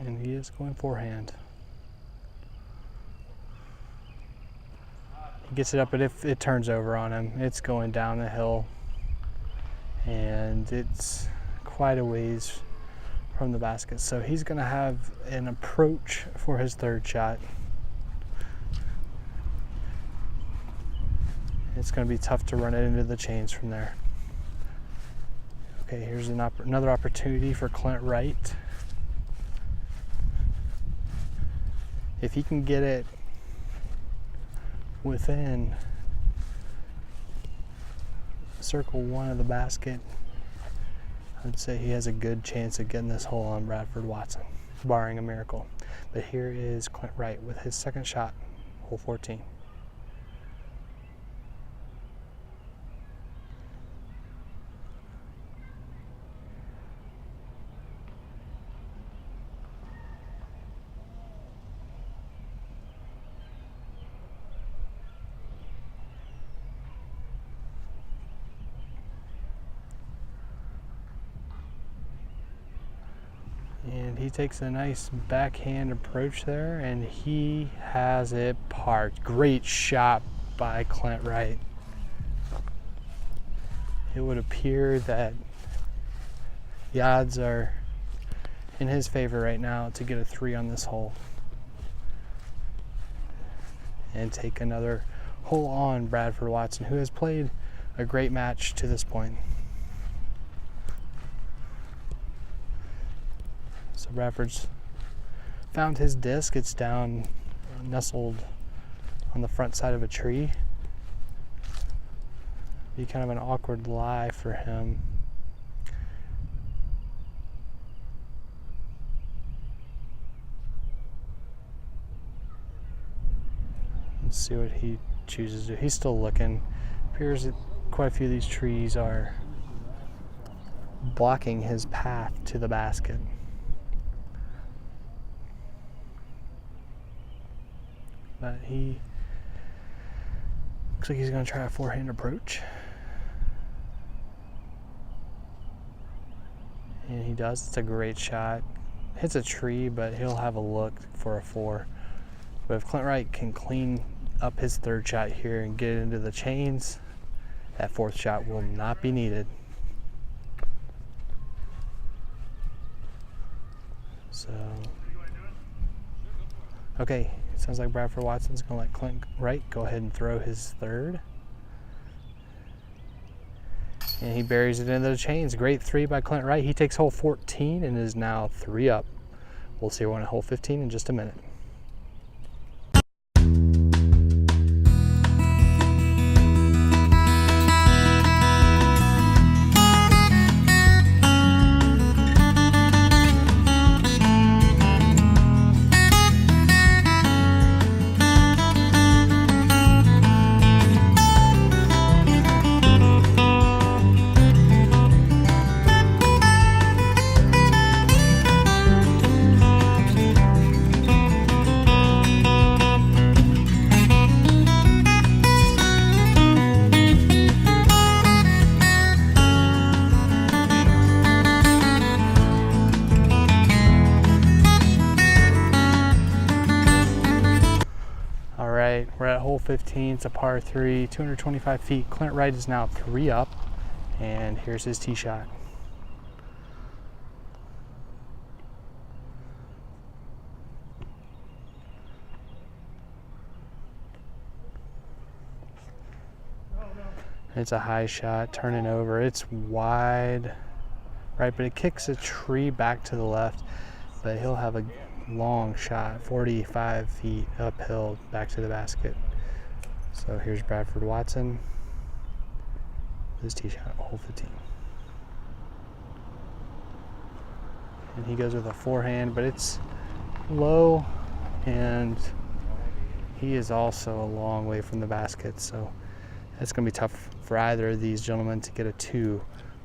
And he is going forehand. He gets it up, but if it turns over on him, it's going down the hill. And it's quite a ways from the basket. So he's going to have an approach for his third shot. It's going to be tough to run it into the chains from there. Okay, here's another opportunity for Clint Wright. If he can get it within circle one of the basket, I'd say he has a good chance of getting this hole on Bradford Watson, barring a miracle. But here is Clint Wright with his second shot, hole 14. And he takes a nice backhand approach there, and he has it parked. Great shot by Clint Wright. It would appear that the odds are in his favor right now to get a 3 on this hole and take another hole on Bradford Watson, who has played a great match to this point. So Bradford's found his disc. It's down, nestled on the front side of a tree. Be kind of an awkward lie for him. Let's see what he chooses to do. He's still looking. Appears that quite a few of these trees are blocking his path to the basket. But he looks like he's going to try a forehand approach. And he does. It's a great shot. Hits a tree, but he'll have a look for a 4. But if Clint Wright can clean up his third shot here and get it into the chains, that fourth shot will not be needed. So, okay. Sounds like Bradford Watson's going to let Clint Wright go ahead and throw his third. And he buries it into the chains. Great 3 by Clint Wright. He takes hole 14 and is now 3 up. We'll see one at hole 15 in just a minute. at hole 15. It's a par 3, 225 feet. Clint Wright is now 3 up, and here's his tee shot. It's a high shot, turning over. It's wide, right, but it kicks a tree back to the left, but he'll have a long shot, 45 feet uphill back to the basket. So here's Bradford Watson, his tee shot, hole 15. And he goes with a forehand, but it's low, and he is also a long way from the basket, so it's going to be tough for either of these gentlemen to get a 2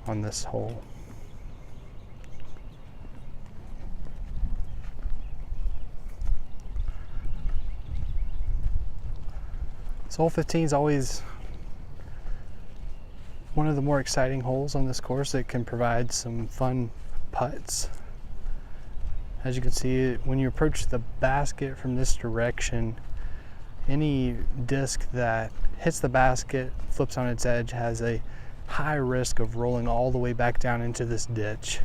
on this hole. So hole 15 is always one of the more exciting holes on this course. It can provide some fun putts. As you can see, when you approach the basket from this direction, any disc that hits the basket, flips on its edge, has a high risk of rolling all the way back down into this ditch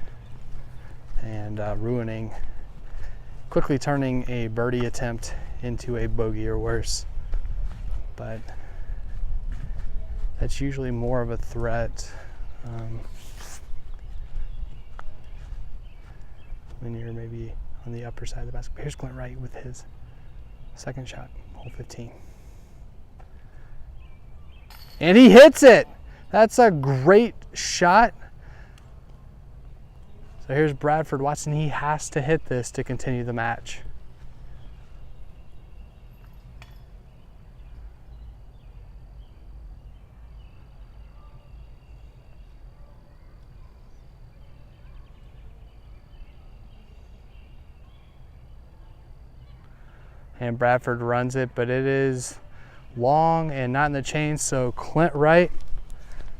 and quickly turning a birdie attempt into a bogey or worse. But that's usually more of a threat when you're maybe on the upper side of the basket. Here's Clint Wright with his second shot, hole 15. And he hits it. That's a great shot. So here's Bradford Watson. He has to hit this to continue the match. And Bradford runs it, but it is long and not in the chain, so Clint Wright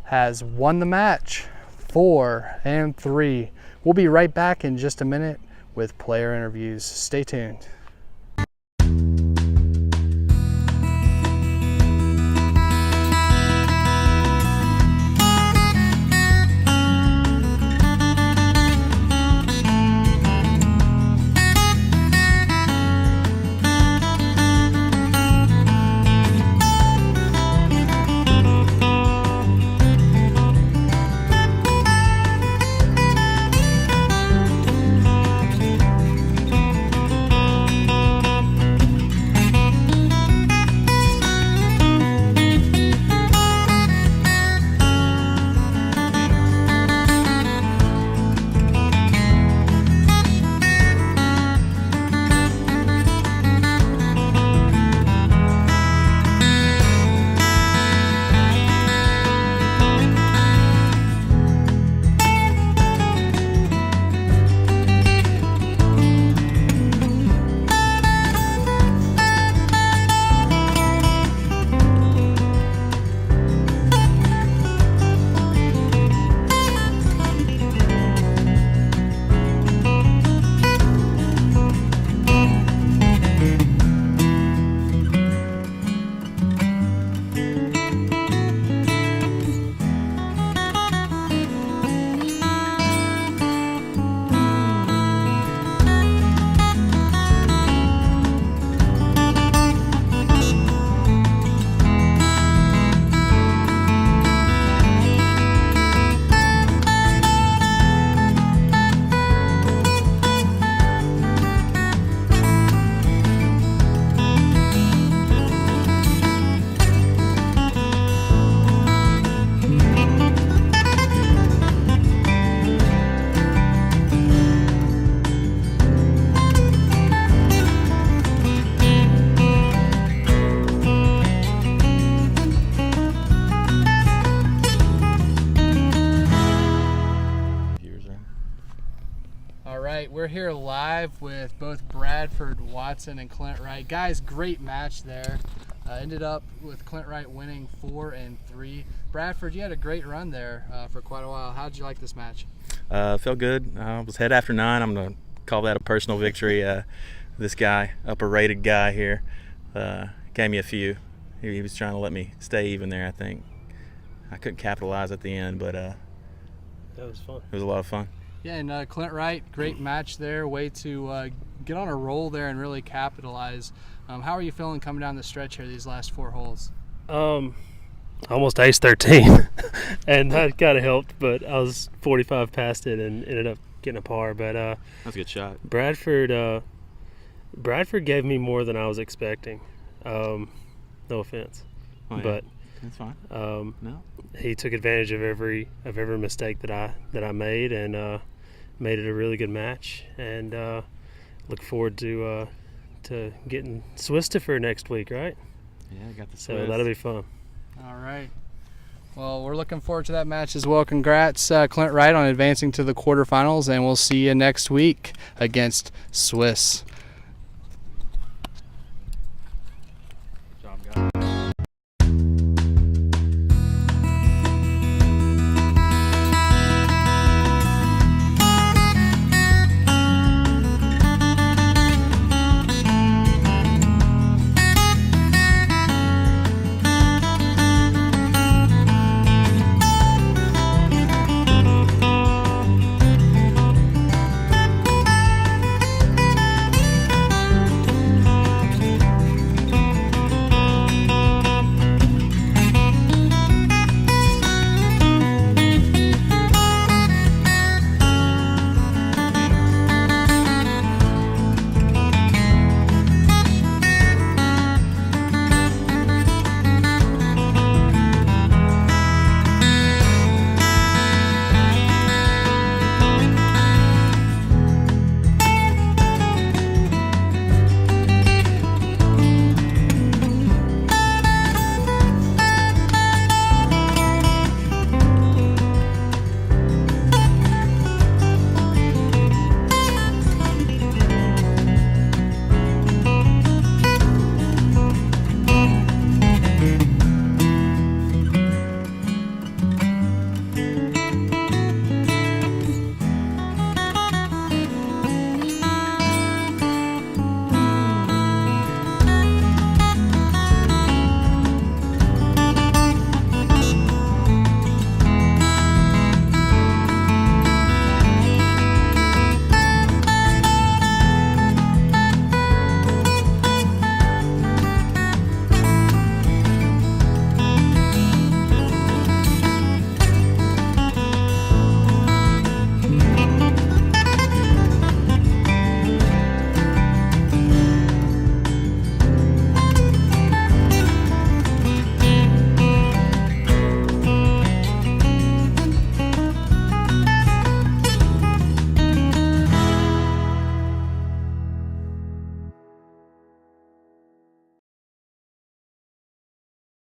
has won the match, 4-3. We'll be right back in just a minute with player interviews. Stay tuned. We're here live with both Bradford Watson and Clint Wright. Guys, great match there. Ended up with Clint Wright winning 4-3. Bradford, you had a great run there for quite a while. How did you like this match? Felt good. Was head after 9. I'm going to call that a personal victory. This guy, upper rated guy here, gave me a few. He was trying to let me stay even there, I think. I couldn't capitalize at the end, but That was fun. it was a lot of fun. Yeah, and Clint Wright, great match there. Way to get on a roll there and really capitalize. How are you feeling coming down the stretch here these last 4 holes? Almost ace 13, and that kind of helped, but I was 45 past it and ended up getting a par. But That's a good shot. Bradford gave me more than I was expecting. No offense, Oh, yeah. but That's fine. No. he took advantage of every mistake that I made, and made it a really good match. And look forward to getting Swistifer next week, right? Yeah, I got the So that'll be fun. All right. Well, we're looking forward to that match as well. Congrats, Clint Wright, on advancing to the quarterfinals, and we'll see you next week against Swiss.